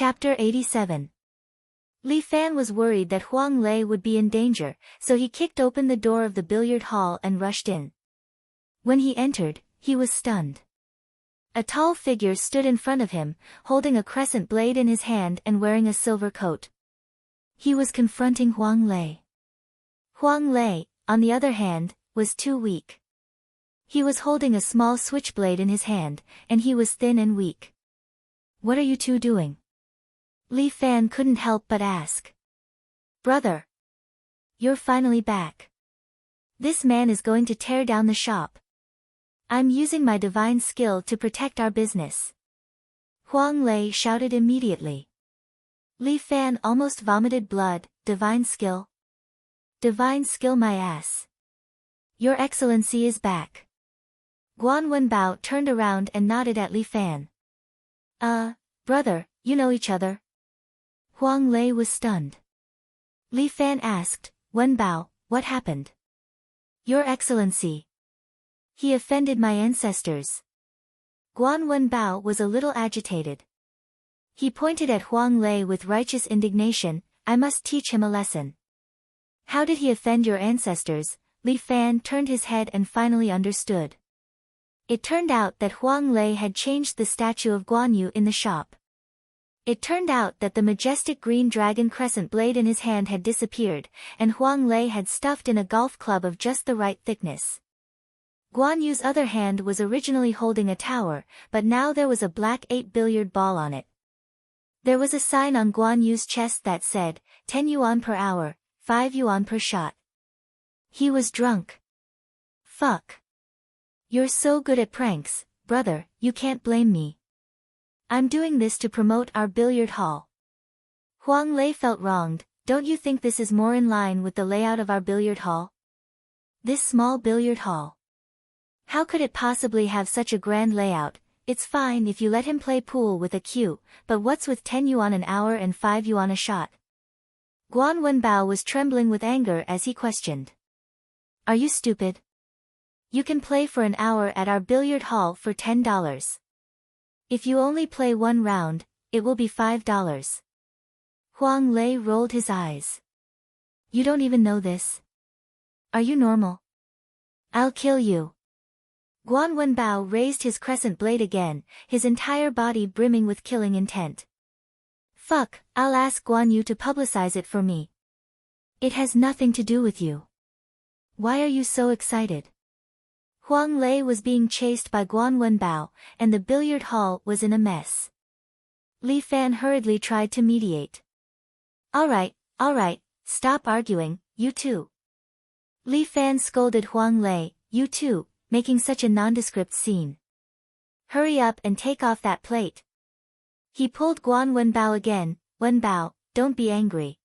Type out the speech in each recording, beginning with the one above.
Chapter 87. Li Fan was worried that Huang Lei would be in danger, so he kicked open the door of the billiard hall and rushed in. When he entered, he was stunned. A tall figure stood in front of him, holding a crescent blade in his hand and wearing a silver coat. He was confronting Huang Lei. Huang Lei, on the other hand, was too weak. He was holding a small switchblade in his hand, and he was thin and weak. "What are you two doing?" Li Fan couldn't help but ask. "Brother. You're finally back. This man is going to tear down the shop. I'm using my divine skill to protect our business." Huang Lei shouted immediately. Li Fan almost vomited blood. "Divine skill? Divine skill my ass. Your Excellency is back." Guan Wenbao turned around and nodded at Li Fan. Brother, you know each other?" Huang Lei was stunned. Li Fan asked, "Wenbao, what happened?" "Your Excellency. He offended my ancestors." Guan Wenbao was a little agitated. He pointed at Huang Lei with righteous indignation. "I must teach him a lesson." "How did he offend your ancestors?" Li Fan turned his head and finally understood. It turned out that Huang Lei had changed the statue of Guan Yu in the shop. It turned out that the majestic green dragon crescent blade in his hand had disappeared, and Huang Lei had stuffed in a golf club of just the right thickness. Guan Yu's other hand was originally holding a tower, but now there was a black 8 billiard ball on it. There was a sign on Guan Yu's chest that said, 10 yuan per hour, 5 yuan per shot. He was drunk. "Fuck. You're so good at pranks, brother, you can't blame me. I'm doing this to promote our billiard hall." Huang Lei felt wronged. "Don't you think this is more in line with the layout of our billiard hall? This small billiard hall. How could it possibly have such a grand layout? It's fine if you let him play pool with a cue, but what's with 10 yuan an hour and 5 yuan a shot?" Guan Wenbao was trembling with anger as he questioned. "Are you stupid? You can play for an hour at our billiard hall for $10. If you only play one round, it will be $5. Huang Lei rolled his eyes. "You don't even know this? Are you normal? I'll kill you." Guan Wenbao raised his crescent blade again, his entire body brimming with killing intent. "Fuck, I'll ask Guan Yu to publicize it for me. It has nothing to do with you. Why are you so excited?" Huang Lei was being chased by Guan Wenbao, and the billiard hall was in a mess. Li Fan hurriedly tried to mediate. All right, stop arguing, you two." Li Fan scolded Huang Lei, "You two, making such a nondescript scene. Hurry up and take off that plate." He pulled Guan Wenbao again. "Wenbao, don't be angry.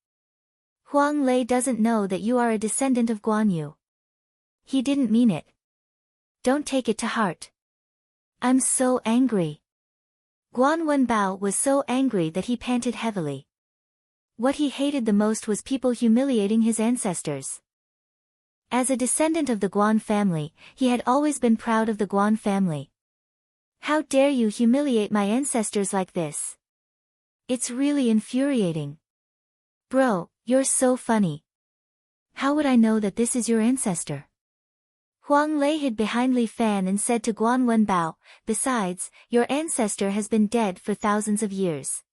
Huang Lei doesn't know that you are a descendant of Guan Yu. He didn't mean it. Don't take it to heart." "I'm so angry." Guan Wenbao was so angry that he panted heavily. What he hated the most was people humiliating his ancestors. As a descendant of the Guan family, he had always been proud of the Guan family. "How dare you humiliate my ancestors like this? It's really infuriating. Bro, you're so funny. How would I know that this is your ancestor?" Huang Lei hid behind Li Fan and said to Guan Wenbao, "Besides, your ancestor has been dead for thousands of years.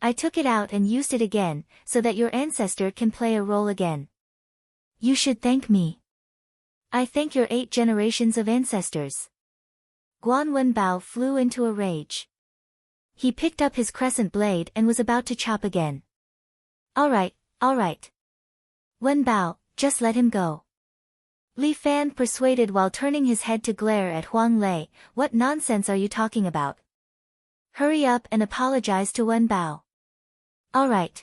I took it out and used it again, so that your ancestor can play a role again. You should thank me. I thank your 8 generations of ancestors." Guan Wenbao flew into a rage. He picked up his crescent blade and was about to chop again. All right. Wenbao, just let him go." Li Fan persuaded while turning his head to glare at Huang Lei. "What nonsense are you talking about? Hurry up and apologize to Wenbao." "All right.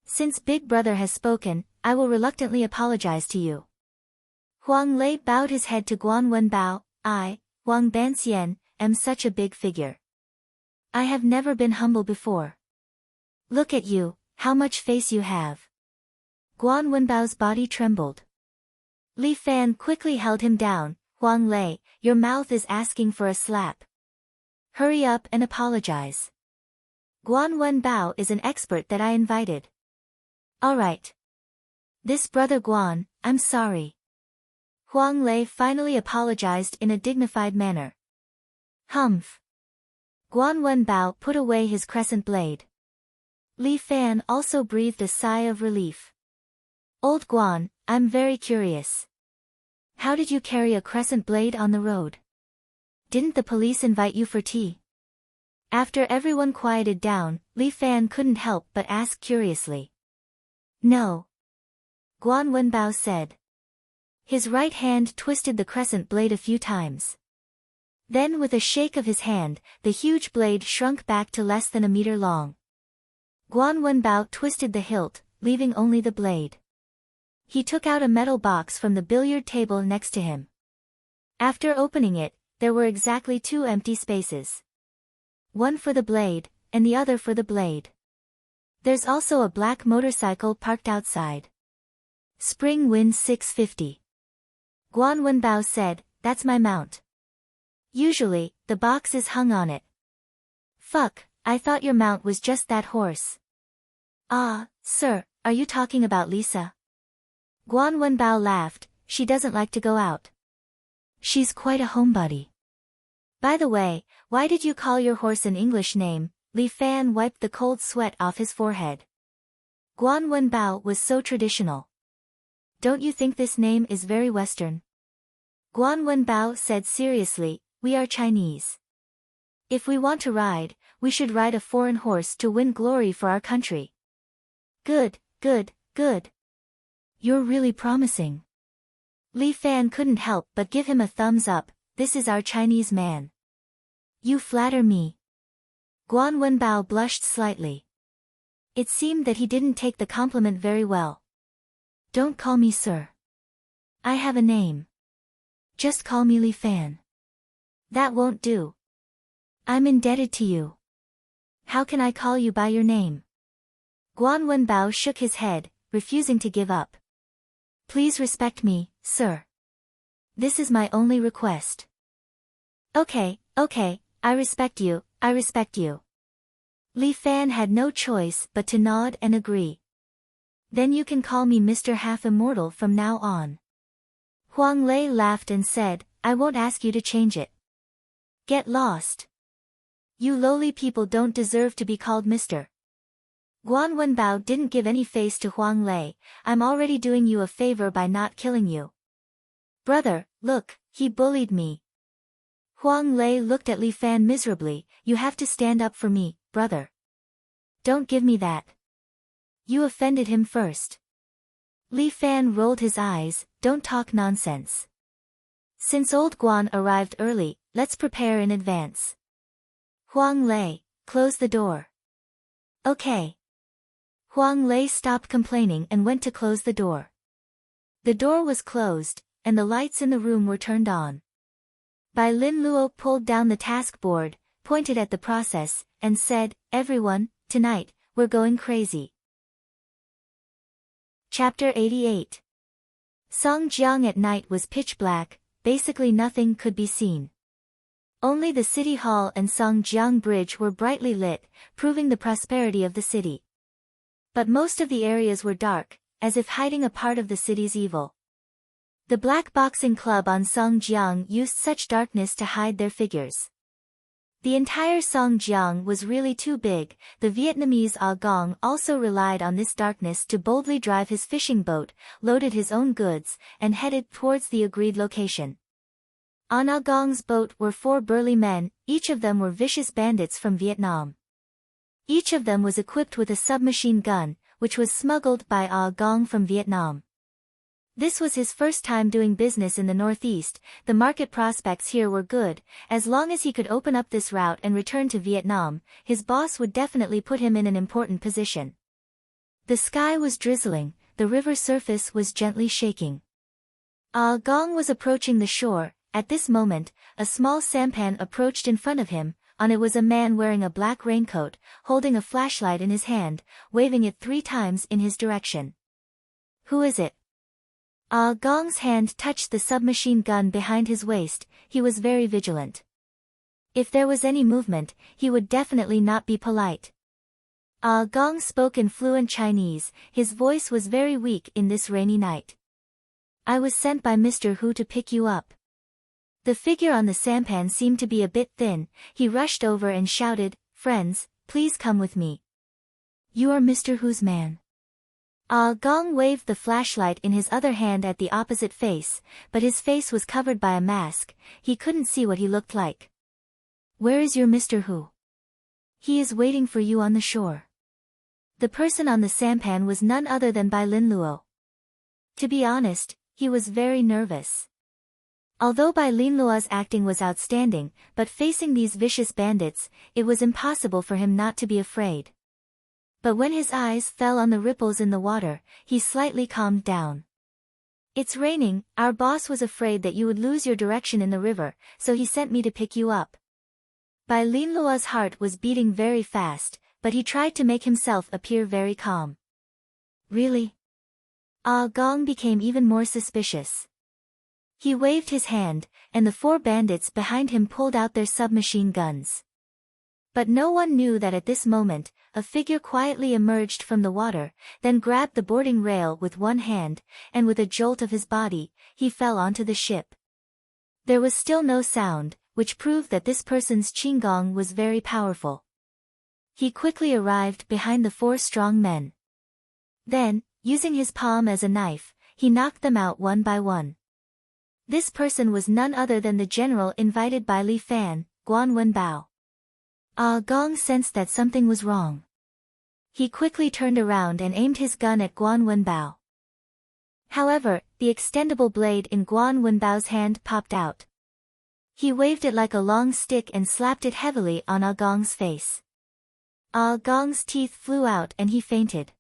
Since Big Brother has spoken, I will reluctantly apologize to you." Huang Lei bowed his head to Guan Wenbao. "I, Huang Banxian, am such a big figure. I have never been humble before. Look at you, how much face you have." Guan Wenbao's body trembled. Li Fan quickly held him down. "Huang Lei, your mouth is asking for a slap. Hurry up and apologize." Guan Wenbao is an expert that I invited. Alright. This brother Guan, I'm sorry. Huang Lei finally apologized in a dignified manner. Humph. Guan Wenbao put away his crescent blade. Li Fan also breathed a sigh of relief. Old Guan, I'm very curious. How did you carry a crescent blade on the road? Didn't the police invite you for tea? After everyone quieted down, Li Fan couldn't help but ask curiously. No. Guan Wenbao said. His right hand twisted the crescent blade a few times. Then with a shake of his hand, the huge blade shrunk back to less than a meter long. Guan Wenbao twisted the hilt, leaving only the blade. He took out a metal box from the billiard table next to him. After opening it, there were exactly 2 empty spaces. One for the blade, and the other for the blade. There's also a black motorcycle parked outside. Spring Wind 650. Guan Wenbao said, that's my mount. Usually, the box is hung on it. Fuck, I thought your mount was just that horse. Ah, sir, are you talking about Lisa? Guan Wenbao laughed, she doesn't like to go out. She's quite a homebody. By the way, why did you call your horse an English name? Li Fan wiped the cold sweat off his forehead. Guan Wenbao was so traditional. Don't you think this name is very Western? Guan Wenbao said seriously, we are Chinese. If we want to ride, we should ride a foreign horse to win glory for our country. Good, good, good. You're really promising. Li Fan couldn't help but give him a thumbs up, this is our Chinese man. You flatter me. Guan Wenbao blushed slightly. It seemed that he didn't take the compliment very well. Don't call me sir. I have a name. Just call me Li Fan. That won't do. I'm indebted to you. How can I call you by your name? Guan Wenbao shook his head, refusing to give up. Please respect me, sir. This is my only request. Okay, I respect you, I respect you. Li Fan had no choice but to nod and agree. Then you can call me Mr. Half-Immortal from now on. Huang Lei laughed and said, I won't ask you to change it. Get lost. You lowly people don't deserve to be called Mr. Guan Wenbao didn't give any face to Huang Lei, I'm already doing you a favor by not killing you. Brother, look, he bullied me. Huang Lei looked at Li Fan miserably, you have to stand up for me, brother. Don't give me that. You offended him first. Li Fan rolled his eyes, don't talk nonsense. Since old Guan arrived early, let's prepare in advance. Huang Lei, close the door. Okay. Huang Lei stopped complaining and went to close the door. The door was closed, and the lights in the room were turned on. Bai Lin Luo pulled down the task board, pointed at the process, and said, everyone, tonight, we're going crazy. Chapter 88. Songjiang at night was pitch black, basically nothing could be seen. Only the city hall and Songjiang bridge were brightly lit, proving the prosperity of the city. But most of the areas were dark, as if hiding a part of the city's evil. The black boxing club on Songjiang used such darkness to hide their figures. The entire Songjiang was really too big. The Vietnamese Ah Gong also relied on this darkness to boldly drive his fishing boat, loaded his own goods, and headed towards the agreed location. On Ah Gong's boat were 4 burly men, each of them were vicious bandits from Vietnam. Each of them was equipped with a submachine gun, which was smuggled by Ah Gong from Vietnam. This was his first time doing business in the Northeast. The market prospects here were good. As long as he could open up this route and return to Vietnam, his boss would definitely put him in an important position. The sky was drizzling, the river surface was gently shaking. Ah Gong was approaching the shore. At this moment, a small sampan approached in front of him. On it was a man wearing a black raincoat, holding a flashlight in his hand, waving it 3 times in his direction. Who is it? Ah Gong's hand touched the submachine gun behind his waist. He was very vigilant. If there was any movement, he would definitely not be polite. Ah Gong spoke in fluent Chinese, his voice was very weak in this rainy night. I was sent by Mr. Hu to pick you up. The figure on the sampan seemed to be a bit thin, he rushed over and shouted, friends, please come with me. You are Mr. Hu's man. Ah Gong waved the flashlight in his other hand at the opposite face, but his face was covered by a mask, he couldn't see what he looked like. Where is your Mr. Hu? He is waiting for you on the shore. The person on the sampan was none other than Bai Lin Luo. To be honest, he was very nervous. Although Bai Lin Luo's acting was outstanding, but facing these vicious bandits, it was impossible for him not to be afraid. But when his eyes fell on the ripples in the water, he slightly calmed down. It's raining, our boss was afraid that you would lose your direction in the river, so he sent me to pick you up. Bai Lin Luo's heart was beating very fast, but he tried to make himself appear very calm. Really? Ah Gong became even more suspicious. He waved his hand, and the 4 bandits behind him pulled out their submachine guns. But no one knew that at this moment, a figure quietly emerged from the water, then grabbed the boarding rail with one hand, and with a jolt of his body, he fell onto the ship. There was still no sound, which proved that this person's qinggong was very powerful. He quickly arrived behind the 4 strong men. Then, using his palm as a knife, he knocked them out one by one. This person was none other than the general invited by Li Fan, Guan Wenbao. Ah Gong sensed that something was wrong. He quickly turned around and aimed his gun at Guan Wenbao. However, the extendable blade in Guan Wenbao's hand popped out. He waved it like a long stick and slapped it heavily on Ah Gong's face. Ah Gong's teeth flew out and he fainted.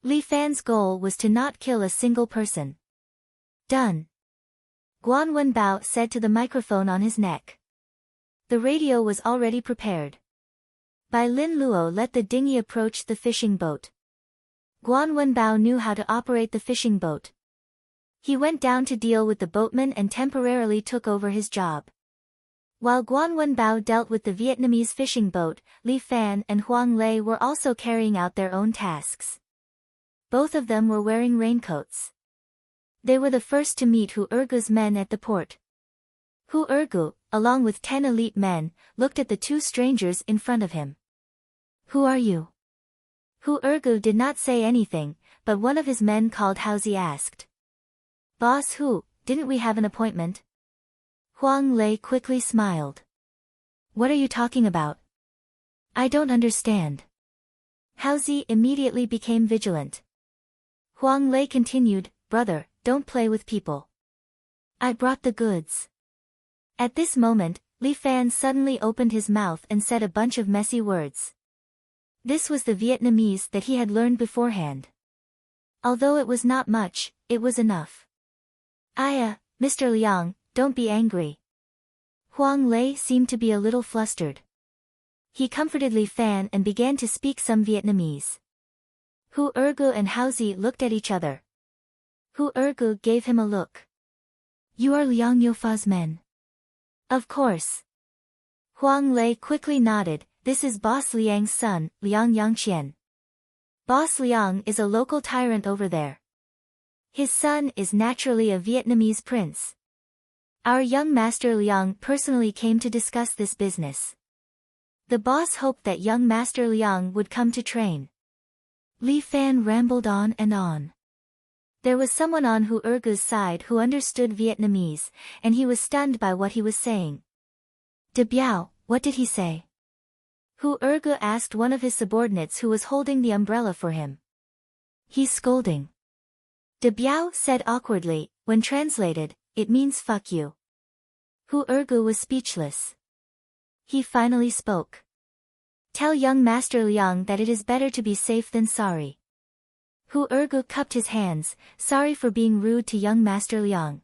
Li Fan's goal was to not kill a single person. Done. Guan Wenbao said to the microphone on his neck. The radio was already prepared. Bai Lin Luo let the dinghy approach the fishing boat. Guan Wenbao knew how to operate the fishing boat. He went down to deal with the boatman and temporarily took over his job. While Guan Wenbao dealt with the Vietnamese fishing boat, Li Fan and Huang Lei were also carrying out their own tasks. Both of them were wearing raincoats. They were the first to meet Hu Ergu's men at the port. Hu Ergu, along with 10 elite men, looked at the 2 strangers in front of him. Who are you? Hu Ergu did not say anything, but one of his men called Haozi asked. Boss Hu, didn't we have an appointment? Huang Lei quickly smiled. What are you talking about? I don't understand. Haozi immediately became vigilant. Huang Lei continued, brother, don't play with people. I brought the goods. At this moment, Li Fan suddenly opened his mouth and said a bunch of messy words. This was the Vietnamese that he had learned beforehand. Although it was not much, it was enough. Mr. Liang, don't be angry. Huang Lei seemed to be a little flustered. He comforted Li Fan and began to speak some Vietnamese. Hu Ergu and Haozi looked at each other. Hu Ergu gave him a look. You are Liang Youfa's men. Of course. Huang Lei quickly nodded, this is Boss Liang's son, Liang Yangqian. Boss Liang is a local tyrant over there. His son is naturally a Vietnamese prince. Our young master Liang personally came to discuss this business. The boss hoped that young master Liang would come to train. Li Fan rambled on and on. There was someone on Hu Ergu's side who understood Vietnamese, and he was stunned by what he was saying. De Biao, what did he say? Hu Ergu asked one of his subordinates who was holding the umbrella for him. He's scolding. De Biao said awkwardly, when translated, it means fuck you. Hu Ergu was speechless. He finally spoke. Tell young Master Liang that it is better to be safe than sorry. Hu Ergu cupped his hands, sorry for being rude to young Master Liang.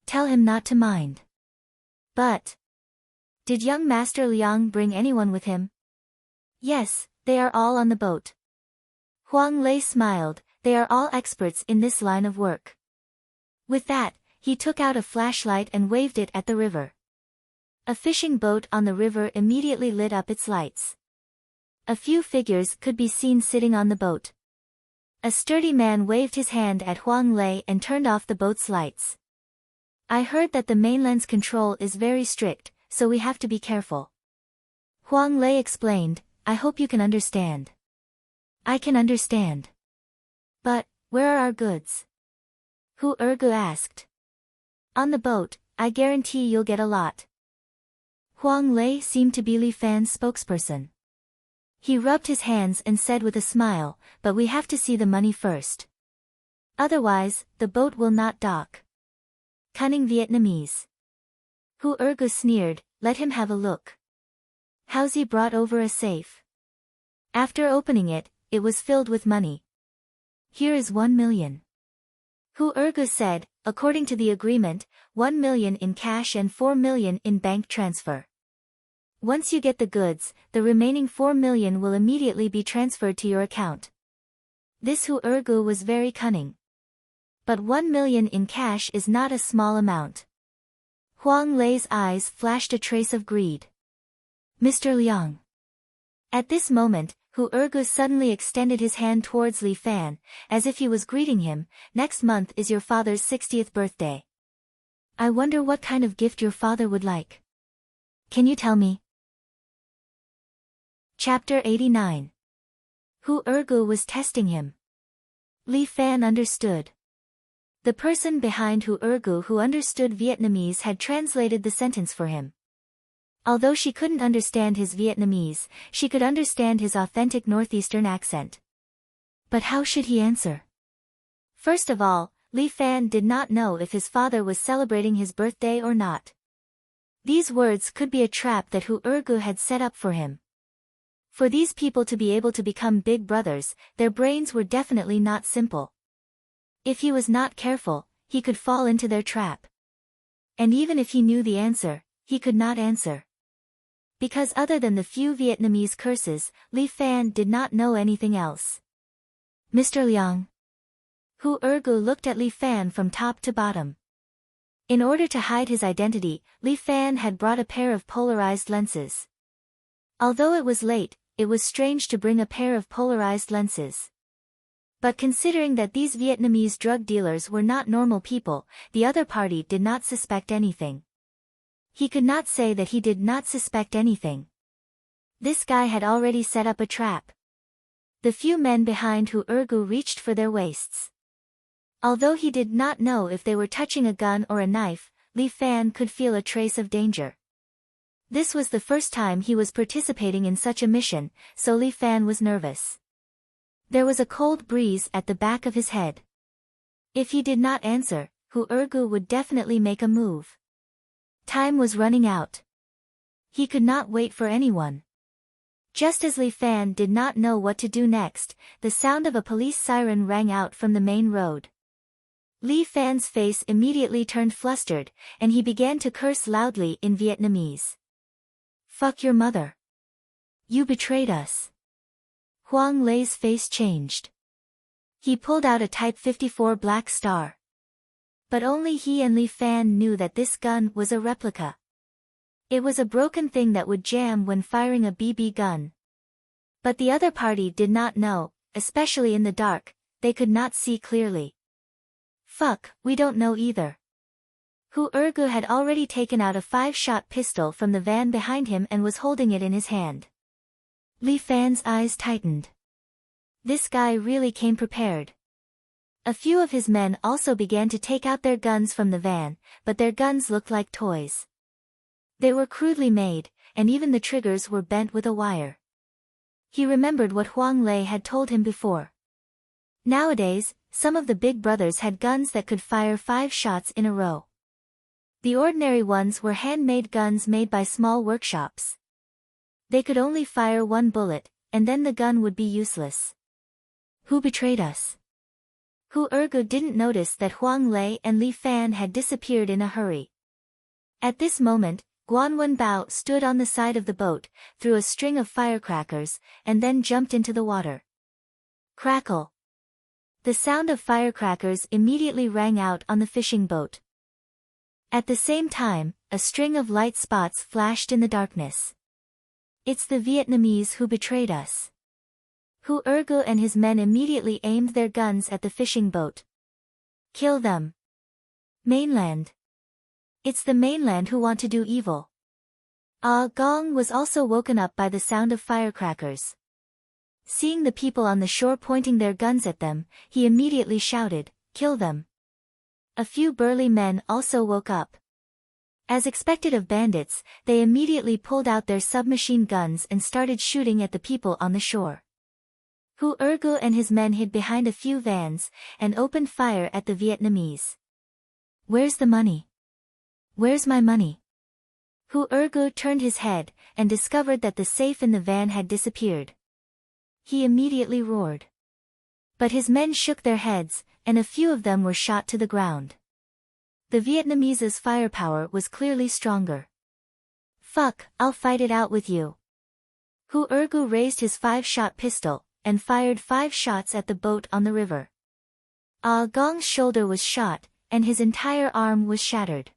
Tell him not to mind. But did young Master Liang bring anyone with him? Yes, they are all on the boat. Huang Lei smiled, they are all experts in this line of work. With that, he took out a flashlight and waved it at the river. A fishing boat on the river immediately lit up its lights. A few figures could be seen sitting on the boat. A sturdy man waved his hand at Huang Lei and turned off the boat's lights. I heard that the mainland's control is very strict, so we have to be careful. Huang Lei explained, I hope you can understand. I can understand. But, where are our goods? Hu Ergu asked. On the boat, I guarantee you'll get a lot. Huang Lei seemed to be Li Fan's spokesperson. He rubbed his hands and said with a smile, but we have to see the money first. Otherwise, the boat will not dock. Cunning Vietnamese. Hu Ergu sneered, let him have a look. Hauzi brought over a safe. After opening it, it was filled with money. Here is 1 million. Hu Ergu said, according to the agreement, 1 million in cash and 4 million in bank transfer. Once you get the goods, the remaining 4 million will immediately be transferred to your account. This Hu Ergu was very cunning. But 1 million in cash is not a small amount. Huang Lei's eyes flashed a trace of greed. Mr. Liang. At this moment, Hu Ergu suddenly extended his hand towards Li Fan, as if he was greeting him, next month is your father's 60th birthday. I wonder what kind of gift your father would like. Can you tell me? Chapter 89. Hu Ergu was testing him. Li Fan understood. The person behind Hu Ergu who understood Vietnamese had translated the sentence for him. Although she couldn't understand his Vietnamese, she could understand his authentic northeastern accent. But how should he answer? First of all, Li Fan did not know if his father was celebrating his birthday or not. These words could be a trap that Hu Ergu had set up for him. For these people to be able to become big brothers, their brains were definitely not simple. If he was not careful, he could fall into their trap. And even if he knew the answer, he could not answer. Because other than the few Vietnamese curses, Li Fan did not know anything else. Mr. Liang. Hu Ergu looked at Li Fan from top to bottom. In order to hide his identity, Li Fan had brought a pair of polarized lenses. Although it was late, it was strange to bring a pair of polarized lenses. But considering that these Vietnamese drug dealers were not normal people, the other party did not suspect anything. He could not say that he did not suspect anything. This guy had already set up a trap. The few men behind Hu Ergu reached for their waists. Although he did not know if they were touching a gun or a knife, Li Fan could feel a trace of danger. This was the first time he was participating in such a mission, so Li Fan was nervous. There was a cold breeze at the back of his head. If he did not answer, Hu Ergu would definitely make a move. Time was running out. He could not wait for anyone. Just as Li Fan did not know what to do next, the sound of a police siren rang out from the main road. Li Fan's face immediately turned flustered, and he began to curse loudly in Vietnamese. Fuck your mother. You betrayed us. Huang Lei's face changed. He pulled out a Type 54 Black Star. But only he and Li Fan knew that this gun was a replica. It was a broken thing that would jam when firing a BB gun. But the other party did not know, especially in the dark, they could not see clearly. Fuck, we don't know either. Hu Ergu had already taken out a 5-shot pistol from the van behind him and was holding it in his hand. Li Fan's eyes tightened. This guy really came prepared. A few of his men also began to take out their guns from the van, but their guns looked like toys. They were crudely made, and even the triggers were bent with a wire. He remembered what Huang Lei had told him before. Nowadays, some of the big brothers had guns that could fire 5 shots in a row. The ordinary ones were handmade guns made by small workshops. They could only fire 1 bullet, and then the gun would be useless. Who betrayed us? Hu Ergu didn't notice that Huang Lei and Li Fan had disappeared in a hurry. At this moment, Guanwen Bao stood on the side of the boat, threw a string of firecrackers, and then jumped into the water. Crackle! The sound of firecrackers immediately rang out on the fishing boat. At the same time, a string of light spots flashed in the darkness. It's the Vietnamese who betrayed us. Hu Ergu and his men immediately aimed their guns at the fishing boat. Kill them. Mainland. It's the mainland who want to do evil. Ah Gong was also woken up by the sound of firecrackers. Seeing the people on the shore pointing their guns at them, he immediately shouted, "Kill them." A few burly men also woke up. As expected of bandits, they immediately pulled out their submachine guns and started shooting at the people on the shore. Hu Ergu and his men hid behind a few vans, and opened fire at the Vietnamese. "Where's the money? Where's my money?" Hu Ergu turned his head, and discovered that the safe in the van had disappeared. He immediately roared. But his men shook their heads, and a few of them were shot to the ground. The Vietnamese's firepower was clearly stronger. "Fuck, I'll fight it out with you." Hu Ergu raised his 5-shot pistol, and fired 5 shots at the boat on the river. Ah Gong's shoulder was shot, and his entire arm was shattered.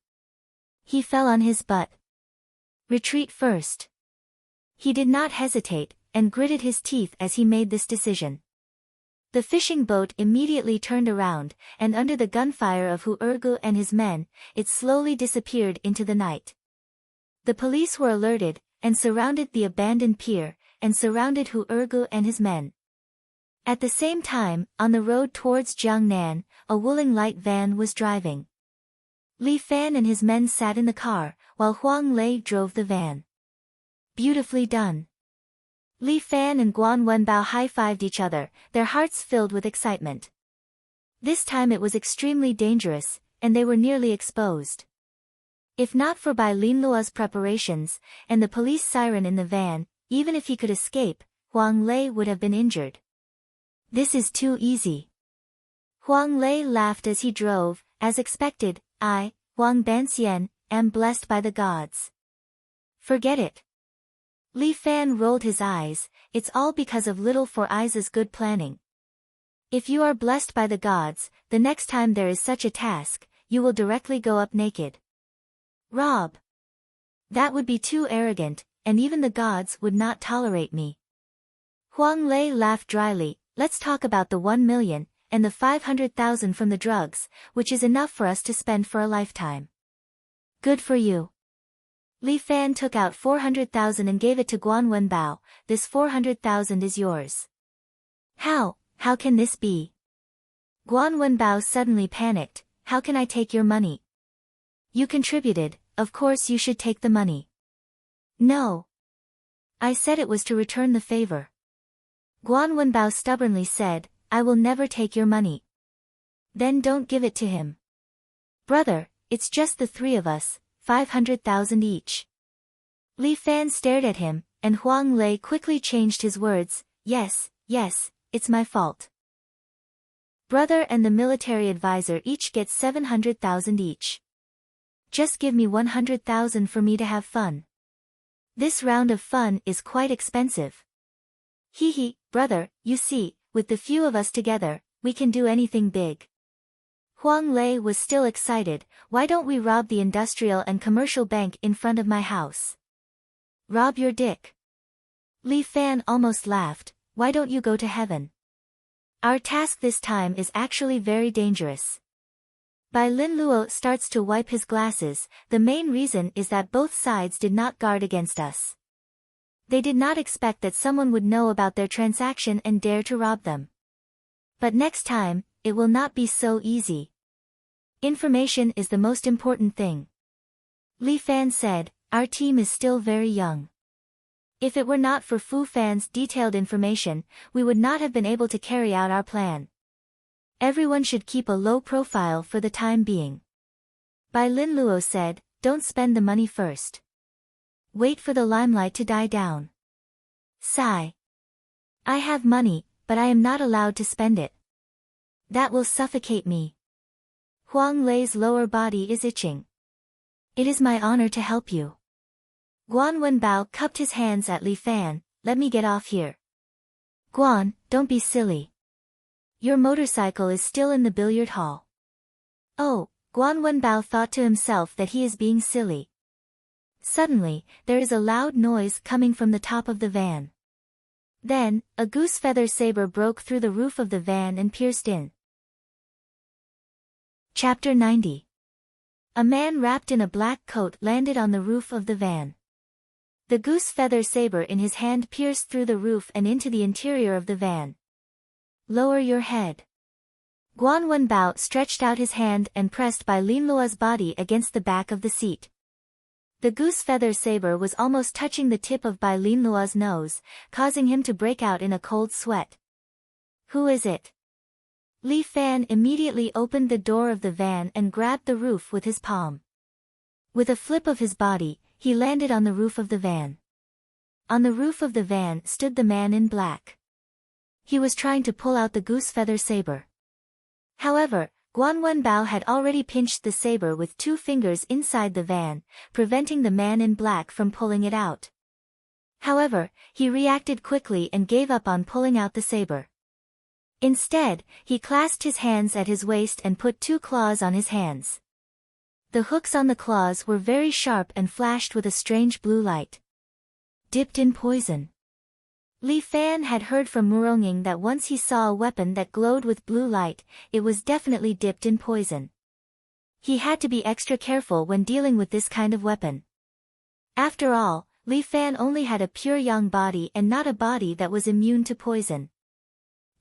He fell on his butt. Retreat first. He did not hesitate, and gritted his teeth as he made this decision. The fishing boat immediately turned around, and under the gunfire of Hu Ergu and his men, it slowly disappeared into the night. The police were alerted, and surrounded the abandoned pier, and surrounded Hu Ergu and his men. At the same time, on the road towards Jiangnan, a Wuling light van was driving. Li Fan and his men sat in the car, while Huang Lei drove the van. Beautifully done. Li Fan and Guan Wenbao high-fived each other, their hearts filled with excitement. This time it was extremely dangerous, and they were nearly exposed. If not for Bai Linluo's preparations, and the police siren in the van, even if he could escape, Huang Lei would have been injured. This is too easy. Huang Lei laughed as he drove. As expected, I, Huang Banxian, am blessed by the gods. Forget it. Li Fan rolled his eyes. It's all because of Little Four Eyes' good planning. If you are blessed by the gods, the next time there is such a task, you will directly go up naked. Rob. That would be too arrogant, and even the gods would not tolerate me. Huang Lei laughed dryly. Let's talk about the 1 million, and the 500,000 from the drugs, which is enough for us to spend for a lifetime. Good for you. Li Fan took out 400,000 and gave it to Guan Wenbao. This 400,000 is yours. How can this be? Guan Wenbao suddenly panicked. How can I take your money? You contributed, of course you should take the money. No. I said it was to return the favor. Guan Wenbao stubbornly said, I will never take your money. Then don't give it to him. Brother, it's just the 3 of us, 500,000 each. Li Fan stared at him, and Huang Lei quickly changed his words, yes, it's my fault. Brother and the military advisor each get 700,000 each. Just give me 100,000 for me to have fun. This round of fun is quite expensive. Hee, brother, you see, with the few of us together, we can do anything big. Huang Lei was still excited. Why don't we rob the industrial and commercial bank in front of my house? Rob your dick. Li Fan almost laughed. Why don't you go to heaven? Our task this time is actually very dangerous. Bai Linluo starts to wipe his glasses. The main reason is that both sides did not guard against us. They did not expect that someone would know about their transaction and dare to rob them. But next time, it will not be so easy. Information is the most important thing. Li Fan said, our team is still very young. If it were not for Fu Fan's detailed information, we would not have been able to carry out our plan. Everyone should keep a low profile for the time being. Bai Linluo said, don't spend the money first. Wait for the limelight to die down. Sigh. I have money, but I am not allowed to spend it. That will suffocate me. Huang Lei's lower body is itching. It is my honor to help you. Guan Wenbao cupped his hands at Li Fan. Let me get off here. Guan, don't be silly. Your motorcycle is still in the billiard hall. Oh, Guan Wenbao thought to himself that he is being silly. Suddenly, there is a loud noise coming from the top of the van. Then, a goose feather saber broke through the roof of the van and pierced in. Chapter 90. A man wrapped in a black coat landed on the roof of the van. The goose feather saber in his hand pierced through the roof and into the interior of the van. Lower your head. Guan Wenbao stretched out his hand and pressed Bai Linluo's body against the back of the seat. The goose feather saber was almost touching the tip of Bai Linluo's nose, causing him to break out in a cold sweat. Who is it? Li Fan immediately opened the door of the van and grabbed the roof with his palm. With a flip of his body, he landed on the roof of the van. On the roof of the van stood the man in black. He was trying to pull out the goose feather saber. However, Guan Wenbao had already pinched the saber with 2 fingers inside the van, preventing the man in black from pulling it out. However, he reacted quickly and gave up on pulling out the saber. Instead, he clasped his hands at his waist and put 2 claws on his hands. The hooks on the claws were very sharp and flashed with a strange blue light. Dipped in poison. Li Fan had heard from Muronging that once he saw a weapon that glowed with blue light, it was definitely dipped in poison. He had to be extra careful when dealing with this kind of weapon. After all, Li Fan only had a pure yang body and not a body that was immune to poison.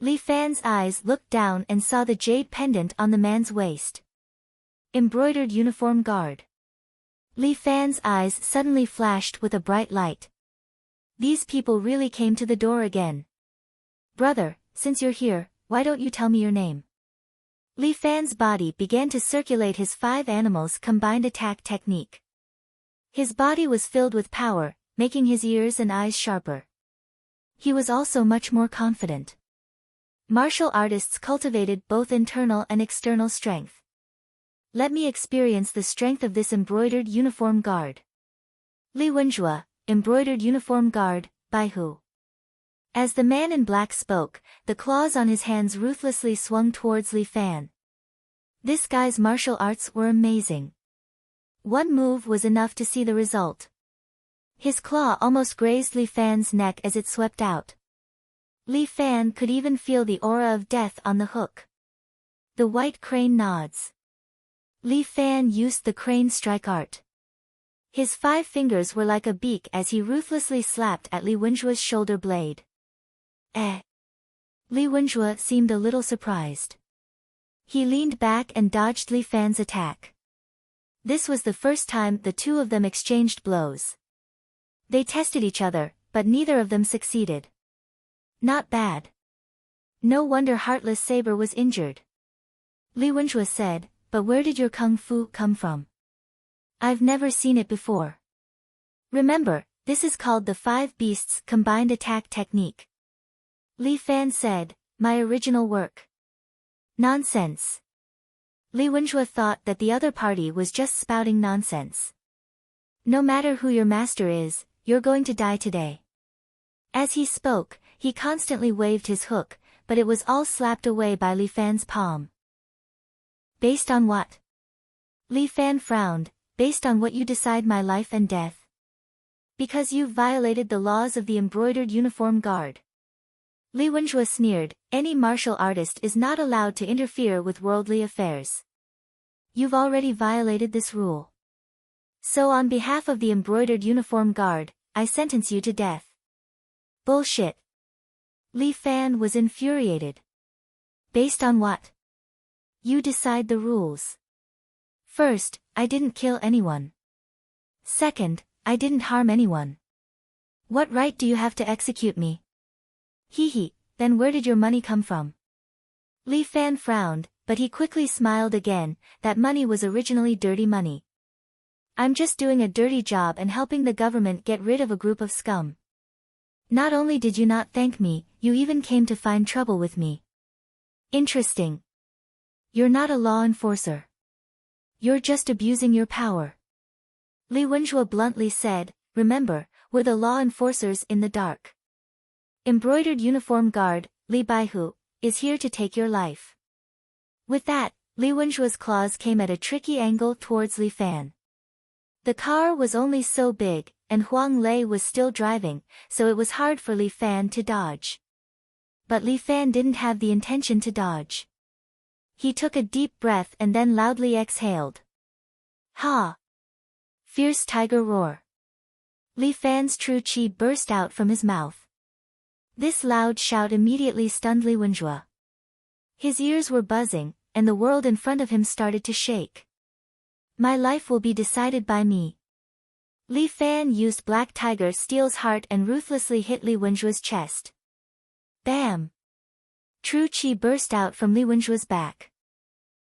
Li Fan's eyes looked down and saw the jade pendant on the man's waist. Embroidered uniform guard. Li Fan's eyes suddenly flashed with a bright light. These people really came to the door again. Brother, since you're here, why don't you tell me your name? Li Fan's body began to circulate his 5 animals combined attack technique. His body was filled with power, making his ears and eyes sharper. He was also much more confident. Martial artists cultivated both internal and external strength. Let me experience the strength of this embroidered uniform guard. Li Wenjue, embroidered uniform guard, by who? As the man in black spoke, the claws on his hands ruthlessly swung towards Li Fan. This guy's martial arts were amazing. One move was enough to see the result. His claw almost grazed Li Fan's neck as it swept out. Li Fan could even feel the aura of death on the hook. The white crane nods. Li Fan used the crane strike art. His 5 fingers were like a beak as he ruthlessly slapped at Li Wenjue's shoulder blade. Li Wenjue seemed a little surprised. He leaned back and dodged Li Fan's attack. This was the first time the 2 of them exchanged blows. They tested each other, but neither of them succeeded. Not bad. No wonder Heartless Saber was injured. Li Wenjue said, but where did your kung fu come from? I've never seen it before. Remember, this is called the 5 Beasts Combined Attack Technique. Li Fan said, my original work. Nonsense. Li Wenjue thought that the other party was just spouting nonsense. No matter who your master is, you're going to die today. As he spoke, he constantly waved his hook, but it was all slapped away by Li Fan's palm. Based on what? Li Fan frowned. Based on what you decide my life and death? Because you've violated the laws of the embroidered uniform guard. Li Wenjue sneered, any martial artist is not allowed to interfere with worldly affairs. You've already violated this rule. So on behalf of the embroidered uniform guard, I sentence you to death. Bullshit. Li Fan was infuriated. Based on what? You decide the rules. First, I didn't kill anyone. Second, I didn't harm anyone. What right do you have to execute me? Hee, then where did your money come from? Li Fan frowned, but he quickly smiled again, that money was originally dirty money. I'm just doing a dirty job and helping the government get rid of a group of scum. Not only did you not thank me, you even came to find trouble with me. Interesting. You're not a law enforcer. You're just abusing your power. Li Wenjue bluntly said, remember, we're the law enforcers in the dark. Embroidered uniform guard, Li Baihu, is here to take your life. With that, Li Wenjue's claws came at a tricky angle towards Li Fan. The car was only so big, and Huang Lei was still driving, so it was hard for Li Fan to dodge. But Li Fan didn't have the intention to dodge. He took a deep breath and then loudly exhaled. Ha! Fierce tiger roar. Li Fan's true qi burst out from his mouth. This loud shout immediately stunned Li Wenjue. His ears were buzzing, and the world in front of him started to shake. My life will be decided by me. Li Fan used Black Tiger Steel's heart and ruthlessly hit Li Wenjue's chest. Bam! True qi burst out from Li Wenjue's back.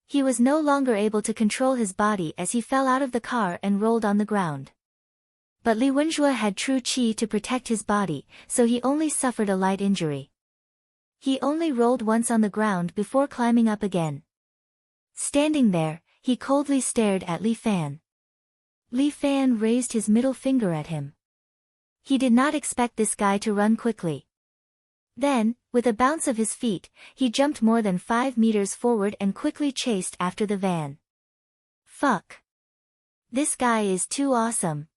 He was no longer able to control his body as he fell out of the car and rolled on the ground. But Li Wenjue had true qi to protect his body, so he only suffered a light injury. He only rolled once on the ground before climbing up again. Standing there, he coldly stared at Li Fan. Li Fan raised his middle finger at him. He did not expect this guy to run quickly. Then, with a bounce of his feet, he jumped more than 5 meters forward and quickly chased after the van. Fuck. This guy is too awesome.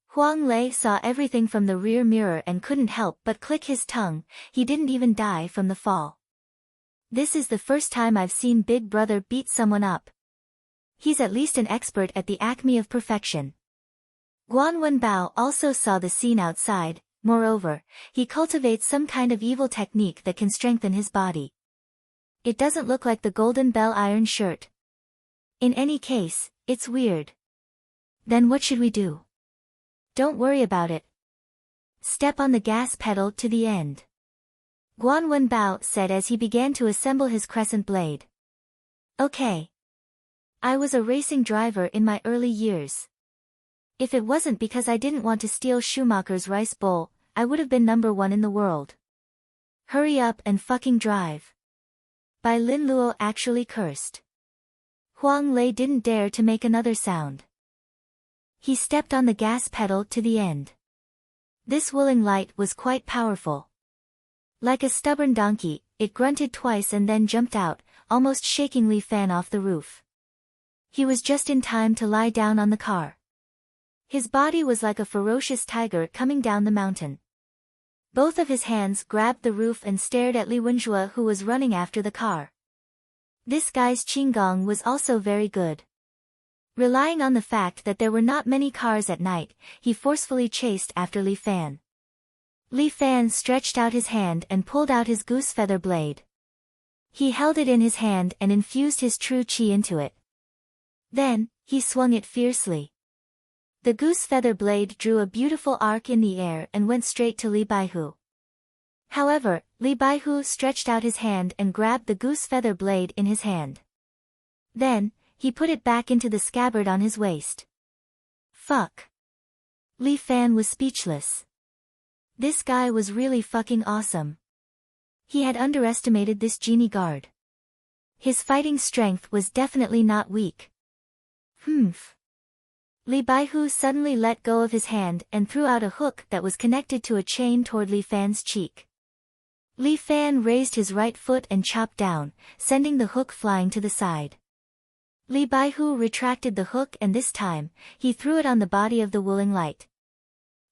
Huang Lei saw everything from the rear mirror and couldn't help but click his tongue. He didn't even die from the fall. This is the first time I've seen Big Brother beat someone up. He's at least an expert at the acme of perfection. Guan Wenbao also saw the scene outside. Moreover, he cultivates some kind of evil technique that can strengthen his body. It doesn't look like the Golden Bell iron shirt. In any case, it's weird. Then what should we do? Don't worry about it. Step on the gas pedal to the end. Guan Wenbao said as he began to assemble his crescent blade. Okay. I was a racing driver in my early years. If it wasn't because I didn't want to steal Schumacher's rice bowl, I would have been #1 in the world. Hurry up and fucking drive. Bai Lin Luo actually cursed. Huang Lei didn't dare to make another sound. He stepped on the gas pedal to the end. This willing light was quite powerful. Like a stubborn donkey, it grunted twice and then jumped out, almost shaking Li Fan off the roof. He was just in time to lie down on the car. His body was like a ferocious tiger coming down the mountain. Both of his hands grabbed the roof and stared at Li Wenjue, who was running after the car. This guy's qinggong was also very good. Relying on the fact that there were not many cars at night, he forcefully chased after Li Fan. Li Fan stretched out his hand and pulled out his goose feather blade. He held it in his hand and infused his true qi into it. Then, he swung it fiercely. The goose feather blade drew a beautiful arc in the air and went straight to Li Baihu. However, Li Baihu stretched out his hand and grabbed the goose feather blade in his hand. Then, he put it back into the scabbard on his waist. Fuck. Li Fan was speechless. This guy was really fucking awesome. He had underestimated this genie guard. His fighting strength was definitely not weak. Humph. Li Baihu suddenly let go of his hand and threw out a hook that was connected to a chain toward Li Fan's cheek. Li Fan raised his right foot and chopped down, sending the hook flying to the side. Li Baihu retracted the hook and this time, he threw it on the body of the willing light.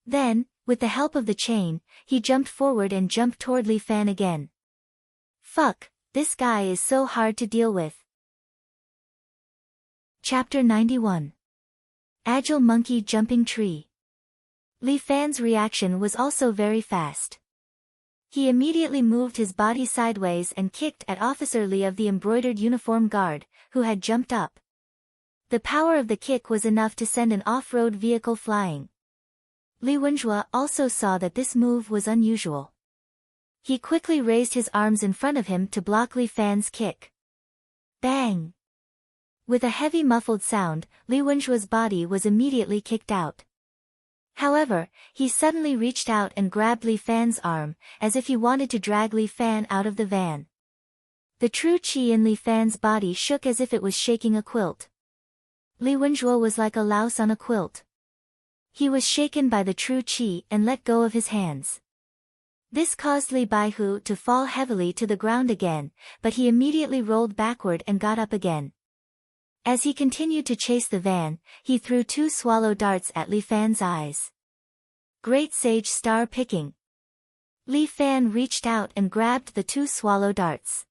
Then, with the help of the chain, he jumped forward and jumped toward Li Fan again. Fuck, this guy is so hard to deal with. Chapter 91. Agile Monkey Jumping Tree. Li Fan's reaction was also very fast. He immediately moved his body sideways and kicked at Officer Li of the embroidered uniform guard, who had jumped up. The power of the kick was enough to send an off-road vehicle flying. Li Wenjue also saw that this move was unusual. He quickly raised his arms in front of him to block Li Fan's kick. Bang! With a heavy muffled sound, Li Wenjue's body was immediately kicked out. However, he suddenly reached out and grabbed Li Fan's arm, as if he wanted to drag Li Fan out of the van. The true qi in Li Fan's body shook as if it was shaking a quilt. Li Wenjue was like a louse on a quilt. He was shaken by the true qi and let go of his hands. This caused Li Baihu to fall heavily to the ground again, but he immediately rolled backward and got up again. As he continued to chase the van, he threw 2 swallow darts at Li Fan's eyes. Great sage star picking. Li Fan reached out and grabbed the 2 swallow darts.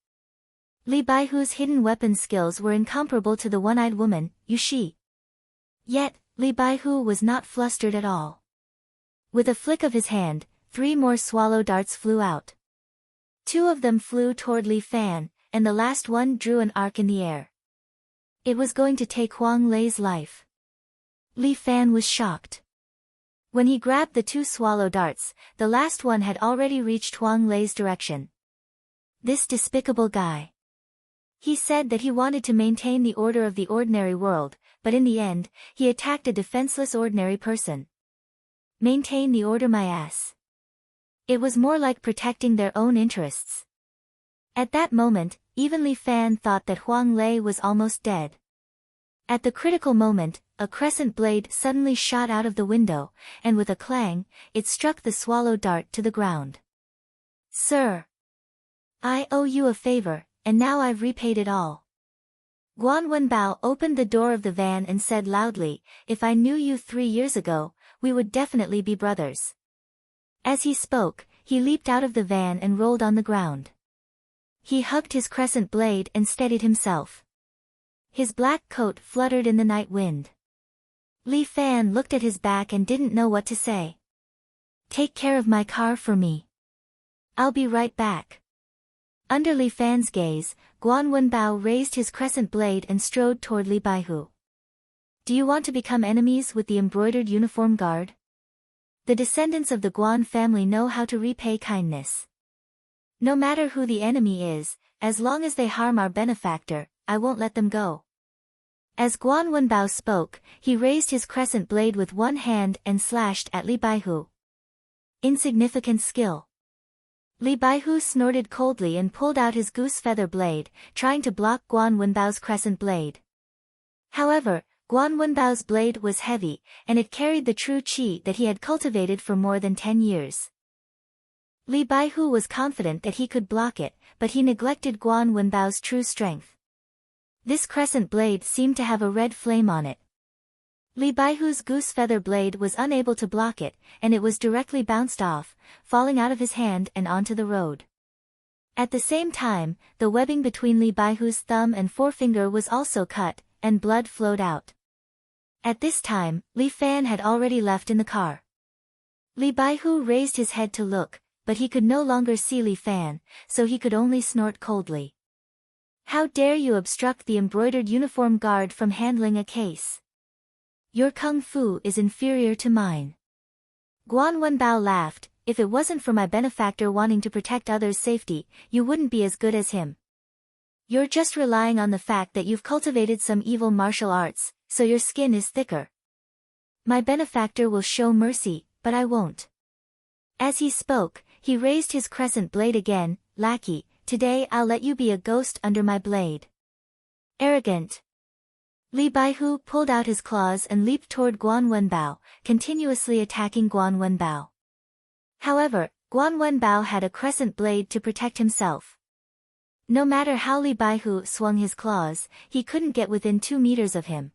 Li Baihu's hidden weapon skills were incomparable to the one-eyed woman, Yushi. Yet, Li Baihu was not flustered at all. With a flick of his hand, 3 more swallow darts flew out. 2 of them flew toward Li Fan, and the last one drew an arc in the air. It was going to take Huang Lei's life. Li Fan was shocked. When he grabbed the 2 swallow darts, the last one had already reached Huang Lei's direction. This despicable guy. He said that he wanted to maintain the order of the ordinary world, but in the end, he attacked a defenseless ordinary person. Maintain the order my ass. It was more like protecting their own interests. At that moment, even Li Fan thought that Huang Lei was almost dead. At the critical moment, a crescent blade suddenly shot out of the window, and with a clang, it struck the swallow dart to the ground. Sir! I owe you a favor, and now I've repaid it all. Guan Wenbao opened the door of the van and said loudly, if I knew you 3 years ago, we would definitely be brothers. As he spoke, he leaped out of the van and rolled on the ground. He hugged his crescent blade and steadied himself. His black coat fluttered in the night wind. Li Fan looked at his back and didn't know what to say. Take care of my car for me. I'll be right back. Under Li Fan's gaze, Guan Wenbao raised his crescent blade and strode toward Li Baihu. Do you want to become enemies with the embroidered uniform guard? The descendants of the Guan family know how to repay kindness. No matter who the enemy is, as long as they harm our benefactor, I won't let them go. As Guan Wenbao spoke, he raised his crescent blade with one hand and slashed at Li Baihu. Insignificant skill. Li Baihu snorted coldly and pulled out his goose feather blade, trying to block Guan Wenbao's crescent blade. However, Guan Wenbao's blade was heavy, and it carried the true qi that he had cultivated for more than 10 years. Li Baihu was confident that he could block it, but he neglected Guan Wenbao's true strength. This crescent blade seemed to have a red flame on it. Li Baihu's goose feather blade was unable to block it, and it was directly bounced off, falling out of his hand and onto the road. At the same time, the webbing between Li Baihu's thumb and forefinger was also cut, and blood flowed out. At this time, Li Fan had already left in the car. Li Baihu raised his head to look, but he could no longer see Li Fan, so he could only snort coldly. How dare you obstruct the embroidered uniform guard from handling a case? Your kung fu is inferior to mine. Guan Wenbao laughed, if it wasn't for my benefactor wanting to protect others' safety, you wouldn't be as good as him. You're just relying on the fact that you've cultivated some evil martial arts, so your skin is thicker. My benefactor will show mercy, but I won't. As he spoke, he raised his crescent blade again. Lackey, today I'll let you be a ghost under my blade. Arrogant. Li Baihu pulled out his claws and leaped toward Guan Wenbao, continuously attacking Guan Wenbao. However, Guan Wenbao had a crescent blade to protect himself. No matter how Li Baihu swung his claws, he couldn't get within 2 meters of him.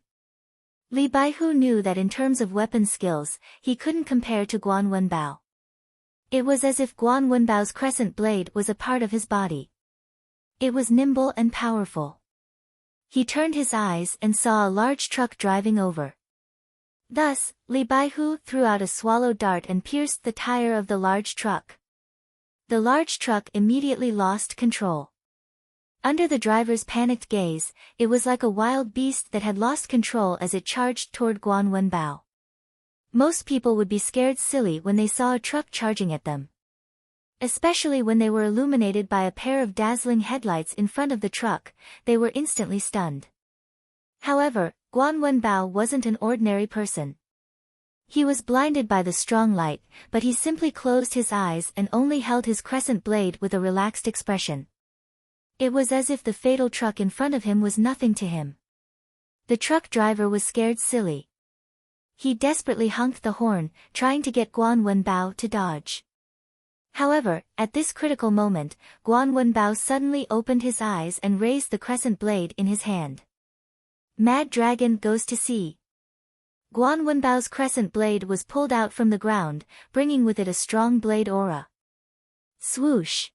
Li Baihu knew that in terms of weapon skills, he couldn't compare to Guan Wenbao. It was as if Guan Wenbao's crescent blade was a part of his body. It was nimble and powerful. He turned his eyes and saw a large truck driving over. Thus, Li Baihu threw out a swallow dart and pierced the tire of the large truck. The large truck immediately lost control. Under the driver's panicked gaze, it was like a wild beast that had lost control as it charged toward Guan Wenbao. Most people would be scared silly when they saw a truck charging at them. Especially when they were illuminated by a pair of dazzling headlights in front of the truck, they were instantly stunned. However, Guan Wenbao wasn't an ordinary person. He was blinded by the strong light, but he simply closed his eyes and only held his crescent blade with a relaxed expression. It was as if the fatal truck in front of him was nothing to him. The truck driver was scared silly. He desperately honked the horn, trying to get Guan Wenbao to dodge. However, at this critical moment, Guan Wenbao suddenly opened his eyes and raised the crescent blade in his hand. Mad Dragon goes to sea. Guan Wenbao's crescent blade was pulled out from the ground, bringing with it a strong blade aura. Swoosh!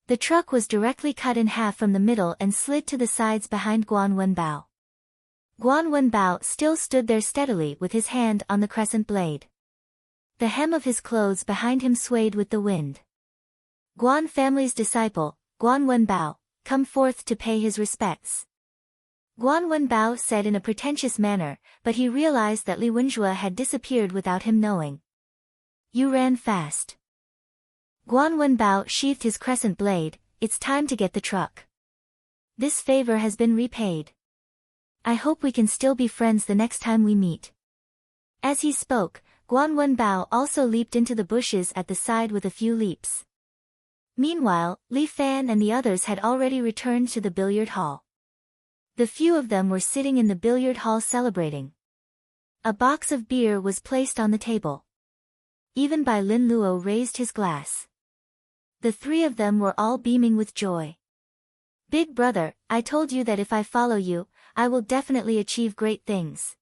The truck was directly cut in half from the middle and slid to the sides behind Guan Wenbao. Guan Wenbao still stood there steadily with his hand on the crescent blade. The hem of his clothes behind him swayed with the wind. Guan family's disciple, Guan Wenbao, come forth to pay his respects. Guan Wenbao said in a pretentious manner, but he realized that Li Wenjue had disappeared without him knowing. You ran fast. Guan Wenbao sheathed his crescent blade. It's time to get the truck. This favor has been repaid. I hope we can still be friends the next time we meet. As he spoke, Guan Wenbao also leaped into the bushes at the side with a few leaps. Meanwhile, Li Fan and the others had already returned to the billiard hall. The few of them were sitting in the billiard hall celebrating. A box of beer was placed on the table. Even Bai Lin Luo raised his glass. The three of them were all beaming with joy. Big brother, I told you that if I follow you, I will definitely achieve great things.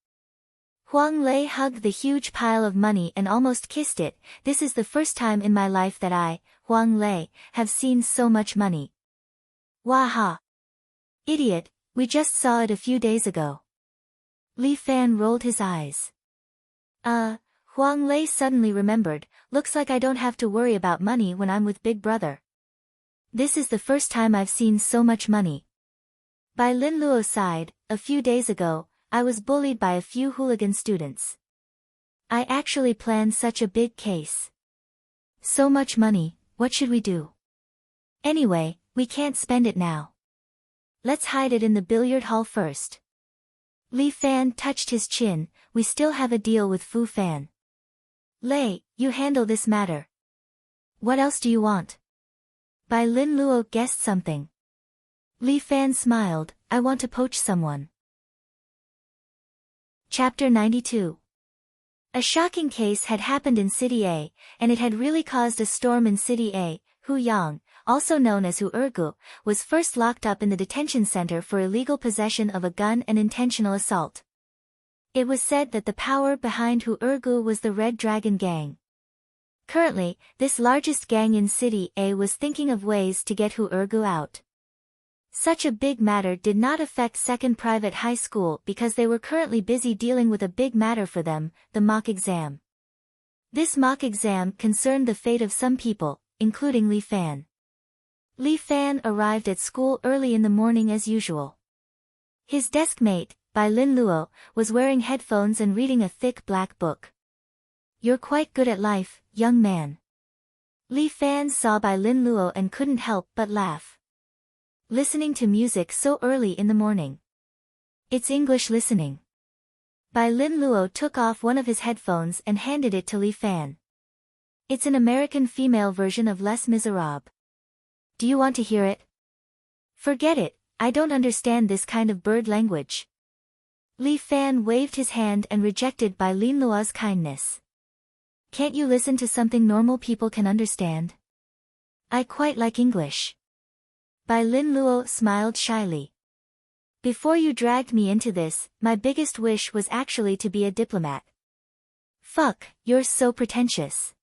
Huang Lei hugged the huge pile of money and almost kissed it. This is the first time in my life that I, Huang Lei, have seen so much money. Waha! Idiot, we just saw it a few days ago. Li Fan rolled his eyes. Huang Lei suddenly remembered, looks like I don't have to worry about money when I'm with Big Brother. This is the first time I've seen so much money. Bai Lin Luo sighed, a few days ago, I was bullied by a few hooligan students. I actually planned such a big case. So much money, what should we do? Anyway, we can't spend it now. Let's hide it in the billiard hall first. Li Fan touched his chin, we still have a deal with Fu Fan. Lei, you handle this matter. What else do you want? Bai Lin Luo guessed something. Li Fan smiled, I want to poach someone. Chapter 92. A shocking case had happened in City A, and it had really caused a storm in City A. Hu Yang, also known as Hu Ergu, was first locked up in the detention center for illegal possession of a gun and intentional assault. It was said that the power behind Hu Ergu was the Red Dragon Gang. Currently, this largest gang in City A was thinking of ways to get Hu Ergu out. Such a big matter did not affect Second Private High School because they were currently busy dealing with a big matter for them, the mock exam. This mock exam concerned the fate of some people, including Li Fan. Li Fan arrived at school early in the morning as usual. His desk mate, Bai Lin Luo, was wearing headphones and reading a thick black book. You're quite good at life, young man. Li Fan saw Bai Lin Luo and couldn't help but laugh. Listening to music so early in the morning. It's English listening. Bai Lin Luo took off one of his headphones and handed it to Li Fan. It's an American female version of Les Miserables. Do you want to hear it? Forget it, I don't understand this kind of bird language. Li Fan waved his hand and rejected Bai Lin Luo's kindness. Can't you listen to something normal people can understand? I quite like English. Bai Lin Luo smiled shyly. Before you dragged me into this, my biggest wish was actually to be a diplomat. Fuck, you're so pretentious.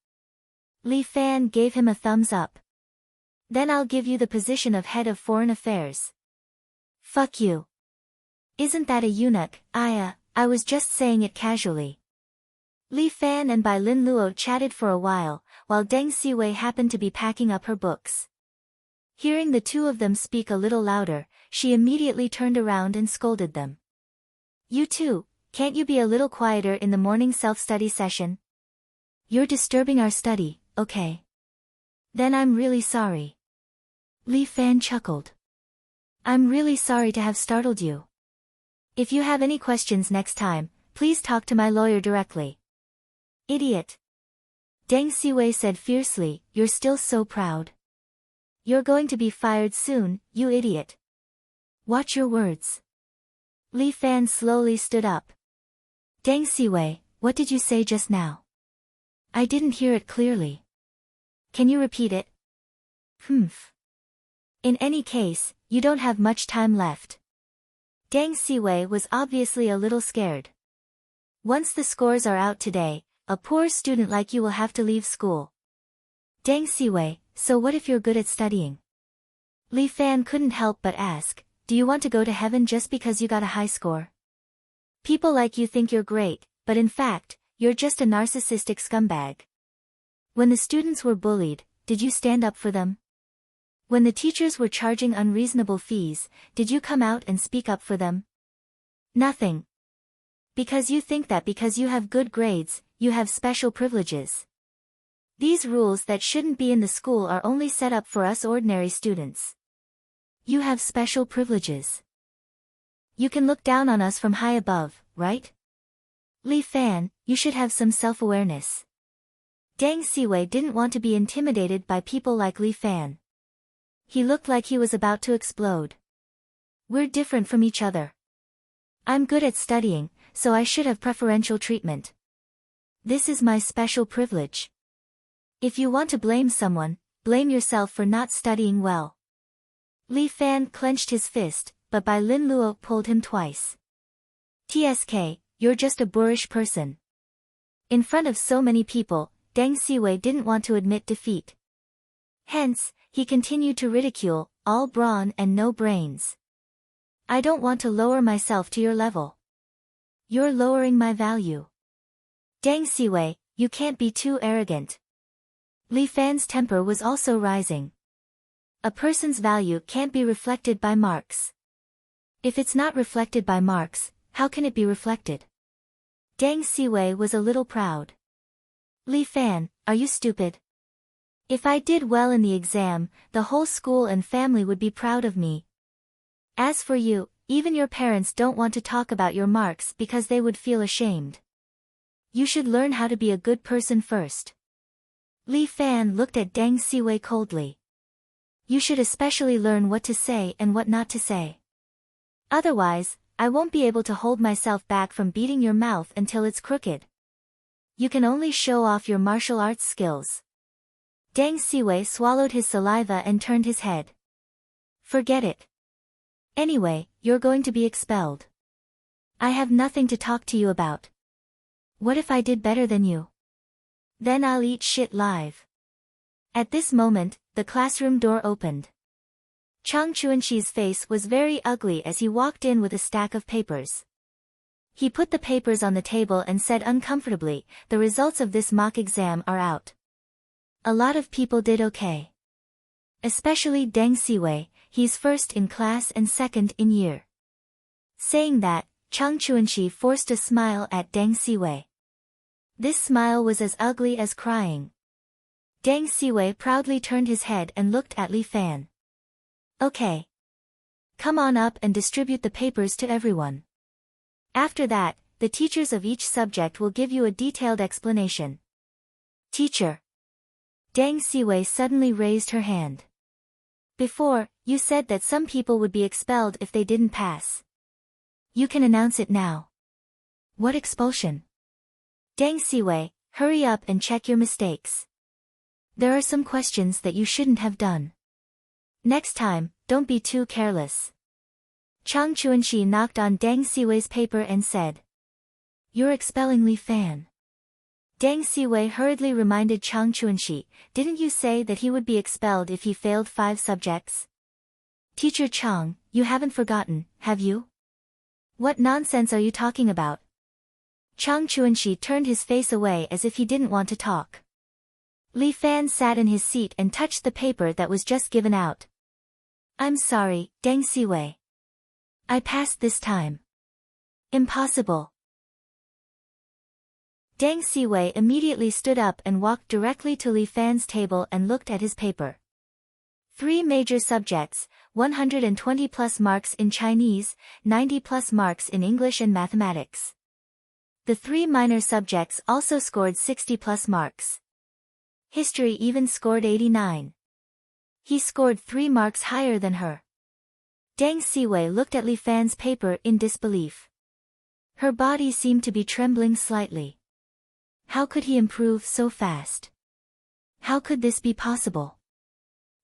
Li Fan gave him a thumbs up. Then I'll give you the position of head of foreign affairs. Fuck you. Isn't that a eunuch? I was just saying it casually. Li Fan and Bai Lin Luo chatted for a while Deng Siwei happened to be packing up her books. Hearing the two of them speak a little louder, she immediately turned around and scolded them. You two, can't you be a little quieter in the morning self-study session? You're disturbing our study, okay? Then I'm really sorry. Li Fan chuckled. I'm really sorry to have startled you. If you have any questions next time, please talk to my lawyer directly. Idiot. Deng Siwei said fiercely, you're still so proud. You're going to be fired soon, you idiot. Watch your words. Li Fan slowly stood up. Deng Siwei, what did you say just now? I didn't hear it clearly. Can you repeat it? Humph. In any case, you don't have much time left. Deng Siwei was obviously a little scared. Once the scores are out today, a poor student like you will have to leave school. Deng Siwei, so what if you're good at studying? Li Fan couldn't help but ask, do you want to go to heaven just because you got a high score? People like you think you're great, but in fact, you're just a narcissistic scumbag. When the students were bullied, did you stand up for them? When the teachers were charging unreasonable fees, did you come out and speak up for them? Nothing. Because you think that because you have good grades, you have special privileges. These rules that shouldn't be in the school are only set up for us ordinary students. You have special privileges. You can look down on us from high above, right? Li Fan, you should have some self-awareness. Deng Siwei didn't want to be intimidated by people like Li Fan. He looked like he was about to explode. We're different from each other. I'm good at studying, so I should have preferential treatment. This is my special privilege. If you want to blame someone, blame yourself for not studying well. Li Fan clenched his fist, but Bai Lin Luo pulled him twice. TSK, you're just a boorish person. In front of so many people, Deng Siwei didn't want to admit defeat. Hence, he continued to ridicule, all brawn and no brains. I don't want to lower myself to your level. You're lowering my value. Deng Siwei, you can't be too arrogant. Li Fan's temper was also rising. A person's value can't be reflected by marks. If it's not reflected by marks, how can it be reflected? Deng Siwei was a little proud. Li Fan, are you stupid? If I did well in the exam, the whole school and family would be proud of me. As for you, even your parents don't want to talk about your marks because they would feel ashamed. You should learn how to be a good person first. Li Fan looked at Deng Siwei coldly. You should especially learn what to say and what not to say. Otherwise, I won't be able to hold myself back from beating your mouth until it's crooked. You can only show off your martial arts skills. Deng Siwei swallowed his saliva and turned his head. Forget it. Anyway, you're going to be expelled. I have nothing to talk to you about. What if I did better than you? Then I'll eat shit live. At this moment, the classroom door opened. Chang Chuanxi's face was very ugly as he walked in with a stack of papers. He put the papers on the table and said uncomfortably, the results of this mock exam are out. A lot of people did okay. Especially Deng Siwei, he's first in class and second in year. Saying that, Chang Chuanxi forced a smile at Deng Siwei. This smile was as ugly as crying. Deng Siwei proudly turned his head and looked at Li Fan. Okay. Come on up and distribute the papers to everyone. After that, the teachers of each subject will give you a detailed explanation. Teacher. Deng Siwei suddenly raised her hand. Before, you said that some people would be expelled if they didn't pass. You can announce it now. What expulsion? Deng Siwei, hurry up and check your mistakes. There are some questions that you shouldn't have done. Next time, don't be too careless. Chang Chuanxi knocked on Deng Siwei's paper and said. You're expelling Li Fan. Deng Siwei hurriedly reminded Chang Chuanxi, didn't you say that he would be expelled if he failed 5 subjects? Teacher Chang, you haven't forgotten, have you? What nonsense are you talking about? Chang Chuanxi turned his face away as if he didn't want to talk. Li Fan sat in his seat and touched the paper that was just given out. I'm sorry, Deng Siwei. I passed this time. Impossible. Deng Siwei immediately stood up and walked directly to Li Fan's table and looked at his paper. 3 major subjects, 120 plus marks in Chinese, 90 plus marks in English and mathematics. The 3 minor subjects also scored 60 plus marks. History even scored 89. He scored 3 marks higher than her. Deng Siwei looked at Li Fan's paper in disbelief. Her body seemed to be trembling slightly. How could he improve so fast? How could this be possible?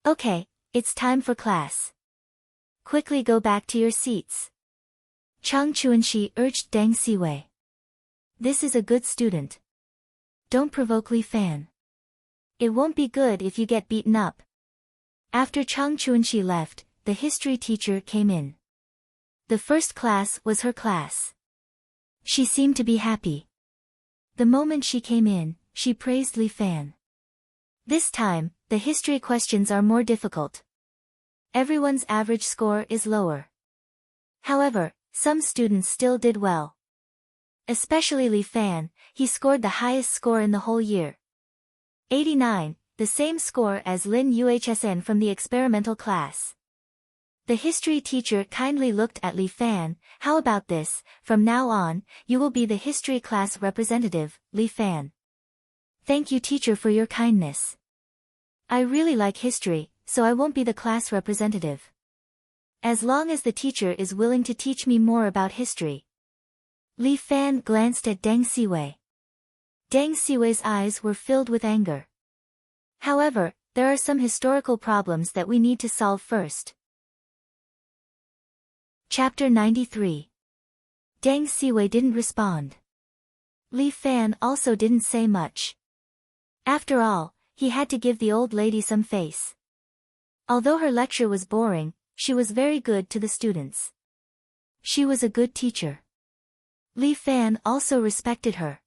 Okay, it's time for class. Quickly go back to your seats. Chang Chuanxi urged Deng Siwei. This is a good student. Don't provoke Li Fan. It won't be good if you get beaten up. After Chang Chuanxi left, the history teacher came in. The first class was her class. She seemed to be happy. The moment she came in, she praised Li Fan. This time, the history questions are more difficult. Everyone's average score is lower. However, some students still did well. Especially Li Fan, he scored the highest score in the whole year. 89, the same score as Lin Yuhsn from the experimental class. The history teacher kindly looked at Li Fan. How about this, from now on, you will be the history class representative, Li Fan. Thank you teacher for your kindness. I really like history, so I won't be the class representative. As long as the teacher is willing to teach me more about history. Li Fan glanced at Deng Siwei. Deng Siwei's eyes were filled with anger. However, there are some historical problems that we need to solve first. Chapter 93. Deng Siwei didn't respond. Li Fan also didn't say much. After all, he had to give the old lady some face. Although her lecture was boring, she was very good to the students. She was a good teacher. Li Fan also respected her.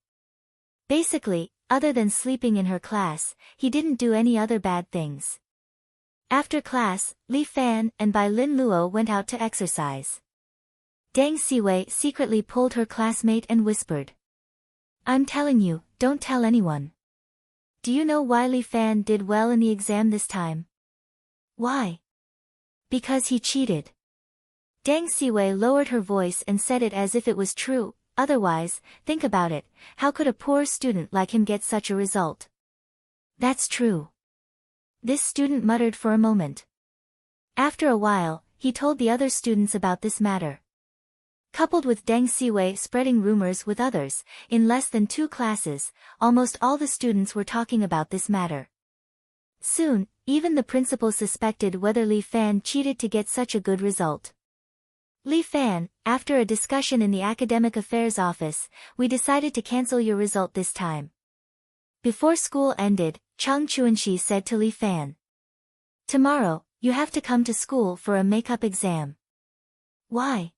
Basically, other than sleeping in her class, he didn't do any other bad things. After class, Li Fan and Bai Lin Luo went out to exercise. Deng Siwei secretly pulled her classmate and whispered. I'm telling you, don't tell anyone. Do you know why Li Fan did well in the exam this time? Why? Because he cheated. Deng Siwei lowered her voice and said it as if it was true. Otherwise, think about it, how could a poor student like him get such a result? That's true. This student muttered for a moment. After a while, he told the other students about this matter. Coupled with Deng Siwei spreading rumors with others, in less than 2 classes, almost all the students were talking about this matter. Soon, even the principal suspected whether Li Fan cheated to get such a good result. Li Fan, after a discussion in the Academic Affairs office, we decided to cancel your result this time. Before school ended, Chang Chuanxi said to Li Fan. Tomorrow, you have to come to school for a makeup exam. Why?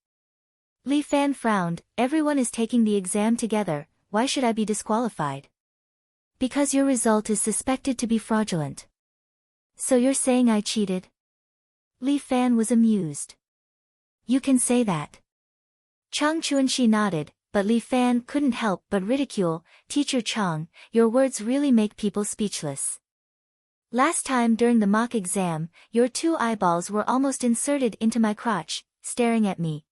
Li Fan frowned. Everyone is taking the exam together, why should I be disqualified? Because your result is suspected to be fraudulent. So you're saying I cheated? Li Fan was amused. You can say that. Chang Chuanxi nodded, but Li Fan couldn't help but ridicule. Teacher Chang, your words really make people speechless. Last time during the mock exam, your 2 eyeballs were almost inserted into my crotch, staring at me.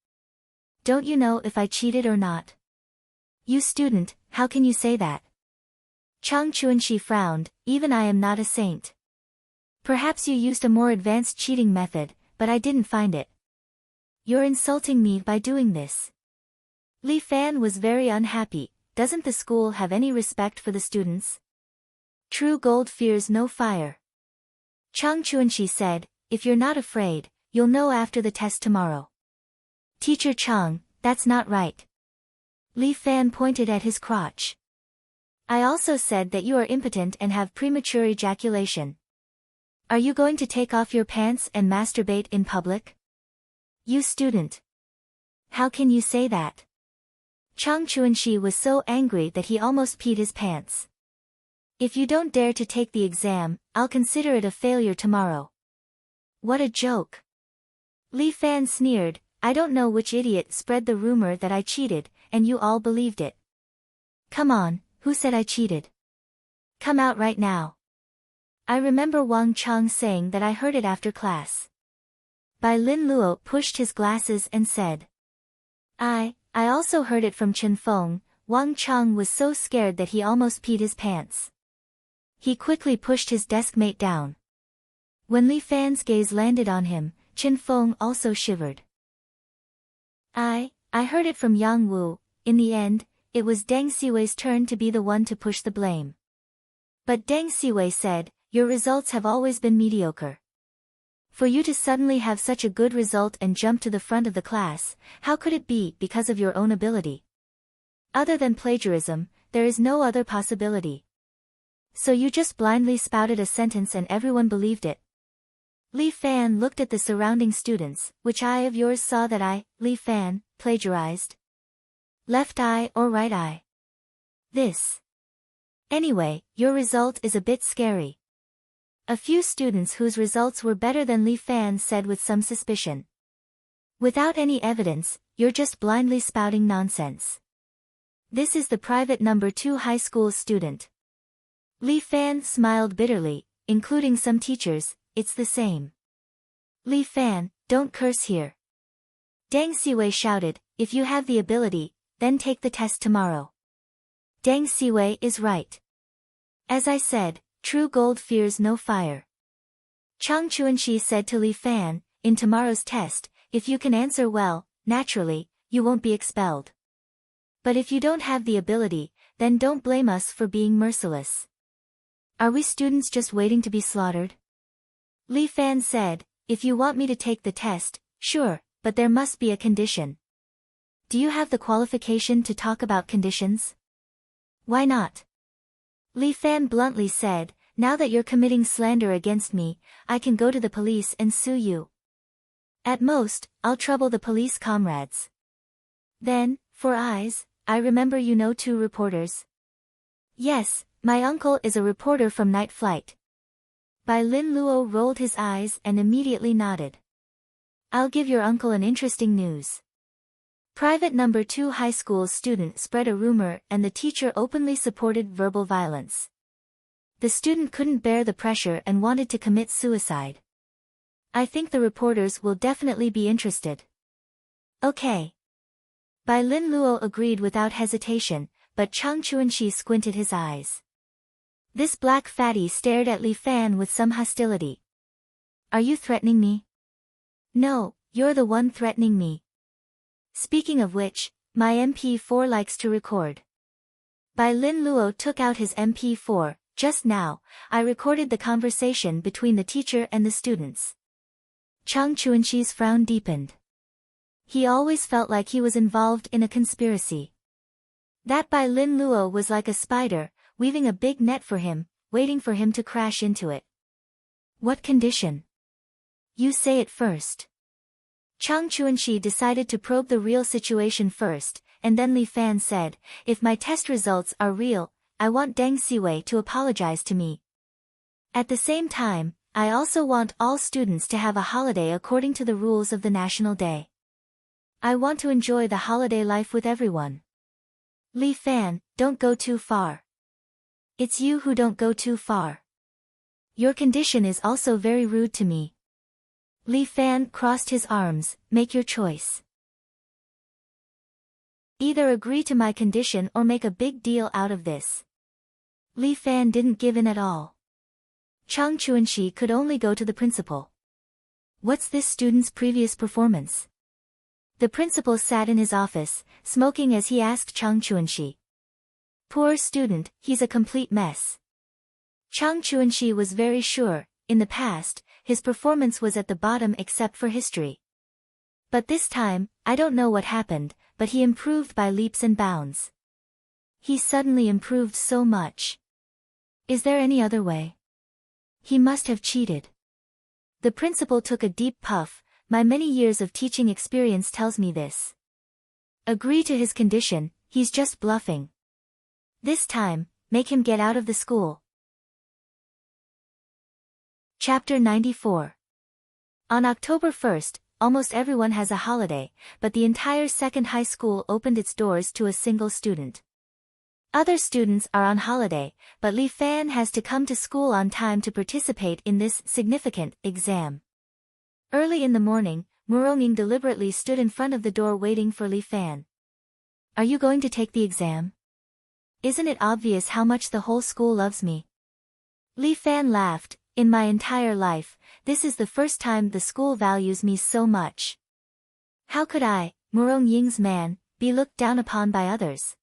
Don't you know if I cheated or not? You student, how can you say that? Chang Chuanxi frowned. Even I am not a saint. Perhaps you used a more advanced cheating method, but I didn't find it. You're insulting me by doing this. Li Fan was very unhappy. Doesn't the school have any respect for the students? True gold fears no fire. Chang Chuanxi said, if you're not afraid, you'll know after the test tomorrow. Teacher Chang, that's not right. Li Fan pointed at his crotch. I also said that you are impotent and have premature ejaculation. Are you going to take off your pants and masturbate in public? You student. How can you say that? Chang Chuanxi was so angry that he almost peed his pants. If you don't dare to take the exam, I'll consider it a failure tomorrow. What a joke. Li Fan sneered, I don't know which idiot spread the rumor that I cheated, and you all believed it. Come on, who said I cheated? Come out right now. I remember Wang Chang saying that I heard it after class. Bai Lin Luo pushed his glasses and said. I also heard it from Chen Feng. Wang Chang was so scared that he almost peed his pants. He quickly pushed his deskmate down. When Li Fan's gaze landed on him, Chen Feng also shivered. I heard it from Yang Wu. In the end, it was Deng Siwei's turn to be the one to push the blame. But Deng Siwei said, your results have always been mediocre. For you to suddenly have such a good result and jump to the front of the class, how could it be because of your own ability? Other than plagiarism, there is no other possibility. So you just blindly spouted a sentence and everyone believed it. Li Fan looked at the surrounding students. Which eye of yours saw that I, Li Fan, plagiarized? Left eye or right eye? This. Anyway, your result is a bit scary. A few students whose results were better than Li Fan said with some suspicion. Without any evidence, you're just blindly spouting nonsense. This is the private number 2 high school student. Li Fan smiled bitterly, including some teachers. It's the same. Li Fan, don't curse here. Deng Siwei shouted, if you have the ability, then take the test tomorrow. Deng Siwei is right. As I said, true gold fears no fire. Chang Chuanxi said to Li Fan, in tomorrow's test, if you can answer well, naturally, you won't be expelled. But if you don't have the ability, then don't blame us for being merciless. Are we students just waiting to be slaughtered? Li Fan said, if you want me to take the test, sure, but there must be a condition. Do you have the qualification to talk about conditions? Why not? Li Fan bluntly said, now that you're committing slander against me, I can go to the police and sue you. At most, I'll trouble the police comrades. Then, for eyes, I remember you know 2 reporters. Yes, my uncle is a reporter from Night Flight. Bai Lin Luo rolled his eyes and immediately nodded. I'll give your uncle an interesting news. Private number 2 high school student spread a rumor and the teacher openly supported verbal violence. The student couldn't bear the pressure and wanted to commit suicide. I think the reporters will definitely be interested. Okay. Bai Lin Luo agreed without hesitation, but Chang Chuanxi squinted his eyes. This black fatty stared at Li Fan with some hostility. Are you threatening me? No, you're the one threatening me. Speaking of which, my MP4 likes to record. Bai Lin Luo took out his MP4, just now, I recorded the conversation between the teacher and the students. Chang Chuanxi's frown deepened. He always felt like he was involved in a conspiracy. That Bai Lin Luo was like a spider, weaving a big net for him, waiting for him to crash into it. What condition? You say it first. Chang Chuanxi decided to probe the real situation first, and then Li Fan said, if my test results are real, I want Deng Siwei to apologize to me. At the same time, I also want all students to have a holiday according to the rules of the National Day. I want to enjoy the holiday life with everyone. Li Fan, don't go too far. It's you who don't go too far. Your condition is also very rude to me. Li Fan crossed his arms, make your choice. Either agree to my condition or make a big deal out of this. Li Fan didn't give in at all. Chang Chuanxi could only go to the principal. What's this student's previous performance? The principal sat in his office, smoking as he asked Chang Chuanxi. Poor student, he's a complete mess. Chang Chuanxi was very sure, in the past, his performance was at the bottom except for history. But this time, I don't know what happened, but he improved by leaps and bounds. He suddenly improved so much. Is there any other way? He must have cheated. The principal took a deep puff, my many years of teaching experience tells me this. Agree to his condition, he's just bluffing. This time, make him get out of the school. Chapter 94. On October 1st, almost everyone has a holiday, but the entire second high school opened its doors to a single student. Other students are on holiday, but Li Fan has to come to school on time to participate in this significant exam. Early in the morning, Muronging deliberately stood in front of the door waiting for Li Fan. Are you going to take the exam? Isn't it obvious how much the whole school loves me? Li Fan laughed, in my entire life, this is the first time the school values me so much. How could I, Murong-ying's man, be looked down upon by others?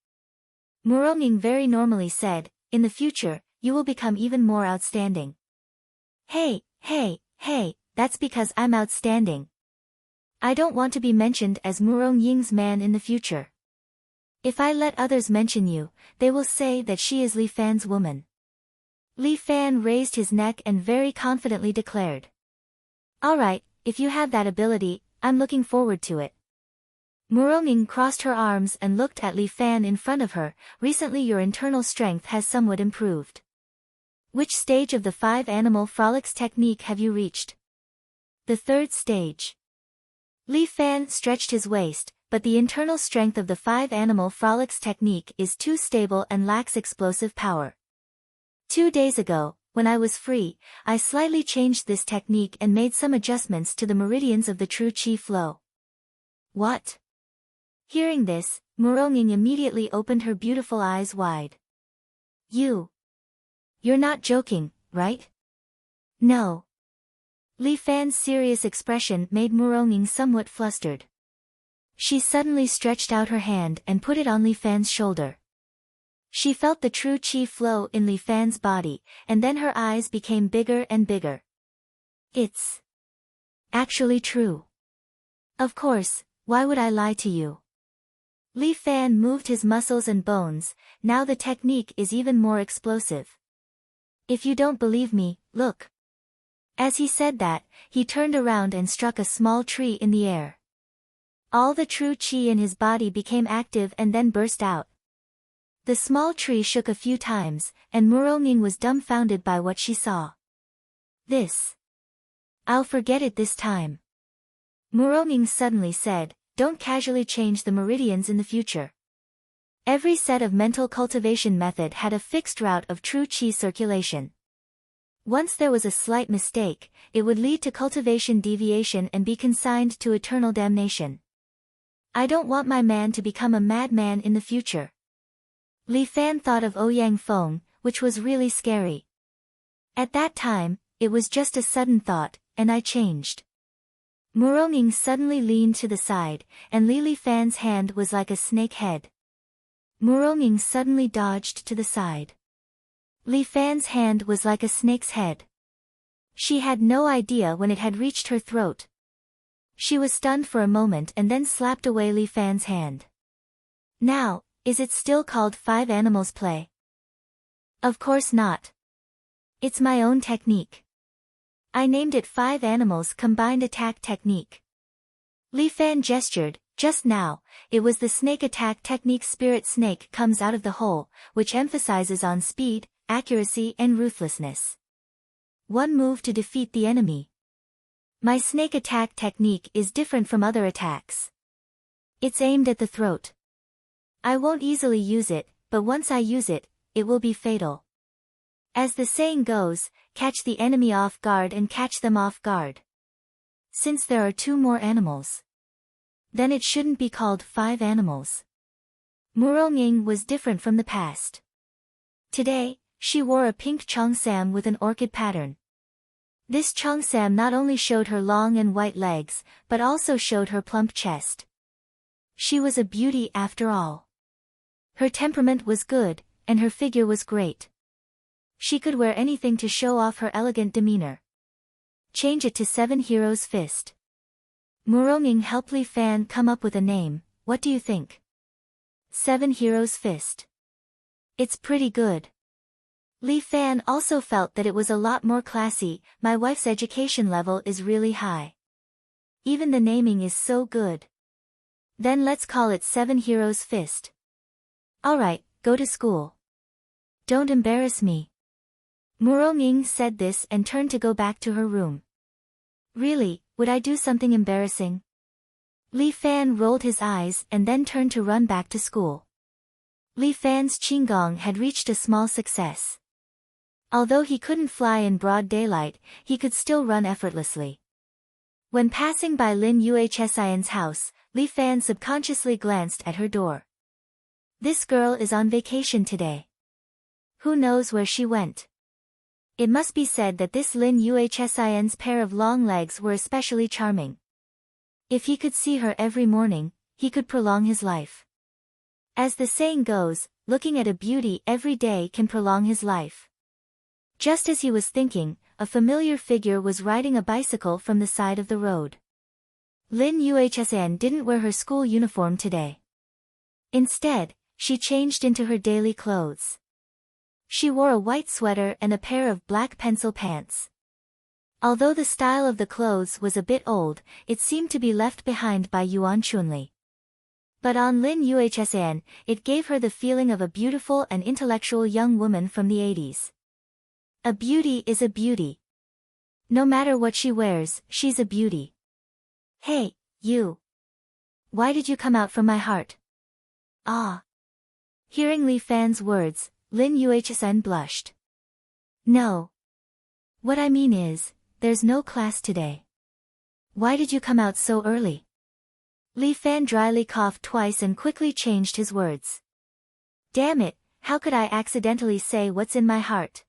Murong-ying very normally said, in the future, you will become even more outstanding. Hey, that's because I'm outstanding. I don't want to be mentioned as Murong Ying's man in the future. If I let others mention you, they will say that she is Li Fan's woman." Li Fan raised his neck and very confidently declared. "All right, if you have that ability, I'm looking forward to it." Murong Ying crossed her arms and looked at Li Fan in front of her. "Recently your internal strength has somewhat improved. Which stage of the 5 animal frolics technique have you reached?" "The 3rd stage." Li Fan stretched his waist, but the internal strength of the 5 animal frolics technique is too stable and lacks explosive power. 2 days ago, when I was free, I slightly changed this technique and made some adjustments to the meridians of the true qi flow." "What?" Hearing this, Murong Ying immediately opened her beautiful eyes wide. You're not joking, right?" "No." Li Fan's serious expression made Murong Ying somewhat flustered. She suddenly stretched out her hand and put it on Li Fan's shoulder. She felt the true qi flow in Li Fan's body, and then her eyes became bigger and bigger. "It's actually true. Of course, why would I lie to you?" Li Fan moved his muscles and bones. "Now the technique is even more explosive. If you don't believe me, look." As he said that, he turned around and struck a small tree in the air. All the true qi in his body became active and then burst out. The small tree shook a few times, and Murong Ying was dumbfounded by what she saw. "I'll forget it this time." Murong Ying suddenly said, "Don't casually change the meridians in the future." Every set of mental cultivation method had a fixed route of true qi circulation. Once there was a slight mistake, it would lead to cultivation deviation and be consigned to eternal damnation. I don't want my man to become a madman in the future. Li Fan thought of Ouyang Feng, which was really scary. At that time, it was just a sudden thought, and I changed. Murong Ying suddenly leaned to the side, and Li Fan's hand was like a snake head. Murong Ying suddenly dodged to the side. Li Fan's hand was like a snake's head. She had no idea when it had reached her throat. She was stunned for a moment and then slapped away Li Fan's hand. "Now, is it still called 5 animals play?" "Of course not. It's my own technique. I named it 5 animals combined attack technique." Li Fan gestured. "Just now, it was the snake attack technique. Spirit snake comes out of the hole, which emphasizes on speed, accuracy and ruthlessness. One move to defeat the enemy. My snake attack technique is different from other attacks. It's aimed at the throat. I won't easily use it, but once I use it, it will be fatal. As the saying goes, catch the enemy off guard and catch them off guard. Since there are 2 more animals, then it shouldn't be called 5 animals." Murong Ying was different from the past. Today, she wore a pink cheongsam with an orchid pattern. This cheongsam not only showed her long and white legs, but also showed her plump chest. She was a beauty after all. Her temperament was good, and her figure was great. She could wear anything to show off her elegant demeanor. "Change it to 7 Heroes Fist." Murong Ying helped Li Fan come up with a name. "What do you think?" 7 Heroes Fist. It's pretty good. Li Fan also felt that it was a lot more classy. "My wife's education level is really high. Even the naming is so good. Then let's call it 7 Heroes Fist." "Alright, go to school. Don't embarrass me." Murong Ying said this and turned to go back to her room. "Really, would I do something embarrassing?" Li Fan rolled his eyes and then turned to run back to school. Li Fan's qigong had reached a small success. Although he couldn't fly in broad daylight, he could still run effortlessly. When passing by Lin Yuhsian's house, Li Fan subconsciously glanced at her door. This girl is on vacation today. Who knows where she went? It must be said that this Lin Yuhsian's pair of long legs were especially charming. If he could see her every morning, he could prolong his life. As the saying goes, looking at a beauty every day can prolong his life. Just as he was thinking, a familiar figure was riding a bicycle from the side of the road. Lin Yuhsan didn't wear her school uniform today. Instead, she changed into her daily clothes. She wore a white sweater and a pair of black pencil pants. Although the style of the clothes was a bit old, it seemed to be left behind by Yuan Chunli. But on Lin Yuhsan, it gave her the feeling of a beautiful and intellectual young woman from the 80s. A beauty is a beauty. No matter what she wears, she's a beauty. Hey, you. Why did you come out from my heart? Ah. Hearing Li Fan's words, Lin Yuhsan blushed. No. What I mean is, there's no class today. Why did you come out so early? Li Fan dryly coughed twice and quickly changed his words. Damn it, how could I accidentally say what's in my heart?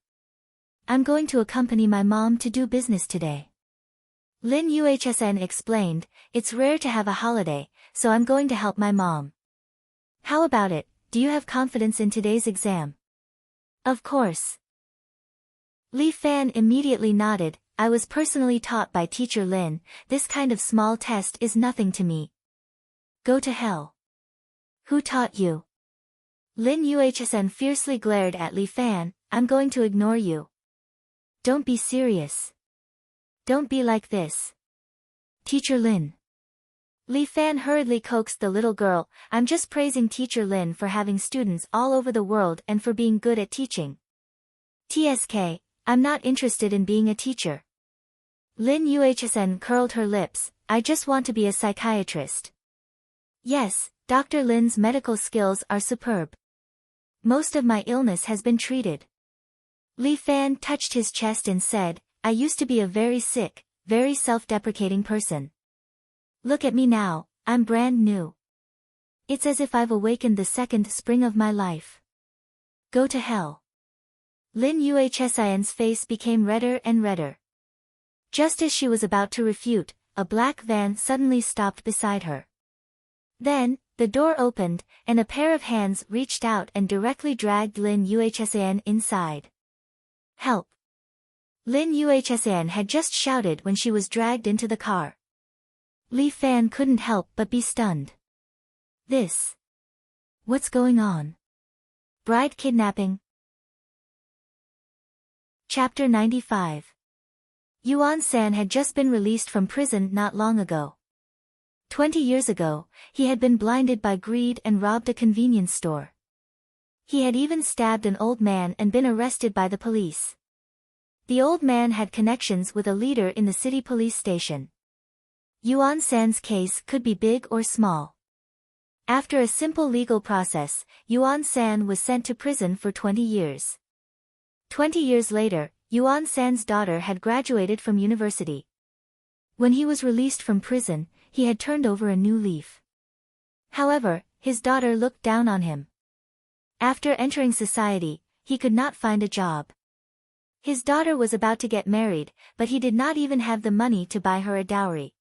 I'm going to accompany my mom to do business today. Lin Yuhsan explained, it's rare to have a holiday, so I'm going to help my mom. How about it, do you have confidence in today's exam? Of course. Li Fan immediately nodded, I was personally taught by teacher Lin, this kind of small test is nothing to me. Go to hell. Who taught you? Lin Yuhsan fiercely glared at Li Fan, I'm going to ignore you. Don't be serious. Don't be like this. Teacher Lin. Li Fan hurriedly coaxed the little girl, I'm just praising Teacher Lin for having students all over the world and for being good at teaching. TSK, I'm not interested in being a teacher. Lin Yuhsan curled her lips, I just want to be a psychiatrist. Yes, Dr. Lin's medical skills are superb. Most of my illness has been treated. Li Fan touched his chest and said, I used to be a very sick, very self-deprecating person. Look at me now, I'm brand new. It's as if I've awakened the second spring of my life. Go to hell. Lin Yuhsan's face became redder and redder. Just as she was about to refute, a black van suddenly stopped beside her. Then, the door opened, and a pair of hands reached out and directly dragged Lin Yuhsan inside. Help! Lin Yuhsan had just shouted when she was dragged into the car. Li Fan couldn't help but be stunned. This. What's going on? Bride kidnapping? Chapter 95. Yuan San had just been released from prison not long ago. 20 years ago, he had been blinded by greed and robbed a convenience store. He had even stabbed an old man and been arrested by the police. The old man had connections with a leader in the city police station. Yuan San's case could be big or small. After a simple legal process, Yuan San was sent to prison for 20 years. 20 years later, Yuan San's daughter had graduated from university. When he was released from prison, he had turned over a new leaf. However, his daughter looked down on him. After entering society, he could not find a job. His daughter was about to get married, but he did not even have the money to buy her a dowry.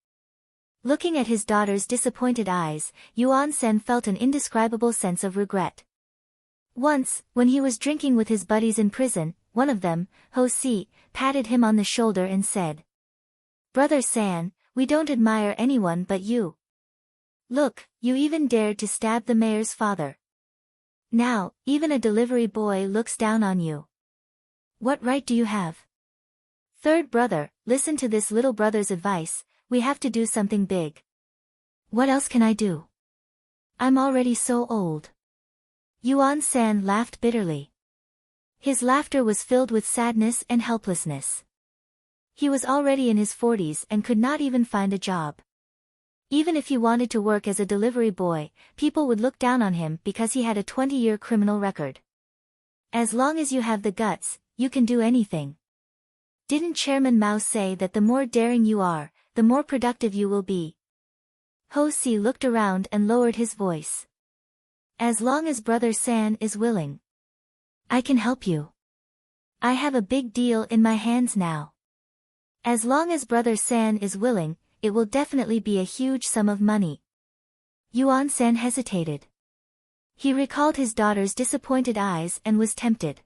Looking at his daughter's disappointed eyes, Yuan San felt an indescribable sense of regret. Once, when he was drinking with his buddies in prison, one of them, Ho Si, patted him on the shoulder and said, Brother San, we don't admire anyone but you. Look, you even dared to stab the mayor's father. Now, even a delivery boy looks down on you. What right do you have? Third brother, listen to this little brother's advice, we have to do something big. What else can I do? I'm already so old. Yuan San laughed bitterly. His laughter was filled with sadness and helplessness. He was already in his 40s and could not even find a job. Even if he wanted to work as a delivery boy, people would look down on him because he had a 20-year criminal record. As long as you have the guts, you can do anything. Didn't Chairman Mao say that the more daring you are, the more productive you will be? Ho Si looked around and lowered his voice. As long as Brother San is willing. I can help you. I have a big deal in my hands now. As long as Brother San is willing, it will definitely be a huge sum of money. Yuan San hesitated. He recalled his daughter's disappointed eyes and was tempted.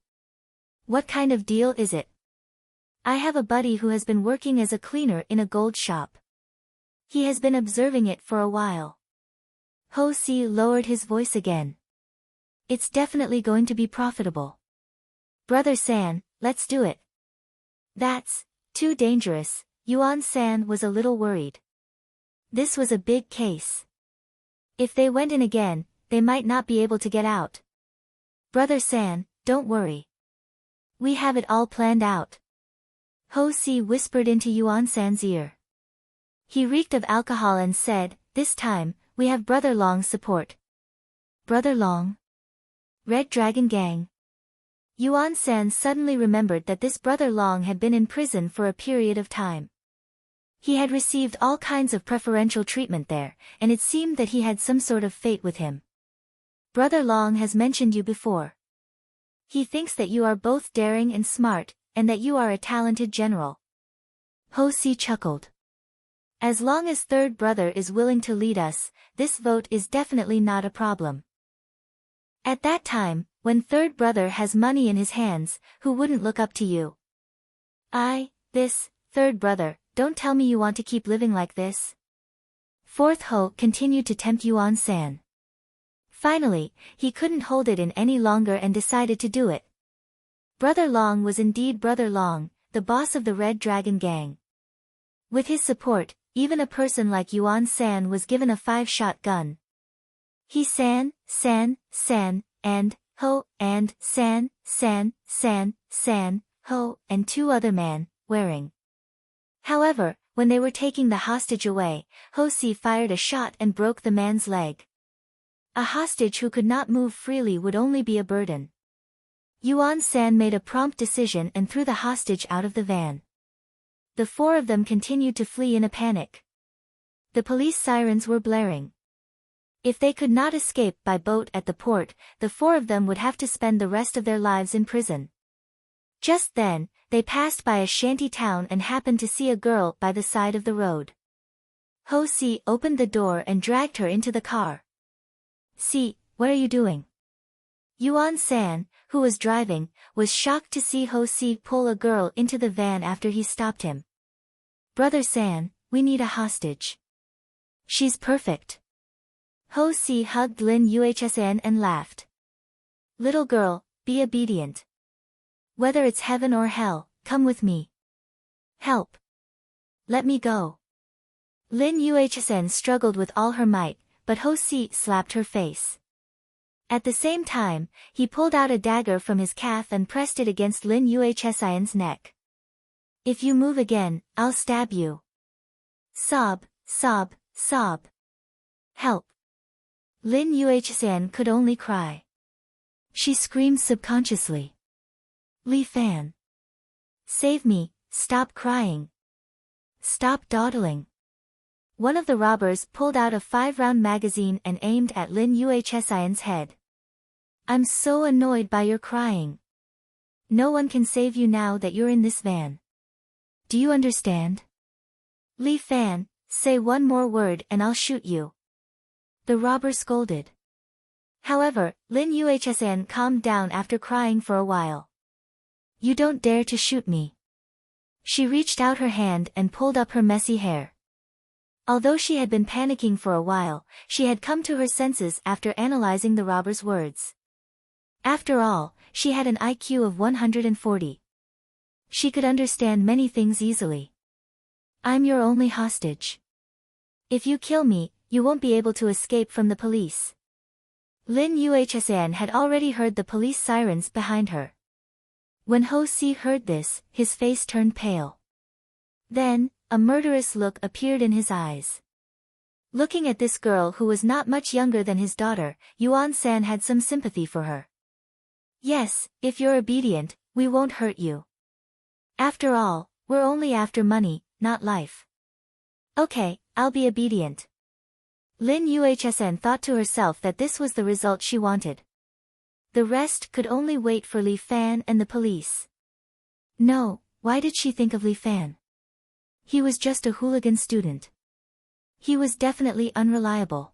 What kind of deal is it? I have a buddy who has been working as a cleaner in a gold shop. He has been observing it for a while. Ho-si lowered his voice again. It's definitely going to be profitable. Brother San, let's do it. That's too dangerous. Yuan-san was a little worried. This was a big case. If they went in again, they might not be able to get out. Brother San, don't worry. We have it all planned out. Ho-si whispered into Yuan-san's ear. He reeked of alcohol and said, this time, we have Brother Long's support. Brother Long? Red Dragon Gang. Yuan-san suddenly remembered that this Brother Long had been in prison for a period of time. He had received all kinds of preferential treatment there, and it seemed that he had some sort of fate with him. Brother Long has mentioned you before. He thinks that you are both daring and smart, and that you are a talented general. Ho-si chuckled. As long as third brother is willing to lead us, this vote is definitely not a problem. At that time, when third brother has money in his hands, who wouldn't look up to you? This, third brother, don't tell me you want to keep living like this. Fourth Ho continued to tempt Yuan-san. Finally, he couldn't hold it in any longer and decided to do it. Brother Long was indeed Brother Long, the boss of the Red Dragon Gang. With his support, even a person like Yuan-san was given a 5-shot gun. He San, and Ho, and San, Ho, and 2 other men, wearing. However, when they were taking the hostage away, Ho-si fired a shot and broke the man's leg. A hostage who could not move freely would only be a burden. Yuan-san made a prompt decision and threw the hostage out of the van. The 4 of them continued to flee in a panic. The police sirens were blaring. If they could not escape by boat at the port, the 4 of them would have to spend the rest of their lives in prison. Just then, they passed by a shanty town and happened to see a girl by the side of the road. Ho-si opened the door and dragged her into the car. See, what are you doing? Yuan-san, who was driving, was shocked to see Ho-si pull a girl into the van after he stopped him. Brother San, we need a hostage. She's perfect. Ho-si hugged Lin Yuhsan and laughed. Little girl, be obedient. Whether it's heaven or hell, come with me. Help. Let me go. Lin Yuhsan struggled with all her might, but Ho-si slapped her face. At the same time, he pulled out a dagger from his calf and pressed it against Lin Yuhsan's neck. If you move again, I'll stab you. Sob, sob, sob. Help. Lin Yuhsan could only cry. She screamed subconsciously. Li Fan. Save me, stop crying. Stop dawdling. One of the robbers pulled out a 5-round magazine and aimed at Lin Yuhsan's head. I'm so annoyed by your crying. No one can save you now that you're in this van. Do you understand? Li Fan, say one more word and I'll shoot you. The robber scolded. However, Lin Yuhsan calmed down after crying for a while. You don't dare to shoot me. She reached out her hand and pulled up her messy hair. Although she had been panicking for a while, she had come to her senses after analyzing the robber's words. After all, she had an IQ of 140. She could understand many things easily. I'm your only hostage. If you kill me, you won't be able to escape from the police. Lin Yuhsan had already heard the police sirens behind her. When Ho-si heard this, his face turned pale. Then, a murderous look appeared in his eyes. Looking at this girl who was not much younger than his daughter, Yuan-san had some sympathy for her. Yes, if you're obedient, we won't hurt you. After all, we're only after money, not life. Okay, I'll be obedient. Lin Yuhsan thought to herself that this was the result she wanted. The rest could only wait for Li Fan and the police. No, why did she think of Li Fan? He was just a hooligan student. He was definitely unreliable.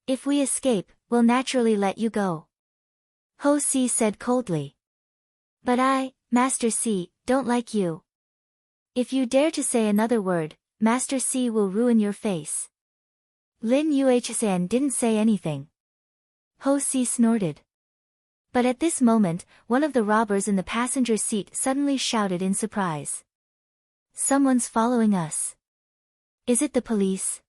If we escape, we'll naturally let you go. Ho-si said coldly. But Master C, don't like you. If you dare to say another word, Master C will ruin your face. Lin Yuhsan didn't say anything. Ho Si snorted. But at this moment, one of the robbers in the passenger seat suddenly shouted in surprise. Someone's following us. Is it the police?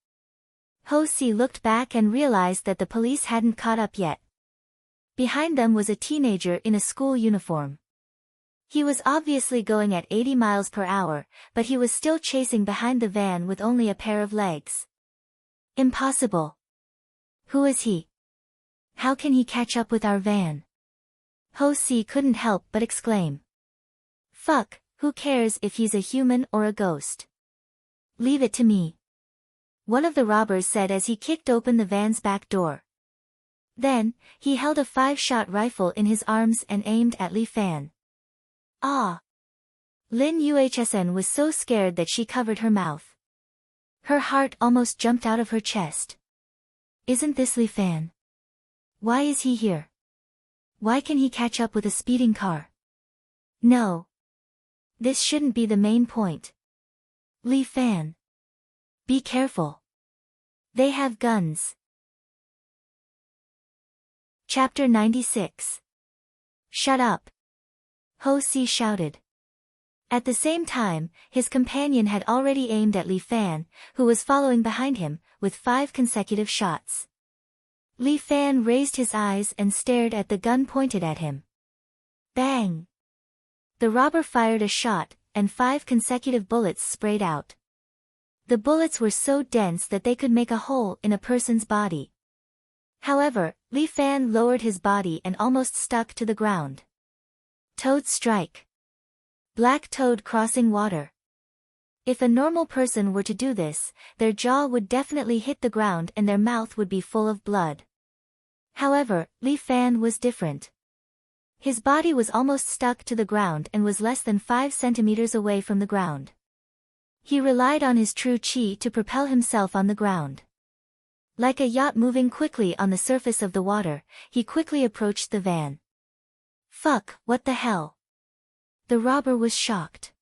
Ho Si looked back and realized that the police hadn't caught up yet. Behind them was a teenager in a school uniform. He was obviously going at 80 miles per hour, but he was still chasing behind the van with only a pair of legs. Impossible. Who is he? How can he catch up with our van? Ho Si couldn't help but exclaim. Fuck, who cares if he's a human or a ghost? Leave it to me. One of the robbers said as he kicked open the van's back door. Then, he held a 5-shot rifle in his arms and aimed at Li Fan. Ah! Lin Yuhsan was so scared that she covered her mouth. Her heart almost jumped out of her chest. Isn't this Li Fan? Why is he here? Why can he catch up with a speeding car? No. This shouldn't be the main point. Li Fan. Be careful. They have guns. Chapter 96. Shut up. Ho Si shouted. At the same time, his companion had already aimed at Li Fan, who was following behind him, with 5 consecutive shots. Li Fan raised his eyes and stared at the gun pointed at him. Bang! The robber fired a shot, and 5 consecutive bullets sprayed out. The bullets were so dense that they could make a hole in a person's body. However, Li Fan lowered his body and almost stuck to the ground. Toad strike. Black toad crossing water. If a normal person were to do this, their jaw would definitely hit the ground and their mouth would be full of blood. However, Li Fan was different. His body was almost stuck to the ground and was less than 5 centimeters away from the ground. He relied on his true chi to propel himself on the ground. Like a yacht moving quickly on the surface of the water, he quickly approached the van. Fuck, what the hell? The robber was shocked.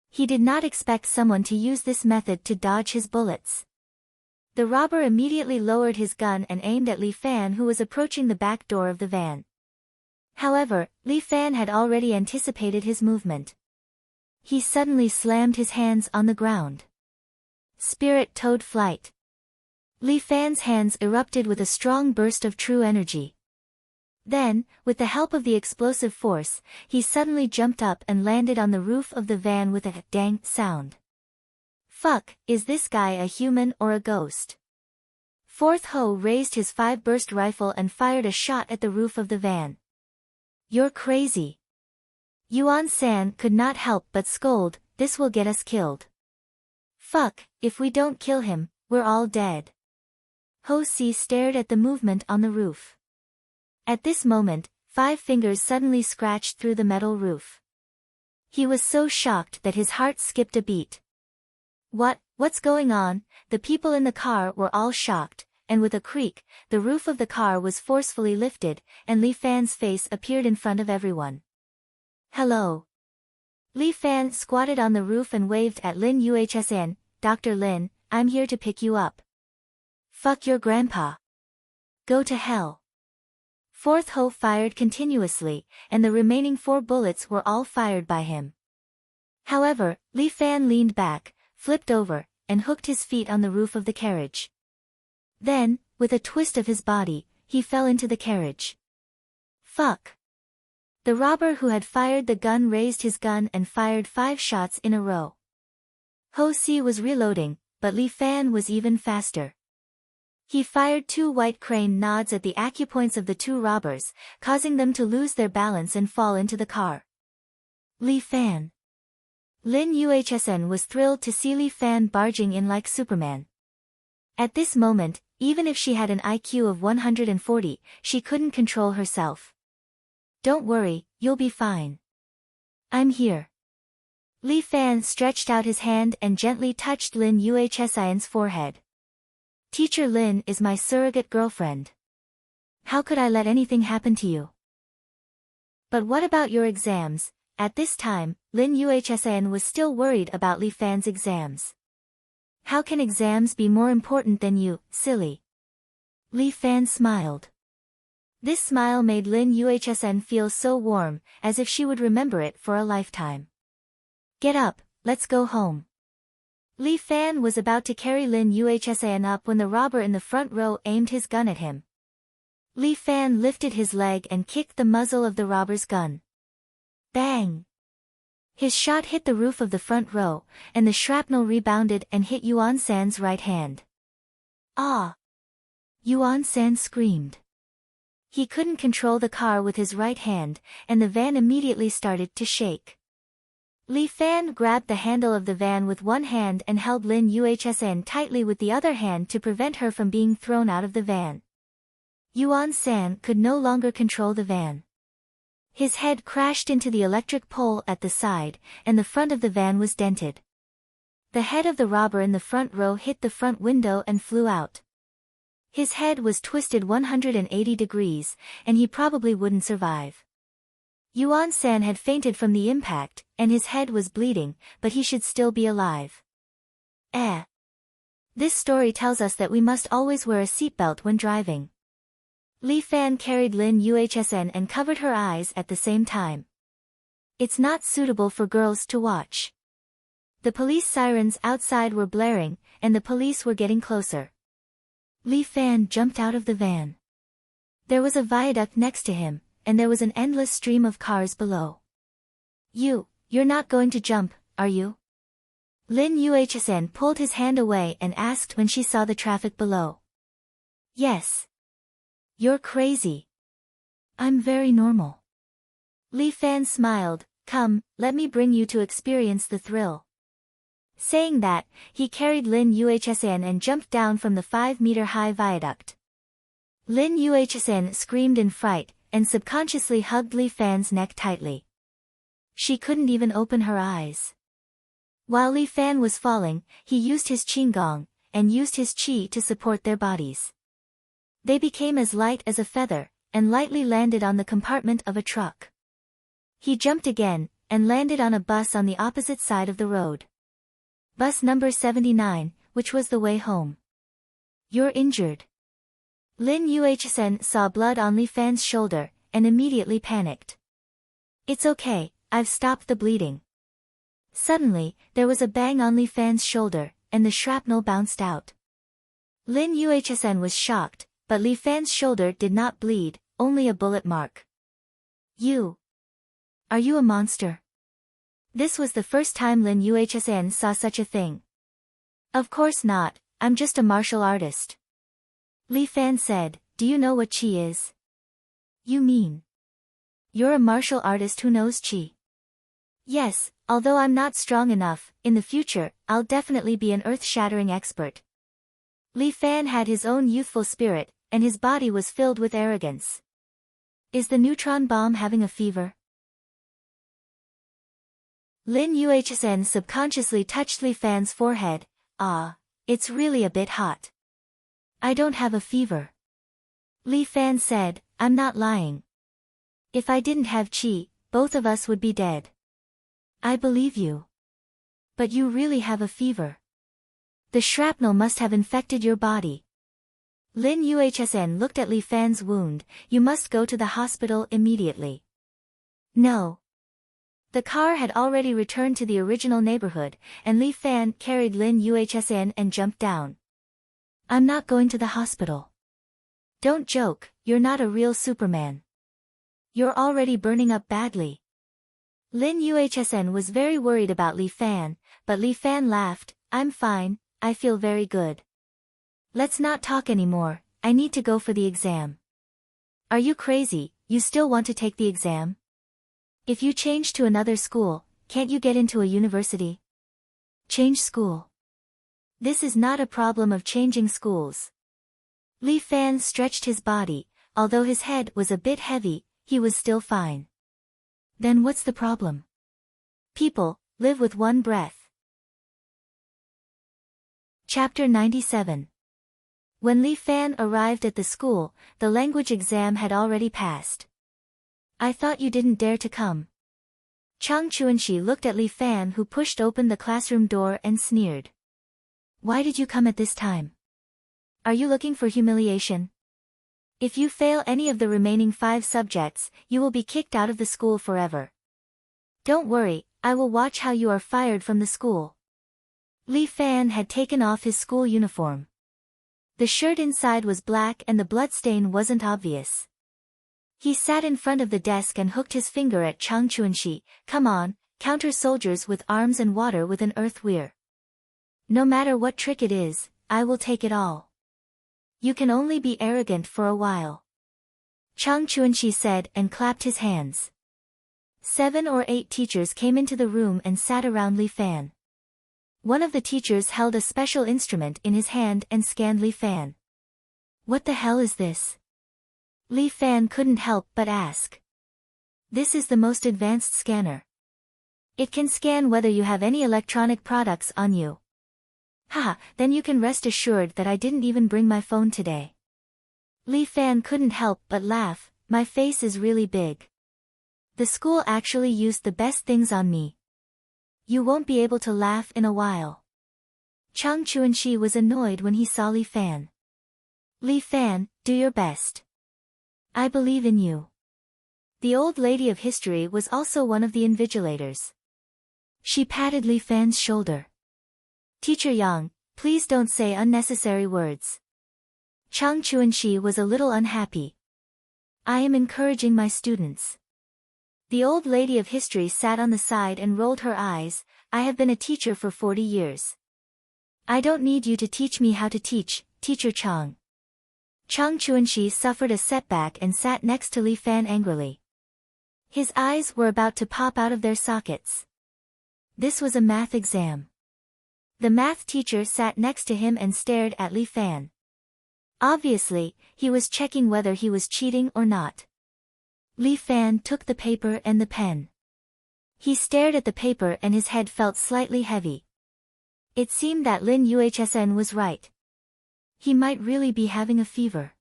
He did not expect someone to use this method to dodge his bullets. The robber immediately lowered his gun and aimed at Li Fan, who was approaching the back door of the van. However, Li Fan had already anticipated his movement. He suddenly slammed his hands on the ground. Spirit toad flight. Li Fan's hands erupted with a strong burst of true energy. Then, with the help of the explosive force, he suddenly jumped up and landed on the roof of the van with a dang sound. Fuck, is this guy a human or a ghost? Fourth Ho raised his 5-burst rifle and fired a shot at the roof of the van. You're crazy. Yuan San could not help but scold, this will get us killed. Fuck, if we don't kill him, we're all dead. Ho Si stared at the movement on the roof. At this moment, 5 fingers suddenly scratched through the metal roof. He was so shocked that his heart skipped a beat. What's going on? The people in the car were all shocked, and with a creak, the roof of the car was forcefully lifted, and Li Fan's face appeared in front of everyone. Hello. Li Fan squatted on the roof and waved at Lin Yuhsan. Dr. Lin, I'm here to pick you up. Fuck your grandpa. Go to hell. Fourth Ho fired continuously, and the remaining 4 bullets were all fired by him. However, Li Fan leaned back, flipped over, and hooked his feet on the roof of the carriage. Then, with a twist of his body, he fell into the carriage. Fuck. The robber who had fired the gun raised his gun and fired 5 shots in a row. Ho Si was reloading, but Li Fan was even faster. He fired 2 white crane nods at the acupoints of the 2 robbers, causing them to lose their balance and fall into the car. Li Fan. Lin Yuhsan was thrilled to see Li Fan barging in like Superman. At this moment, even if she had an IQ of 140, she couldn't control herself. Don't worry, you'll be fine. I'm here. Li Fan stretched out his hand and gently touched Lin Yuhsan's forehead. Teacher Lin is my surrogate girlfriend. How could I let anything happen to you? But what about your exams? At this time, Lin Yuhsan was still worried about Li Fan's exams. How can exams be more important than you, silly? Li Fan smiled. This smile made Lin Yuhsan feel so warm, as if she would remember it for a lifetime. Get up, let's go home. Li Fan was about to carry Lin Yuhsan up when the robber in the front row aimed his gun at him. Li Fan lifted his leg and kicked the muzzle of the robber's gun. Bang! His shot hit the roof of the front row, and the shrapnel rebounded and hit Yuan San's right hand. Ah! Yuan San screamed. He couldn't control the car with his right hand, and the van immediately started to shake. Li Fan grabbed the handle of the van with one hand and held Lin Yuhsan tightly with the other hand to prevent her from being thrown out of the van. Yuan San could no longer control the van. His head crashed into the electric pole at the side, and the front of the van was dented. The head of the robber in the front row hit the front window and flew out. His head was twisted 180 degrees, and he probably wouldn't survive. Yuan San had fainted from the impact, and his head was bleeding, but he should still be alive. This story tells us that we must always wear a seatbelt when driving. Li Fan carried Lin Yuhsan and covered her eyes at the same time. It's not suitable for girls to watch. The police sirens outside were blaring, and the police were getting closer. Li Fan jumped out of the van. There was a viaduct next to him, and there was an endless stream of cars below. You're not going to jump, are you? Lin Yuhsan pulled his hand away and asked when she saw the traffic below. Yes. You're crazy. I'm very normal. Li Fan smiled. Come, let me bring you to experience the thrill. Saying that, he carried Lin Yuhsan and jumped down from the 5-meter-high viaduct. Lin Yuhsan screamed in fright, and subconsciously hugged Li Fan's neck tightly. She couldn't even open her eyes. While Li Fan was falling, he used his qigong, and used his qi to support their bodies. They became as light as a feather, and lightly landed on the compartment of a truck. He jumped again, and landed on a bus on the opposite side of the road. Bus number 79, which was the way home. You're injured. Lin Yuhsan saw blood on Li Fan's shoulder, and immediately panicked. It's okay, I've stopped the bleeding. Suddenly, there was a bang on Li Fan's shoulder, and the shrapnel bounced out. Lin Yuhsan was shocked, but Li Fan's shoulder did not bleed, only a bullet mark. Are you a monster? This was the first time Lin Yuhsan saw such a thing. Of course not, I'm just a martial artist. Li Fan said, do you know what qi is? You mean? You're a martial artist who knows qi. Yes, although I'm not strong enough, in the future, I'll definitely be an earth-shattering expert. Li Fan had his own youthful spirit, and his body was filled with arrogance. Is the neutron bomb having a fever? Lin Yuhsan subconsciously touched Li Fan's forehead. It's really a bit hot. I don't have a fever. Li Fan said, I'm not lying. If I didn't have qi, both of us would be dead. I believe you. But you really have a fever. The shrapnel must have infected your body. Lin Yuhsan looked at Li Fan's wound. You must go to the hospital immediately. No. The car had already returned to the original neighborhood, and Li Fan carried Lin Yuhsan and jumped down. I'm not going to the hospital. Don't joke, you're not a real Superman. You're already burning up badly. Lin Yuhsan was very worried about Li Fan, but Li Fan laughed. I'm fine, I feel very good. Let's not talk anymore, I need to go for the exam. Are you crazy, you still want to take the exam? If you change to another school, can't you get into a university? Change school. This is not a problem of changing schools. Li Fan stretched his body, although his head was a bit heavy, he was still fine. Then what's the problem? People live with one breath. Chapter 97. When Li Fan arrived at the school, the language exam had already passed. I thought you didn't dare to come. Chang Chuanxi looked at Li Fan, who pushed open the classroom door and sneered. Why did you come at this time? Are you looking for humiliation? If you fail any of the remaining 5 subjects, you will be kicked out of the school forever. Don't worry, I will watch how you are fired from the school. Li Fan had taken off his school uniform. The shirt inside was black and the bloodstain wasn't obvious. He sat in front of the desk and hooked his finger at Chang Chuanxi. Come on, counter soldiers with arms and water with an earth weir. No matter what trick it is, I will take it all. You can only be arrogant for a while. Chang Chuanxi said and clapped his hands. 7 or 8 teachers came into the room and sat around Li Fan. One of the teachers held a special instrument in his hand and scanned Li Fan. What the hell is this? Li Fan couldn't help but ask. This is the most advanced scanner. It can scan whether you have any electronic products on you. Haha, then you can rest assured that I didn't even bring my phone today. Li Fan couldn't help but laugh. My face is really big. The school actually used the best things on me. You won't be able to laugh in a while. Chang Chuanxi was annoyed when he saw Li Fan. Li Fan, do your best. I believe in you. The old lady of history was also one of the invigilators. She patted Li Fan's shoulder. Teacher Yang, please don't say unnecessary words. Chang Chuanxi was a little unhappy. I am encouraging my students. The old lady of history sat on the side and rolled her eyes. I have been a teacher for 40 years. I don't need you to teach me how to teach, Teacher Chang. Chang Chuanxi suffered a setback and sat next to Li Fan angrily. His eyes were about to pop out of their sockets. This was a math exam. The math teacher sat next to him and stared at Li Fan. Obviously, he was checking whether he was cheating or not. Li Fan took the paper and the pen. He stared at the paper and his head felt slightly heavy. It seemed that Lin Yuhsn was right. He might really be having a fever.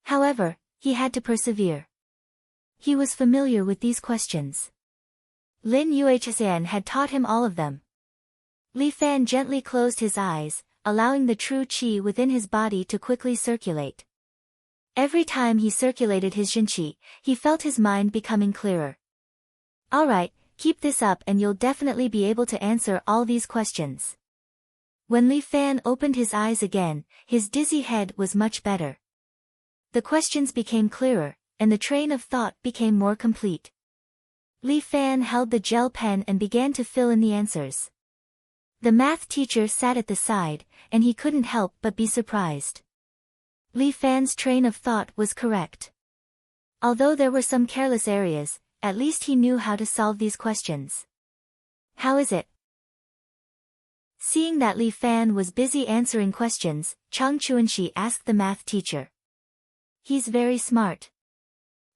However, he had to persevere. He was familiar with these questions. Lin Yuhsn had taught him all of them. Li Fan gently closed his eyes, allowing the true qi within his body to quickly circulate. Every time he circulated his jinqi, he felt his mind becoming clearer. Alright, keep this up and you'll definitely be able to answer all these questions. When Li Fan opened his eyes again, his dizzy head was much better. The questions became clearer, and the train of thought became more complete. Li Fan held the gel pen and began to fill in the answers. The math teacher sat at the side, and he couldn't help but be surprised. Li Fan's train of thought was correct. Although there were some careless areas, at least he knew how to solve these questions. How is it? Seeing that Li Fan was busy answering questions, Chang Chuanxi asked the math teacher. He's very smart.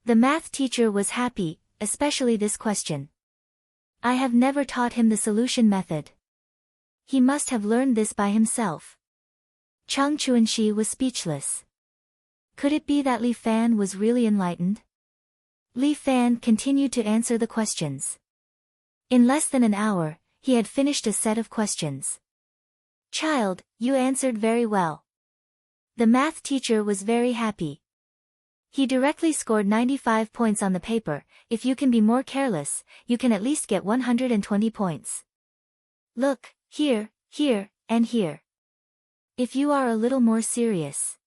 The math teacher was happy, especially this question. I have never taught him the solution method. He must have learned this by himself. Chang Chuanxi was speechless. Could it be that Li Fan was really enlightened? Li Fan continued to answer the questions. In less than an hour, he had finished a set of questions. Child, you answered very well. The math teacher was very happy. He directly scored 95 points on the paper. If you can be more careless, you can at least get 120 points. Look, here, here, and here. If you are a little more serious.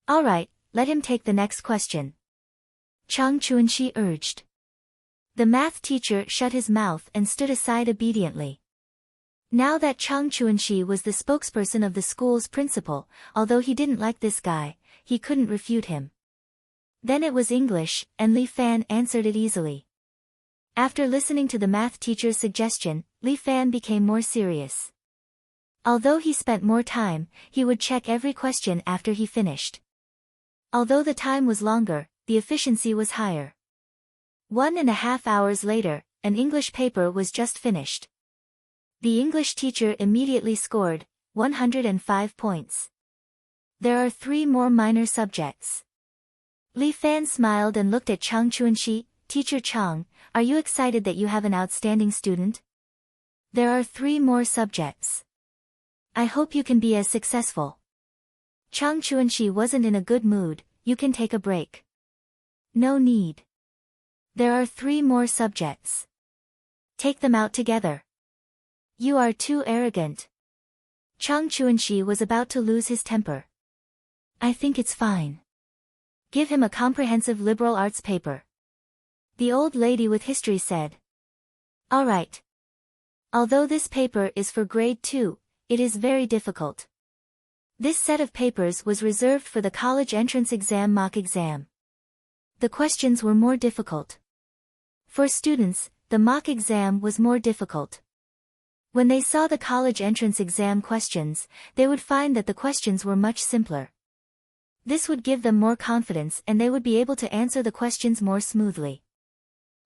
Alright, let him take the next question. Chang Chuanxi urged. The math teacher shut his mouth and stood aside obediently. Now that Chang Chuanxi was the spokesperson of the school's principal, although he didn't like this guy, he couldn't refute him. Then it was English, and Li Fan answered it easily. After listening to the math teacher's suggestion, Li Fan became more serious. Although he spent more time, he would check every question after he finished. Although the time was longer, the efficiency was higher. 1.5 hours later, an English paper was just finished. The English teacher immediately scored 105 points. There are 3 more minor subjects. Li Fan smiled and looked at Chang Chuanxi. Teacher Chang, are you excited that you have an outstanding student? There are 3 more subjects. I hope you can be as successful. Chang Chuanxi wasn't in a good mood. You can take a break. No need. There are 3 more subjects. Take them out together. You are too arrogant. Chang Chuanxi was about to lose his temper. I think it's fine. Give him a comprehensive liberal arts paper. The old lady with history said. All right. Although this paper is for grade 2, it is very difficult. This set of papers was reserved for the college entrance exam mock exam. The questions were more difficult. For students, the mock exam was more difficult. When they saw the college entrance exam questions, they would find that the questions were much simpler. This would give them more confidence and they would be able to answer the questions more smoothly.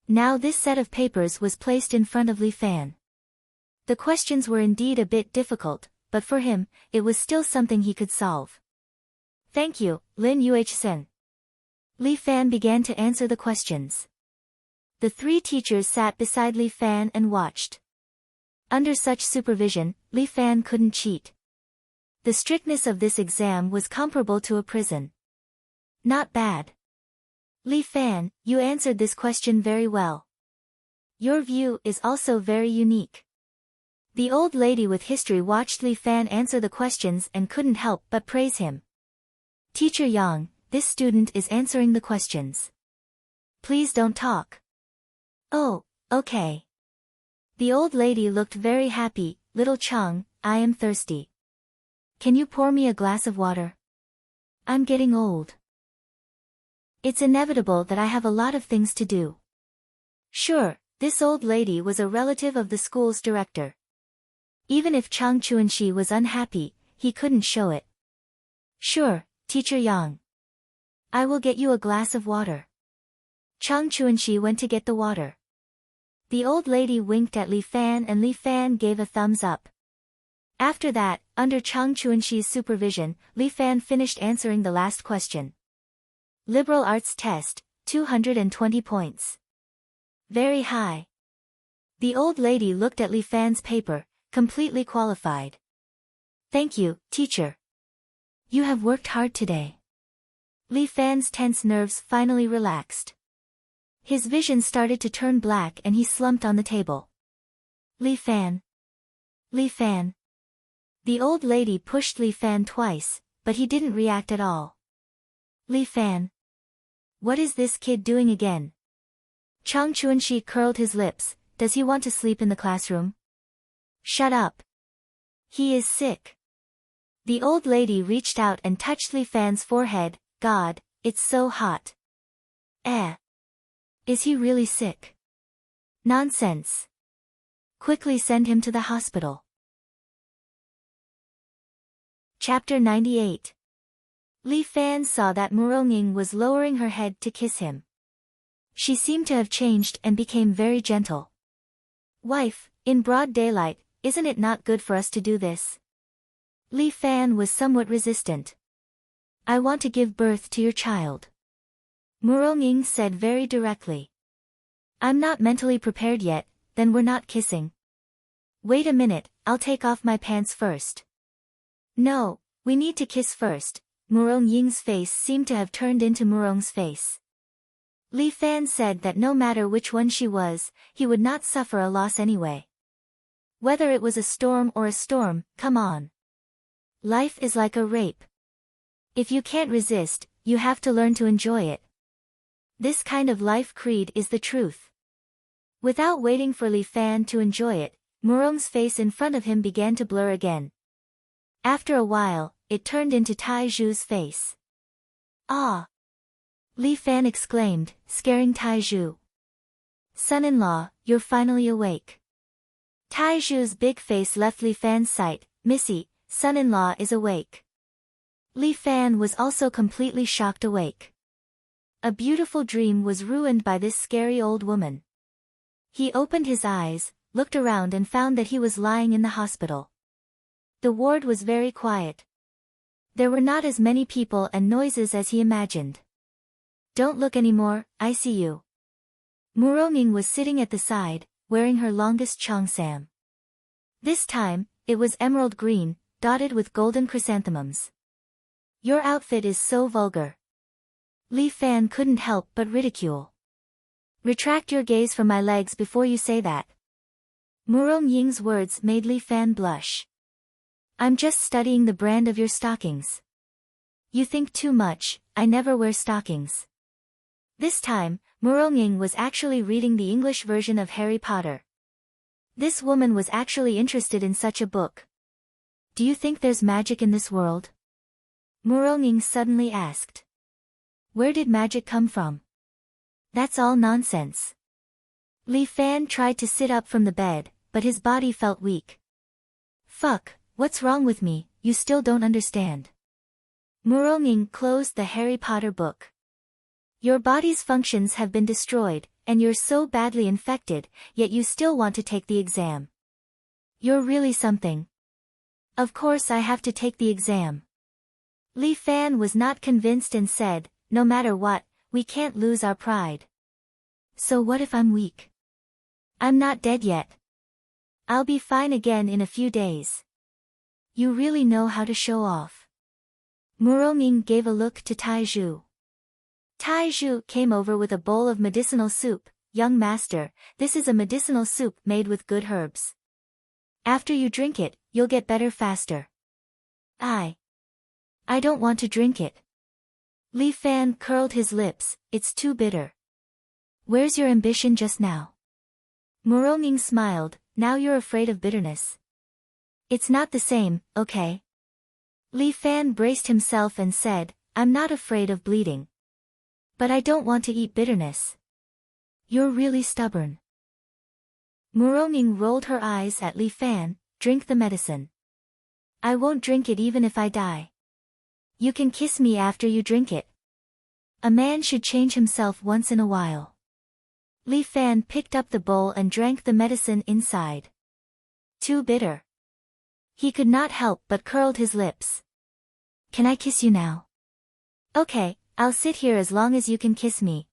Now this set of papers was placed in front of Li Fan. The questions were indeed a bit difficult, but for him, it was still something he could solve. Thank you, Lin Yuhsen. Li Fan began to answer the questions. The 3 teachers sat beside Li Fan and watched. Under such supervision, Li Fan couldn't cheat. The strictness of this exam was comparable to a prison. Not bad. Li Fan, you answered this question very well. Your view is also very unique. The old lady with history watched Li Fan answer the questions and couldn't help but praise him. Teacher Yang, this student is answering the questions. Please don't talk. Oh, okay. The old lady looked very happy. Little Chang, I am thirsty. Can you pour me a glass of water? I'm getting old. It's inevitable that I have a lot of things to do. Sure, this old lady was a relative of the school's director. Even if Chang Chuanxi was unhappy, he couldn't show it. Sure, Teacher Yang. I will get you a glass of water. Chang Chuanxi went to get the water. The old lady winked at Li Fan and Li Fan gave a thumbs up. After that, under Chang Chuanxi's supervision, Li Fan finished answering the last question. Liberal arts test, 220 points. Very high. The old lady looked at Li Fan's paper, completely qualified. Thank you, teacher. You have worked hard today. Li Fan's tense nerves finally relaxed. His vision started to turn black and he slumped on the table. Li Fan. Li Fan. The old lady pushed Li Fan twice, but he didn't react at all. Li Fan. What is this kid doing again? Chang Chuanxi curled his lips. Does he want to sleep in the classroom? Shut up. He is sick. The old lady reached out and touched Li Fan's forehead. God, it's so hot. Is he really sick? Nonsense. Quickly send him to the hospital. Chapter 98. Li Fan saw that Muronging was lowering her head to kiss him. She seemed to have changed and became very gentle. Wife, in broad daylight, isn't it not good for us to do this? Li Fan was somewhat resistant. I want to give birth to your child. Muronging said very directly. I'm not mentally prepared yet, then we're not kissing. Wait a minute, I'll take off my pants first. No, we need to kiss first. Murong Ying's face seemed to have turned into Murong's face. Li Fan said that no matter which one she was, he would not suffer a loss anyway. Whether it was a storm or a storm, come on. Life is like a rape. If you can't resist, you have to learn to enjoy it. This kind of life creed is the truth. Without waiting for Li Fan to enjoy it, Murong's face in front of him began to blur again. After a while, it turned into Tai Zhu's face. Ah! Li Fan exclaimed, scaring Tai Zhu. Son-in-law, you're finally awake. Tai Zhu's big face left Li Fan's sight. Missy, son-in-law is awake. Li Fan was also completely shocked awake. A beautiful dream was ruined by this scary old woman. He opened his eyes, looked around and found that he was lying in the hospital. The ward was very quiet. There were not as many people and noises as he imagined. Don't look anymore, ICU. Muronging was sitting at the side, wearing her longest cheongsam. This time, it was emerald green, dotted with golden chrysanthemums. Your outfit is so vulgar. Li Fan couldn't help but ridicule. Retract your gaze from my legs before you say that. Murong Ying's words made Li Fan blush. I'm just studying the brand of your stockings. You think too much, I never wear stockings. This time, Murong Ying was actually reading the English version of Harry Potter. This woman was actually interested in such a book. Do you think there's magic in this world? Murong Ying suddenly asked. Where did magic come from? That's all nonsense. Li Fan tried to sit up from the bed, but his body felt weak. Fuck, what's wrong with me, you still don't understand. Murong Ying closed the Harry Potter book. Your body's functions have been destroyed, and you're so badly infected, yet you still want to take the exam. You're really something. Of course I have to take the exam. Li Fan was not convinced and said, no matter what, we can't lose our pride. So what if I'm weak? I'm not dead yet. I'll be fine again in a few days. You really know how to show off. Murong Ying gave a look to Taizhu. Taizhu came over with a bowl of medicinal soup. Young master, this is a medicinal soup made with good herbs. After you drink it, you'll get better faster. I don't want to drink it. Li Fan curled his lips, it's too bitter. Where's your ambition just now? Murong Ying smiled, now you're afraid of bitterness. It's not the same, okay? Li Fan braced himself and said, I'm not afraid of bleeding. But I don't want to eat bitterness. You're really stubborn. Murong Ying rolled her eyes at Li Fan, drink the medicine. I won't drink it even if I die. You can kiss me after you drink it. A man should change himself once in a while. Li Fan picked up the bowl and drank the medicine inside. Too bitter. He could not help but curled his lips. Can I kiss you now? Okay, I'll sit here as long as you can kiss me.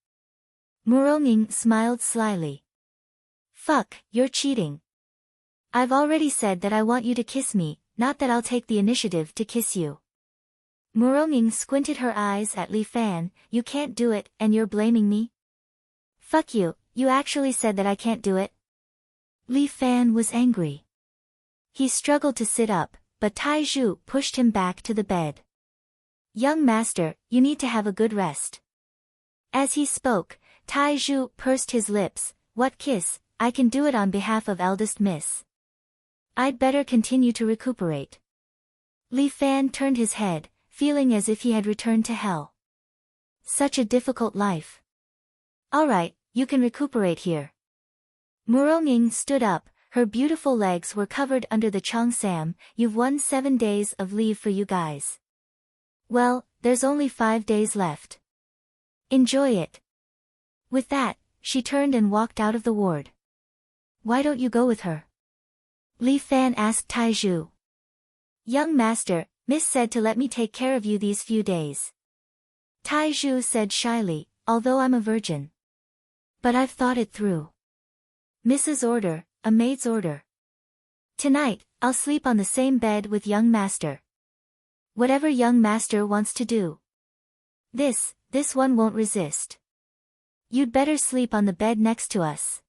Murong Ying smiled slyly. Fuck, you're cheating. I've already said that I want you to kiss me, not that I'll take the initiative to kiss you. Murong Ying squinted her eyes at Li Fan, you can't do it, and you're blaming me? Fuck you, you actually said that I can't do it. Li Fan was angry. He struggled to sit up, but Taizhu pushed him back to the bed. Young master, you need to have a good rest. As he spoke, Taizhu pursed his lips, what kiss, I can do it on behalf of eldest miss. I'd better continue to recuperate. Li Fan turned his head, feeling as if he had returned to hell. Such a difficult life. Alright, you can recuperate here. Murong Ying stood up, her beautiful legs were covered under the cheongsam, you've won 7 days of leave for you guys. Well, there's only 5 days left. Enjoy it. With that, she turned and walked out of the ward. Why don't you go with her? Li Fan asked Taizhu. Young master, Miss said to let me take care of you these few days. Taizhu said shyly, although I'm a virgin. But I've thought it through. Mrs. Order, a maid's order. Tonight, I'll sleep on the same bed with young master. Whatever young master wants to do. This one won't resist. You'd better sleep on the bed next to us.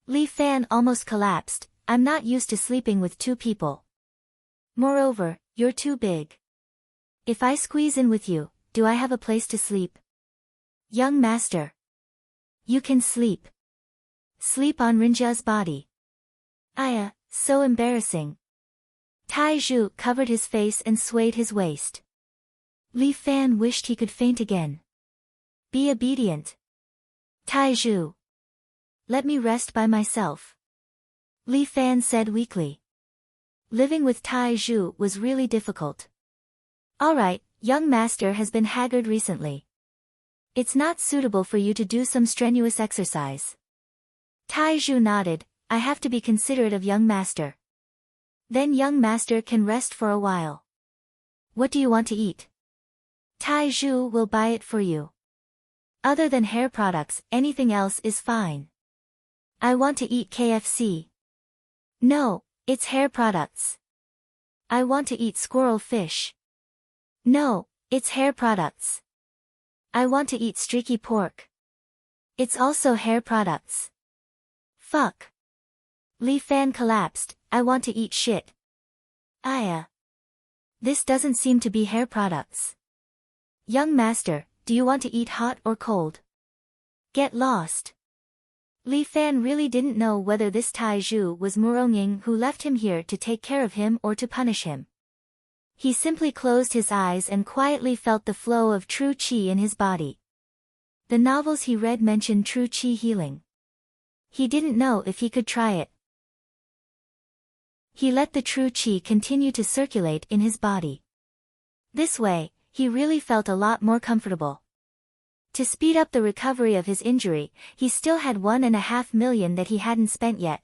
Li Fan almost collapsed, I'm not used to sleeping with 2 people. Moreover, you're too big. If I squeeze in with you, do I have a place to sleep? Young master. You can sleep. Sleep on Rinja's body. So embarrassing. Taizhu covered his face and swayed his waist. Li Fan wished he could faint again. Be obedient. Taizhu. Let me rest by myself. Li Fan said weakly. Living with Taizhu was really difficult. Alright, young master has been haggard recently. It's not suitable for you to do some strenuous exercise. Taizhu nodded, I have to be considerate of young master. Then young master can rest for a while. What do you want to eat? Taizhu will buy it for you. Other than hair products, anything else is fine. I want to eat KFC. No, it's hair products. I want to eat squirrel fish. No, it's hair products. I want to eat streaky pork. It's also hair products. Fuck. Li Fan collapsed. I want to eat shit. This doesn't seem to be hair products. Young master, do you want to eat hot or cold? Get lost. Li Fan really didn't know whether this Tai Zhu was Murongying who left him here to take care of him or to punish him. He simply closed his eyes and quietly felt the flow of true qi in his body. The novels he read mentioned true qi healing. He didn't know if he could try it. He let the true qi continue to circulate in his body. This way, he really felt a lot more comfortable. To speed up the recovery of his injury, he still had 1.5 million that he hadn't spent yet.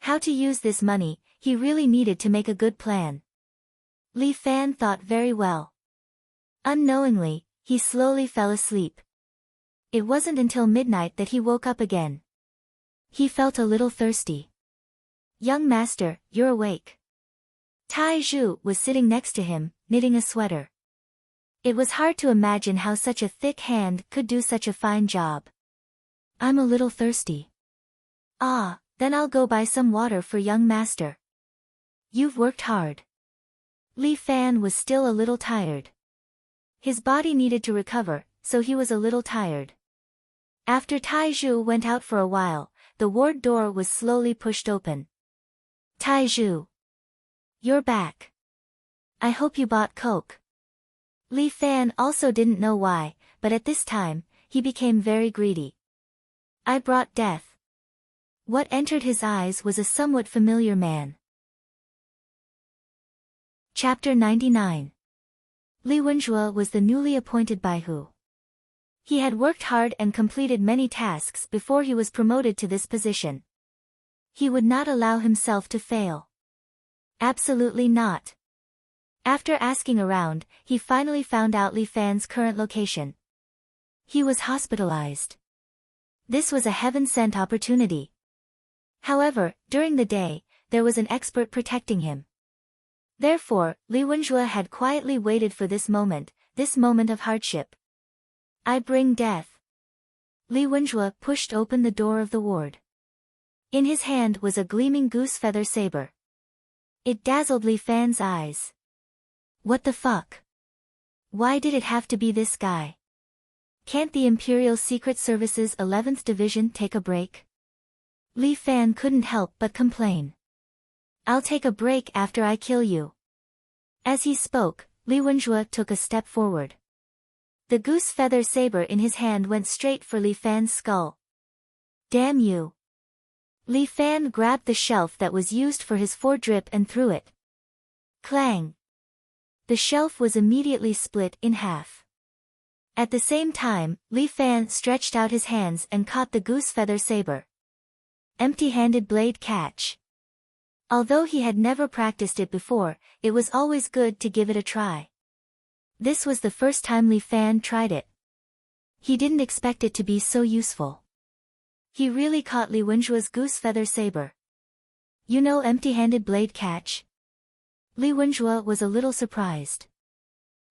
How to use this money, he really needed to make a good plan. Li Fan thought very well. Unknowingly, he slowly fell asleep. It wasn't until midnight that he woke up again. He felt a little thirsty. Young master, you're awake. Tai Zhu was sitting next to him, knitting a sweater. It was hard to imagine how such a thick hand could do such a fine job. I'm a little thirsty. Then I'll go buy some water for young master. You've worked hard. Li Fan was still a little tired. His body needed to recover, so he was a little tired. After Tai Zhu went out for a while, the ward door was slowly pushed open. Tai Zhu. You're back. I hope you bought Coke. Li Fan also didn't know why, but at this time, he became very greedy. I brought death. What entered his eyes was a somewhat familiar man. Chapter 99. Li Wenjue was the newly appointed Baihu. He had worked hard and completed many tasks before he was promoted to this position. He would not allow himself to fail. Absolutely not. After asking around, he finally found out Li Fan's current location. He was hospitalized. This was a heaven-sent opportunity. However, during the day, there was an expert protecting him. Therefore, Li Wenjue had quietly waited for this moment of hardship. I bring death. Li Wenjue pushed open the door of the ward. In his hand was a gleaming goose feather saber. It dazzled Li Fan's eyes. What the fuck? Why did it have to be this guy? Can't the Imperial Secret Service's 11th Division take a break? Li Fan couldn't help but complain. I'll take a break after I kill you. As he spoke, Li Wenjue took a step forward. The goose feather saber in his hand went straight for Li Fan's skull. Damn you. Li Fan grabbed the shelf that was used for his foredrip and threw it. Clang. The shelf was immediately split in half. At the same time, Li Fan stretched out his hands and caught the goose feather saber. Empty-handed blade catch. Although he had never practiced it before, it was always good to give it a try. This was the first time Li Fan tried it. He didn't expect it to be so useful. He really caught Li Wenjue's goose feather saber. You know empty-handed blade catch? Li Wenjue was a little surprised.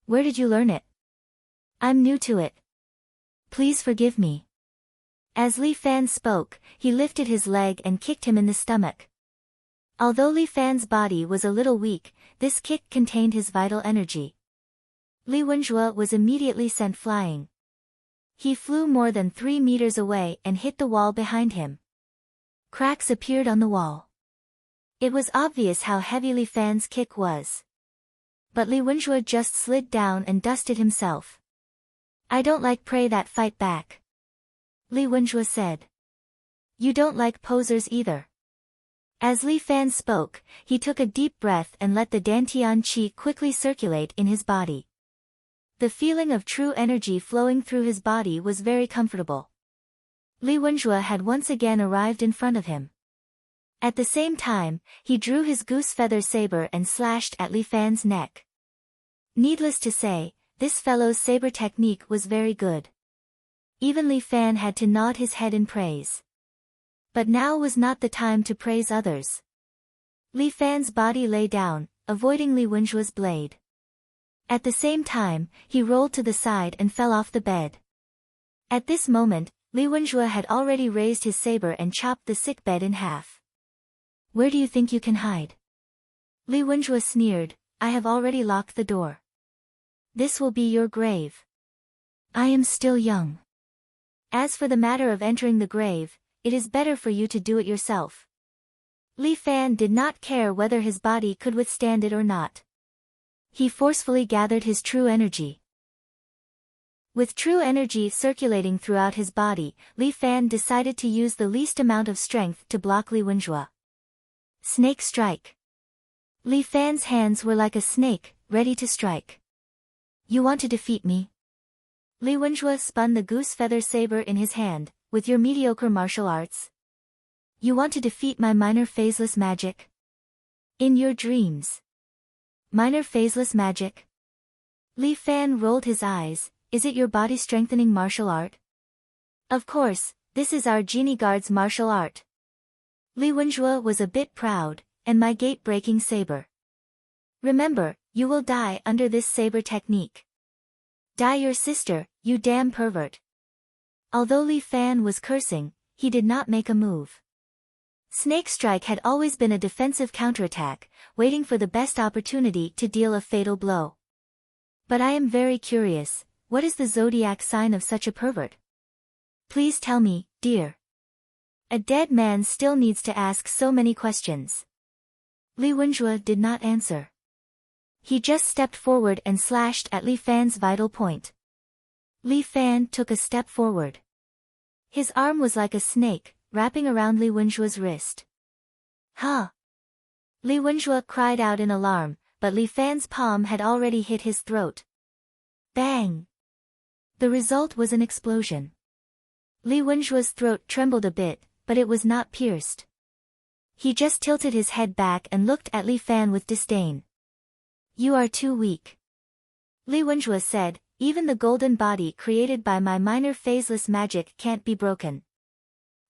Where did you learn it? I'm new to it. Please forgive me. As Li Fan spoke, he lifted his leg and kicked him in the stomach. Although Li Fan's body was a little weak, this kick contained his vital energy. Li Wenjue was immediately sent flying. He flew more than 3 meters away and hit the wall behind him. Cracks appeared on the wall. It was obvious how heavy Li Fan's kick was. But Li Wenjue just slid down and dusted himself. I don't like prey that fight back. Li Wenjue said. You don't like posers either. As Li Fan spoke, he took a deep breath and let the Dantian qi quickly circulate in his body. The feeling of true energy flowing through his body was very comfortable. Li Wenjue had once again arrived in front of him. At the same time, he drew his goose feather saber and slashed at Li Fan's neck. Needless to say, this fellow's saber technique was very good. Even Li Fan had to nod his head in praise. But now was not the time to praise others. Li Fan's body lay down, avoiding Li Wenjue's blade. At the same time, he rolled to the side and fell off the bed. At this moment, Li Wenjue had already raised his saber and chopped the sick bed in half. "Where do you think you can hide?" Li Wenjue sneered. "I have already locked the door. This will be your grave. I am still young. As for the matter of entering the grave, it is better for you to do it yourself." Li Fan did not care whether his body could withstand it or not. He forcefully gathered his true energy. With true energy circulating throughout his body, Li Fan decided to use the least amount of strength to block Li Wenjue. Snake strike. Li Fan's hands were like a snake, ready to strike. "You want to defeat me?" Li Wenjue spun the goose feather saber in his hand. "With your mediocre martial arts? You want to defeat my minor phaseless magic? In your dreams. Minor phaseless magic?" Li Fan rolled his eyes. "Is it your body-strengthening martial art?" "Of course, this is our genie guard's martial art." Li Wenjue was a bit proud. "And my gate-breaking saber. Remember, you will die under this saber technique." "Die your sister, you damn pervert." Although Li Fan was cursing, he did not make a move. Snake strike had always been a defensive counterattack, waiting for the best opportunity to deal a fatal blow. "But I am very curious, what is the zodiac sign of such a pervert? Please tell me, dear." A dead man still needs to ask so many questions. Li Wenjue did not answer. He just stepped forward and slashed at Li Fan's vital point. Li Fan took a step forward. His arm was like a snake, wrapping around Li Wenjue's wrist. "Huh!" Li Wenjue cried out in alarm, but Li Fan's palm had already hit his throat. Bang! The result was an explosion. Li Wenjue's throat trembled a bit, but it was not pierced. He just tilted his head back and looked at Li Fan with disdain. "You are too weak," Li Wenjue said. "Even the golden body created by my minor phaseless magic can't be broken."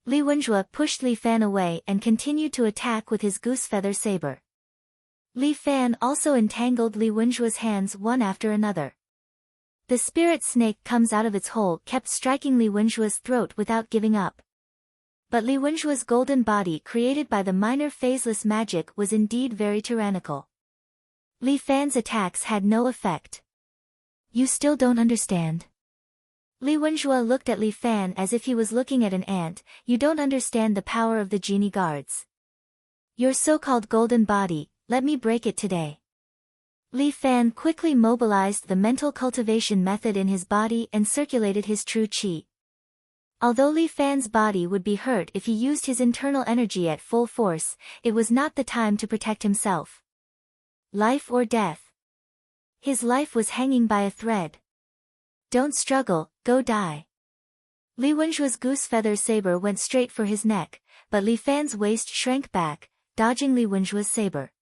Li Wenjue pushed Li Fan away and continued to attack with his goose feather saber. Li Fan also entangled Li Wenjue's hands one after another. The spirit snake comes out of its hole kept striking Li Wenjue's throat without giving up. But Li Wenjue's golden body created by the minor phaseless magic was indeed very tyrannical. Li Fan's attacks had no effect. "You still don't understand?" Li Wenjue looked at Li Fan as if he was looking at an ant. "You don't understand the power of the genie guards. Your so-called golden body, let me break it today." Li Fan quickly mobilized the mental cultivation method in his body and circulated his true qi. Although Li Fan's body would be hurt if he used his internal energy at full force, it was not the time to protect himself. Life or death. His life was hanging by a thread. "Don't struggle, go die." Li Wenjue's goose feather saber went straight for his neck, but Li Fan's waist shrank back, dodging Li Wenjue's saber.